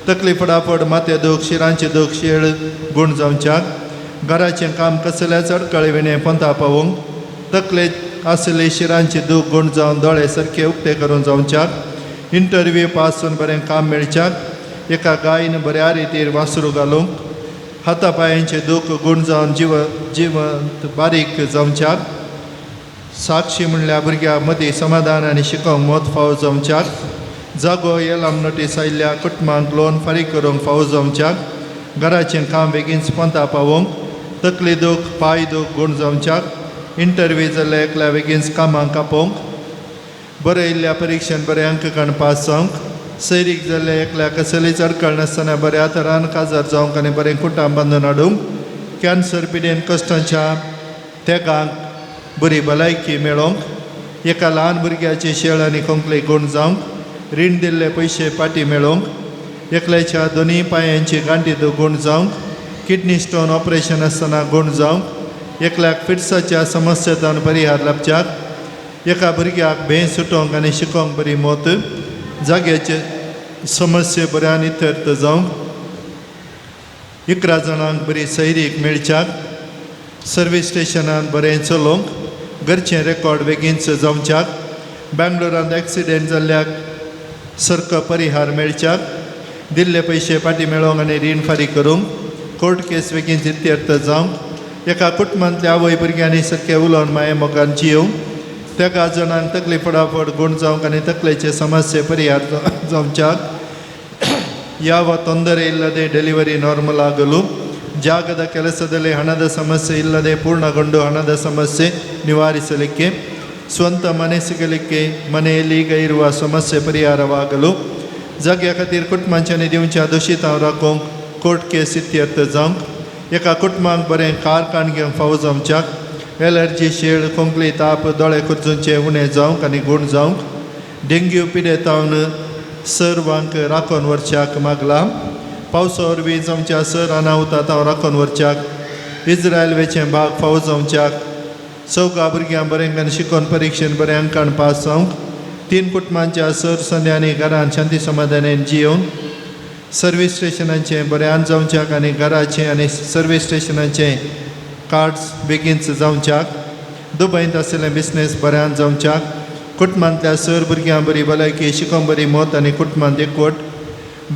[SPEAKER 8] तकली फडाफड माथे दूख शिरांचे दूख शेळ गुण जावंच्याक घराचें काम कसल्याच अडकळे विणे पंथा पावूंक तकले आसले शिरांचे दूख गुण जावन दोळे सारके उक्ते करून जावंच्याक इंटरव्यू पास जावन बरें काम मेळच्याक एका गायन बऱ्या रितीर वासरू घालूंक हाता पांयांचे दूख गुण जावन जिवंत बारीक जावंच्याक साक्षी म्हणल्या भुरग्यां मदीं समाधान आनी शिकोवंक मोत फावो जावंच्याक जागो येलाम नोटीस आयिल्ल्या कुटुंबांक लोन फारीक करूंक फावो जावंच्याक घराचें काम बेगीन पंथा पावोवंक तकली दूख पांय दूख गुण जावंच्याक इंटरव्यू जाल्ल्या एकल्या बेगीन कामांक आपोवंक बरें येयल्ल्या परिक्षेंत बरे अंक काडून पास जावंक सैरीक जाल्ल्या एकल्या कसलीच अडकळ नासतना बऱ्या तरान काजार जावंक आनी बरें कुटाम बांदून हाडूंक कॅन्सर पिडेन कश्टांच्या तेगांक बरी भलायकी मेळोवंक एका ल्हान भुरग्याचे शेळ आनी कोंकले गुण जावंक रीण दिल्ले पयशे पाटी मेळोवंक एकल्याच्या दोनी पांयांची गांठी गुण जावंक किडनी स्टोन ऑपरेशन आसतना गुण जावंक एकल्याक फिट्साच्या समस्येंतल्यान परिहार लाभच्याक एका भुरग्याक भें सुटोवंक आनी शिकोवंक बरी मोत जाग्याचे समस्ये बऱ्यान इतर्थ जावंक 11 जाणांक बरी सैरीक मेळच्याक सर्वीस स्टेशनान बरें चलोवंक घरचें रेकॉर्ड बेगीनच जावंच्याक बेंगलोरांत एक्सिडेंट जाल्ल्याक सारको परिहार मेळच्याक दिल्ले पयशे पाटी मेळोवंक आनी रीण फारीक करूंक कोर्ट केस बेगीन इत्यर्थ जावंक एका कुटुंबांतल्या आवय भुरग्यांनी सारकें उलोवन माये मोगान जियोवंक त्या 11 जाणांक तकली फडाफड गुण जावंक आनी तकलेचे समस्ये परिहार जावंच्याक ಯಾವ ತೊಂದರೆ ಇಲ್ಲದೆ ಡೆಲಿವರಿ ನಾರ್ಮಲ್ ಆಗಲು ಜಾಗದ ಕೆಲಸದಲ್ಲಿ ಹಣದ ಸಮಸ್ಯೆ ಇಲ್ಲದೆ ಪೂರ್ಣಗೊಂಡು ಹಣದ ಸಮಸ್ಯೆ ನಿವಾರಿಸಲಿಕ್ಕೆ ಸ್ವಂತ ಮನೆ ಸಿಗಲಿಕ್ಕೆ ಮನೆಯಲ್ಲಿ ಈಗ ಇರುವ ಸಮಸ್ಯೆ ಪರಿಹಾರವಾಗಲು जाग्या खातीर कुटुंबांच्यानी दिवच्या दोशीत हांव राखोवंक कोर्ट केस इत्यर्थ जावंक एका कुटुंबांक बरें कारकान घेवंक फावो जावंच्याक एलर्जी शेळ खोंकली ताप दोळे खुर्चूंचे उणें जावंक आनी गूण जावंक डेंग्यू पिडेतावन सर्वांक राखून व्हरच्याक मागलां पावसा वरवीं जावच्या सर अनाहुतात हांव राखून व्हरच्याक इज्रायल वेचें भाग फावो जावच्याक चौगा भुरग्यां बरें आनी शिकोवन परिक्षेन बरें अंकान पास जावंक 3 कुटुंबांच्या सर संध्यानी घरांत शांती समाधानान जियोवन सर्वीस स्टेशनांचें बऱ्यान जावच्याक आनी घराचें आनी सर्वीस स्टेशनांचें कार्ड्स बेगीनच जावच्याक दुबयंत आशिल्लें बिझनेस बऱ्यान जावच्याक कुटुंबांतल्या सर भुरग्यां बरी भलायकी शिकोवन बरी मोत आनी कुटुंबांत एकवट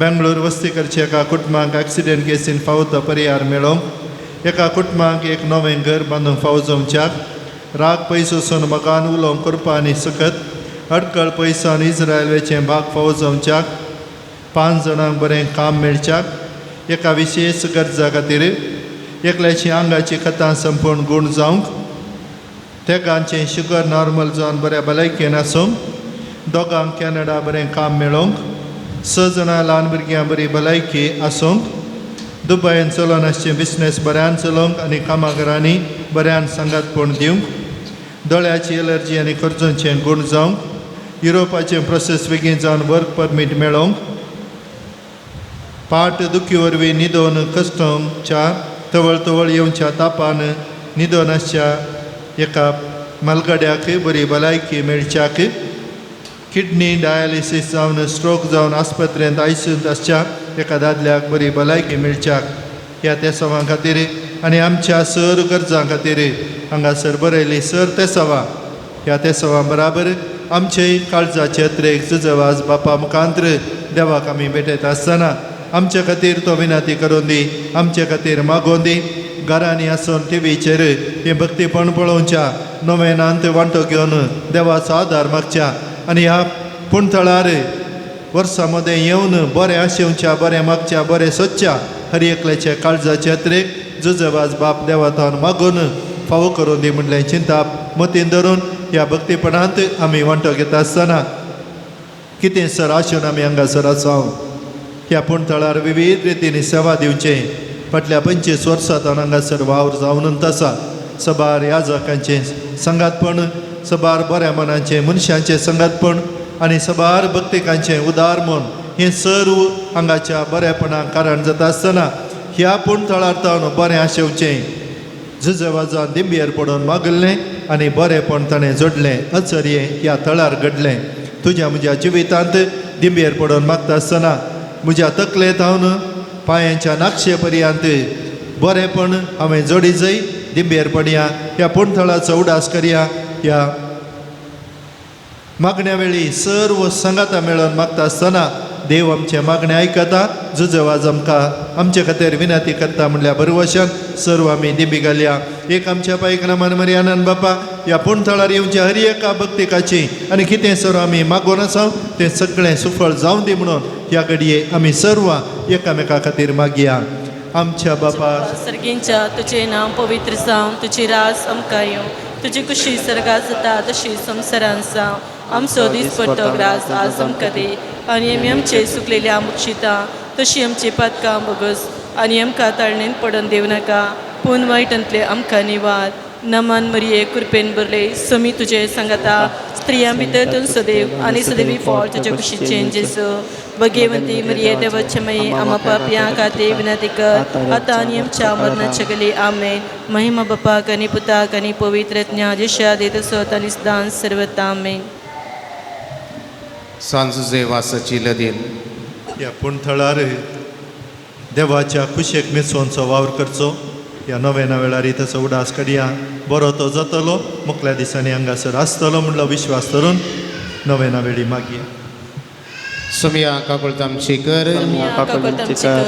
[SPEAKER 8] बेंगळूर वस्ती करचे एका कुटुंबांक एक्सिडेंट केसीन फावो तो परिहार मेळोवंक एका कुटुंबांक एक नवें घर बांदूंक फावो जावच्याक राग पयसो सोन मकान उलोवंक करपा आनी सकत अडकळ पयसान इज्रायल वेचें भाग फावो जावच्याक 5 जाणांक बरें काम मेळच्याक एका विशेष गरजा खातीर एकल्याची आंगाची खतां संपूर्ण गूण जावंक तेगांचें शुगर नॉर्मल जावन बऱ्या भलायकेन आसूंक दोगांक कॅनडा बरें काम मेळोवंक 6 जाणां ल्हान भुरग्यां बरी भलायकी आसूंक दुबयन चलोवन आसचें बिझनेस बऱ्यान चलोवंक आनी कामागरांनी बऱ्यान सांगातपण दिवंक दोळ्याची एलर्जी आनी खर्चूंचें गूण जावंक युरोपाचें प्रोसेस बेगीन जावन वर्क परमीट मेळोवंक पाट दुखी वरवीं न्हिदोवन कश्टांच्या तवळ तवळ येवच्या तापान न्हिदोन आसच्या एका मलगड्याक बरी भलायकी मेळच्याक किडनी डायलिसीस जावन स्ट्रोक जावन आस्पत्रेंत आयसीयूंत आसच्या एका दादल्याक बरी भलायकी मेळच्याक ह्या तेसावां खातीर आनी आमच्या सर गरजां खातीर हांगासर बरयली सर तेसावां ह्या तेसावां बराबर आमचेय काळजाचे अत्रेक जुजवाज बापा मुखांत्र देवाक आमी भेटयता आसतना आमचे खातीर तो विनंती करून दी आमचे खातीर मागोवन दी घरांनी आसून टीव्हीचेर हे भक्तीपण पळोवच्या नोवेनांत वांटो घेवन देवाचो आदार मागच्या आनी ह्या पुणथळार वर्सां मदें येवन बरें आशेवच्या बरें मागच्या बरें सोदच्या हर एकल्याचे काळजाचे अत्रेक जुजवाज बाप देवातान मागून फावो करून दी म्हणलें चिंताप मतीन धरून ह्या भक्तीपणांत आमी वांटो घेता आसतना कितें सर आशेवन आमी हांगासर आसांव ह्या पुणथळार विविध रितींनी सेवा दिवचें फाटल्या 25 वर्सां हांगासर वावर जावनूच आसा सबार याजकांचें सांगातपण सबार बऱ्या मनाचे मनशांचे संगतपण आनी सबार भक्तिकांचे उदार मन हे सर्व हांगाच्या बरेपणाक कारण जाता आसतना ह्या पुणथळार तावन बरें आशेवचें झुजवाजान दिंबयेर पडून मागल्लें आनी बरेंपण ताणें जोडलें अचर्ये ह्या थळार घडलें तुज्या म्हज्या जिवितांत दिंबयेर पडून मागता आसतना म्हज्या तकलेंत हांव पांयांच्या नाक्षे पर्यंत बरेंपण हांवें जोडी जय दिंबयेर पडया ह्या पुणथळाचो उडास करया ह्या मागण्या वेळी सर्व संगाता मेळोन मागता आसतना देव आमचे मागणे आयकता जुजवाज आमकां आमचे खातीर विनंती करता म्हणल्यार बरे भशेन सर्व आमी दिंबी घालया एक आमच्या पायकनामान मर्यानंद बापा ह्या पुणथळार येवच्या हर एका भक्तिकाची आनी कितें सर्व आमी मागोन आसा तें सगळें सुफळ जावं दी म्हणून ह्या घडये आमी सर्व एकामेका खातीर मागया आमच्या बापा
[SPEAKER 4] सर्गींच्या तुझे नांव पवित्र जावं तुजी रास आमकां येवं तुजी कुशी सर्गास जाता तशी संवसारांत जावं आमचो दिसपट्टो ग्रास आज आमकां दी आनी आमी आमचे सुकलेल्या मुक्षिता तशी आमची पातकां बोगस आनी आमकां ताळणेन पडोवन देव नाका पूण वायटांतले आमकां निवार नमन मरिये कृपेन भरले समी तुजे सांगाता स्त्रियां भितर तूं सदैव आनी सदैवी फळ तुजे कुशीचें जेसू भगवंती मरिये देवाचे मयी आमा पापयां खातीर विनंती कर आतां आनी आमच्या मरणाचे गली आमेन महिमा बापाक आनी पुताक आनी पवित्र ज्ञा दिशा देत सत आनी सदां सर्वता आमेन
[SPEAKER 2] सांजुजे वासाची लदीन
[SPEAKER 8] ह्या पुणथळार देवाच्या कुशेक मिसोनचो वावर करचो ह्या नव्या वेळार तसो उडास करया बरो तो जातलो मुखल्या दिसांनी हांगासर आसतलो म्हणलो विश्वास करून नव्या वेळी मागया
[SPEAKER 2] सुमिया काकुळतामची कर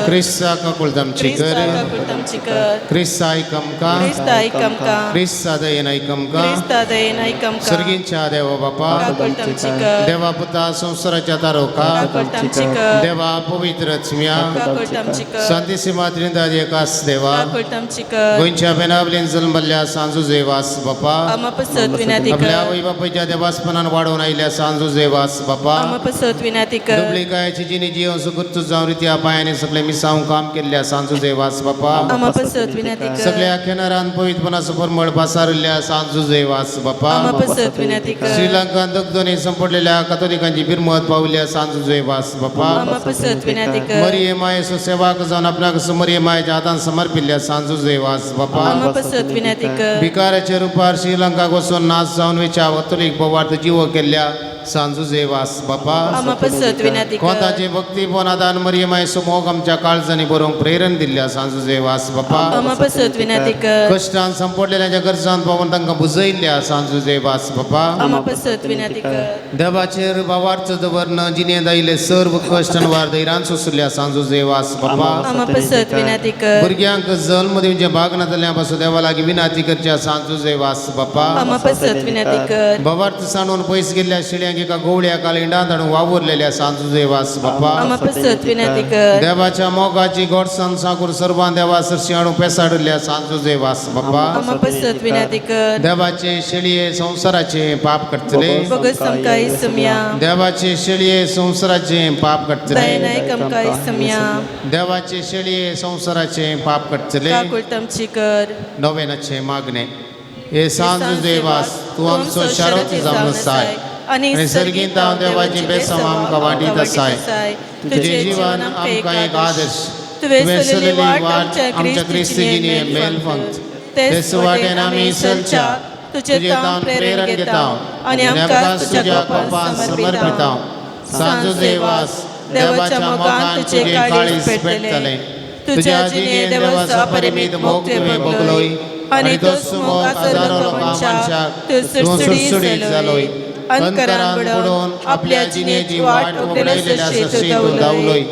[SPEAKER 2] क्रिस्ता काकुळतामची कर क्रिस्ता ऐकमका क्रिस्ता दयेन ऐकमका सर्गींच्या देवा बापा देवा पुता संसाराच्या तारोका देवा पवित्र स्मिया शांतीसीमा त्रिंदा एकास देवा गोंयच्या बेनावलीन जल्मल्ल्या सांजू जेवास बापा आपल्या वै बापाच्या देवास्पणान वाडोवन आयल्या सांजू जेवास बापा दुबळी कायाची जिणी जीवन सुकृत जावन रित्या पायांनी सगळे मिसावून काम केल्ल्या सांजू जेवास बापा सगळ्या किनारान पवित्रपणा सुपरमळ पासारल्या सांजू जेवास बापा श्रीलंका दगदोनी संपडलेल्या कातोलिकांची बिरमत पावल्या सांजू जेवास बापा मरिये मायेचो सेवाक जावन आपणाक मरिये मायेच्या हातान समर्पिल्ल्या सांजू जेवास बापा भिकाराच्या रुपार श्रीलंकाक वचून नाच जावन वेच्या कातोलिक बोवार्थ जीव केल्ल्या सांजू जेवास बापा कोताची भक्ती पोनादान मरिये मायेचो मोग आमच्या काळजांनी बरोवंक प्रेरण दिल्ल्या सांजू जेवास बापा कश्टान संपडलेल्या गरजांत पावून तांकां बुजयल्ल्या सांजू जेवास बापा देवाचेर भावार्थ दवरन जिणे दायले सर्व कश्टान वार दैरान सोसल्या सांजू जेवास बापा भुरग्यांक जल्म दिवचे भाग नातल्या पासून देवा लागीं विनंती करच्या सांजू जेवास बापा भावार्थ सांडून पयस गेल्ल्या शिड्यांक एका गवळ्या कालिंडांत हाडून वावुरलेल्या सांजू जेवास बापा देवाच्या मोगाची गोडसाण साकूर सर्वां देवा सरशी हाडून पेसाडल्या सांजू जेवास बापा देवाचे शेळये संसाराचे पाप करतले देवाचे शेळये संसाराचे पाप करतले देवाचे शेळये संसाराचे पाप करतले नवेनाचे मागणे हे सांजू जेवास तू आमचो शारोती जावन आसाय आणि सर्गींत हांव देवाची बेसम आमकां वाडीत आसाय तुजें जीवन आमकां एक आदर्श तुवें चलिल्ली वाट आमच्या क्रिस्तीगिनी मेलफंत ते सुवातेन आमी चलच्या तुजे तावन प्रेरण घेता आनी आमकां तुज्या कोपान समर्पिता सांजू जेवास देवाच्या मोगान तुजे काळीज पेटतलें तुज्या जिणे देवाचो अपरिमीत मोग तुवें भोगलोय आनी तो मोग हजारो लोकांक तूं सुटसुटीत जालोय अंतरान बुडोवन आपल्या जिणेची वाट उगडयलेल्या सशीत धांवलोय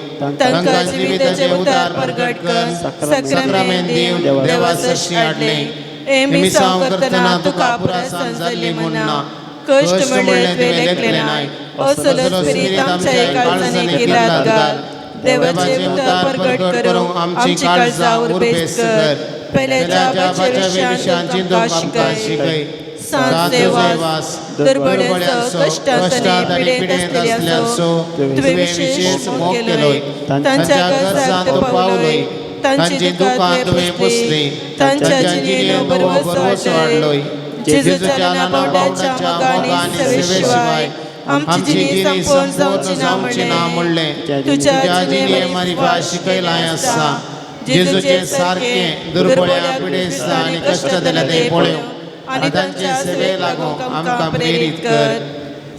[SPEAKER 2] तांकां जिविताचे उदार प्रगट कर सक्रामेंत दिवन देवा सशी हाडले मिसांव करतना तुका पुराय जाल्ली म्हणना कश्ट म्हणले तुवें लेखले नाय असलो स्पिरीत आमच्या काळजांनी किरात घाल देवाचे उदार प्रगट करूंक आमची काळजां उरबेस कर पेल्याच्या बाच्या विशयांची तुका शिकय सांजू जेवास दुर्बळ्यांचो कश्टांत आनी पिडेंत आसल्याचो तुवें विशेष मोग केलोय तांच्या गरजांत तूं पावलोय तांची दुखां तुवें पुसलीं तांच्या जिणेंत बरवस वाडलोय
[SPEAKER 4] जेजूच्या नानपावड्याच्या मोगाने सेवेशिवाय आमची जिणी संपूर्ण जावची ना म्हणले तुझ्या जिणे मारी भास शिकयलाय आसा जेजूचे सारखे दुर्बळ्या पिडेस्ता आनी कष्ट दिल्या ते पळयो आनी तांचे सेवे लागूंक आमकां प्रेरीत कर.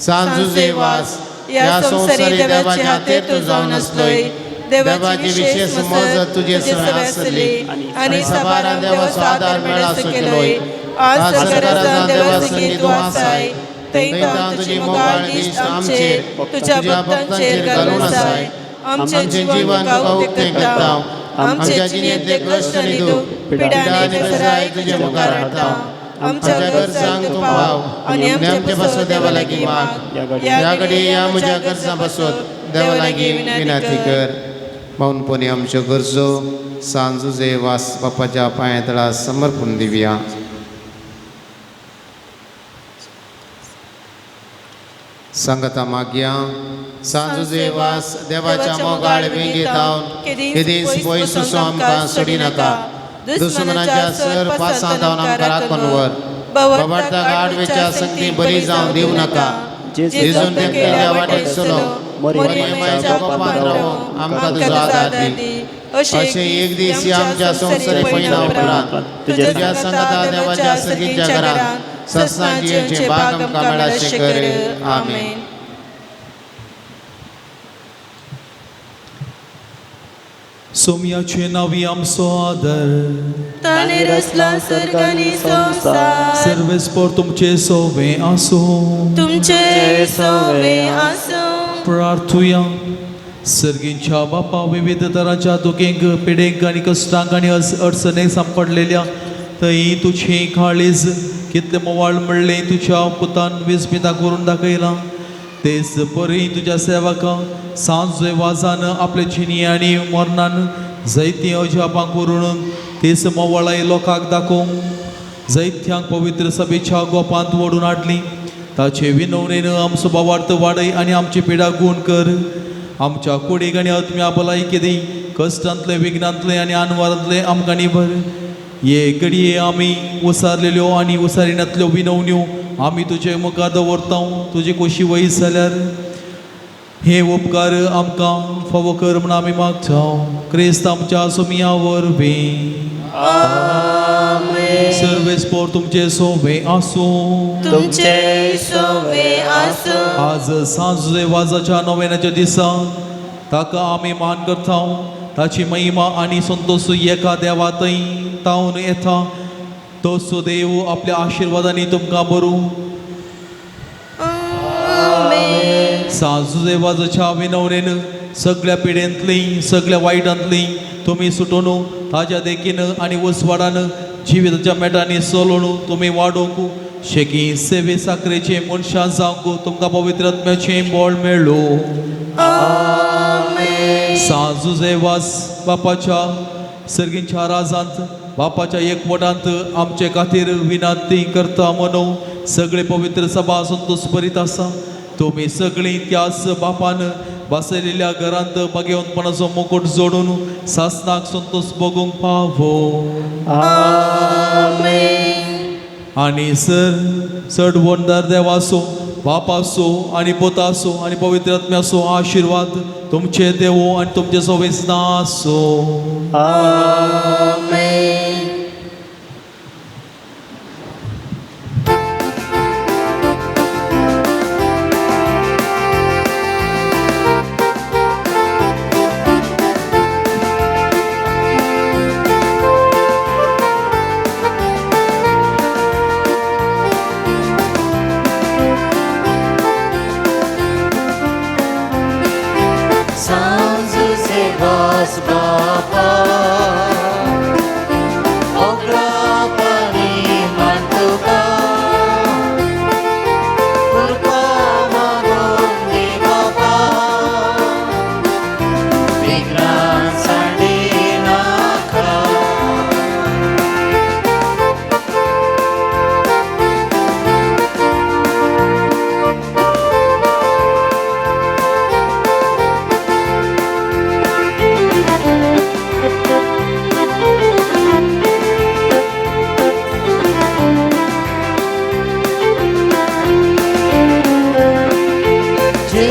[SPEAKER 4] सांजुजे वास ह्या संवसारी देवाचे हातेर तूं जावन आसलोय. देवाची विशेष मजत तुजे सवय आसली आनी सबारान देवाचो आदार मेळा सकलोय. आज सगळ्या देवाची तूं आसाय तैता तुजी मोगाळ दिश्ट आमचेर तुज्या भक्तांचेर घालून आसाय. आमचे जीवन तुका उक्ते करता. आमच्या जिणेंतले कश्ट आनी दुख पिडा आनी बेजाय तुजे मुखार हाडटा. आमच्या गरजांक तूं पाव आनी आमचे बसत देवा लागीं माग. ह्या घडये ह्या म्हज्या गरजां बसत देवा लागीं विनंती कर. मौनपणी आमच्यो गरजो सांजुजे वास बापाच्या पांया तळा समर्पण दिवया. संगता मागया. सांजुजे वास देवाच्या मोगाळ वेंगेत हावन केदीस पयसुसो आमकां सोडी नाका. दुश्मनाच्या सर पासांत हावन आमकां राखून व्हर. बबडता गाडवेच्या संगती बरी जावं दिवं नाका. जेजून केल्ल्या वाटेक चलो मोरयेच्या कोपांत रावूं आमकां तुजो आदार दी. अशें एक दीस आमच्या संवसारी पैना उपरांत तुज्या संगता देवाच्या सगळींच्या घरांत सत्संगाचे भाग आमकां मेळाशे कर. आमेन.
[SPEAKER 3] सोमयाचे नावी आमचो आदर
[SPEAKER 4] ताणे रचला सर्ग आनी संसार
[SPEAKER 3] सर्वेस्पर तुमचे सोवे आसो.
[SPEAKER 4] तुमचे सवे आसो.
[SPEAKER 3] प्रार्थुया. सर्गींच्या बापा विविध तरांच्या दुखेंक पिडेंक आनी कश्टांक आनी अडचणेक सांपडलेल्या थंय तुझे काळीज कितले मोवाळ म्हणले तुझ्या पुतान विस्मिता करून दाखयला. तेच बरी तुझ्या सेवकां सांजे वाजान आपले जिणी आनी मरणान जायतीं अजापां करून तेच मोवाळाय लोकांक दाखोवंक जायत्यांक पवित्र सभेच्या गोपांत ओडून हाडली. ताचे विनवणेन आमचो भावार्थ वाडय आनी आमची पिडा गूण कर. आमच्या कुडीक आनी आत्म्या भलायकी दी. कश्टांतले विघ्नांतले आनी आनवारांतले आमकां निभर. ये घडये आमी उसारलेल्यो आनी उसारिनांतल्यो विनवण्यो आमी तुजे मुखार दवरता. तुजी खोशी वयस जाल्यार हे उपकार आमकां फावो कर म्हूण आमी मागता. क्रिस्त आमच्या सोमया वरवीं. सर्वेस्पर तुमचे सोवे आसूं.
[SPEAKER 4] तुमचे सवे आसो.
[SPEAKER 3] आज सांजे वाजाच्या नोवेनाच्या दिसा ताका आमी मान करता. ताची महिमा आनी संतोष एका देवातय तावन येता. तो देव आपल्या आशिर्वादांनी तुमकां भरूं. सांजुजे वाजाच्या विनवणेन सगळ्या पिडेंतली सगळ्या वायटांतली तुमी सुटून ताज्या देखीन आनी वसवाडान जिविताच्या मेटांनी चलोवन तुमी वाडोवंक शेकी सेवे साखरेचे मनशां जावंक तुमकां पवित्र आत्म्याचें बळ मेळ्ळो. सांजुजे वास बापाच्या सर्गींच्या राजांत बापाच्या एकवटांत आमचे खातीर विनंती करता म्हणून सगळे पवित्र सभा संतोष भरीत आसा. तुमी सगळीं त्याच बापान बसयलेल्या घरांत भाग्यवंतपणाचो मुकुट जोडून सासनाक संतोष भोगूंक पावो. आनी चड वंडर देवाचो बापाचो आनी पोताचो आनी पवित्र आत्म्याचो आशिर्वाद तुमचे देवो आनी तुमचे सवेसना आसो.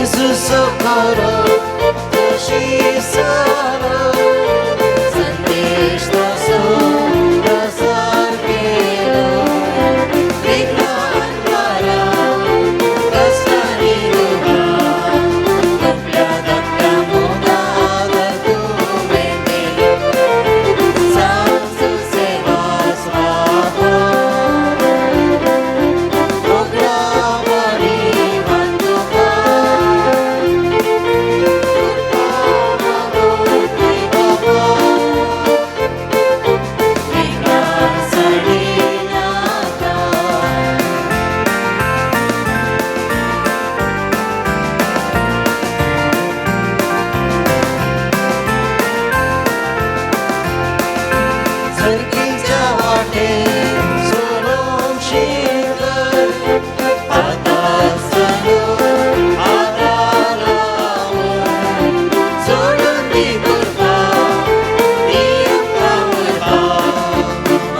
[SPEAKER 1] Jesus socorro, Jesus संदेश दसो प्रसार केलो विज्ञान द्वारा कष्टाने दुगा आपल्या धाकट्या मुलाला तुम्ही दिले सांसू सेवा स्वाहा प्रोग्रामरी बंदुका सरकीच्या वाटे सोनोम शेखर आता सनू आधारावर सोडून ती दुर्गा नियम कावळा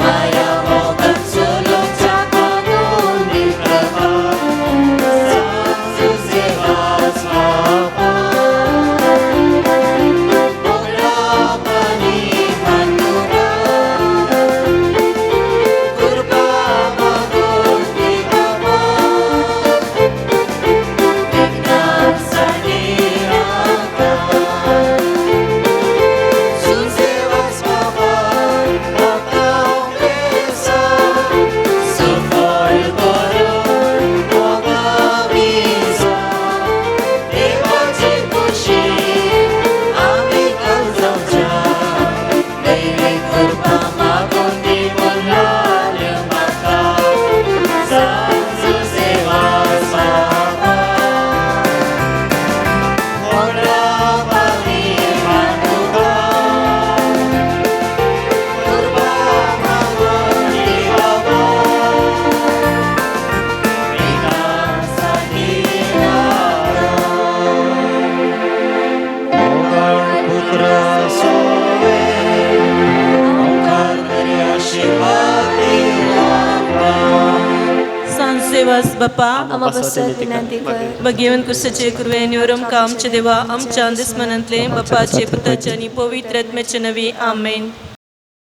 [SPEAKER 1] माया मोगात सोलोच्या कानून निप्रभा सांसू सेवा स्वाहा मोगळा पाणी भांडुरा कृपा मागून दे बाबा विघ्नांसाठी आता सुसेवा स्वाहा आपला पेसा सफळ करून मोगावी जा देवाची खुशी आम्ही गरजाच्या दैवी कृपा मागून दे बोलाल्या माता सांसू सेवा स्वाहा मोगळा पाणी भांडुका कृपा मागून दे बाबा विघ्नांसाठी मोगळ पुत्र सोवे ओंकार करी आशीर्वाद दिला
[SPEAKER 4] सांसेवास बापा
[SPEAKER 9] आम्हा बसत विनंती कर
[SPEAKER 4] भगवंत कुसाचे कुरवे निवरम कामचे देवा आमच्या अंधस्मनांतले बापाचे पुताचे आणि पवित्र आत्म्याचे नवी आमेन.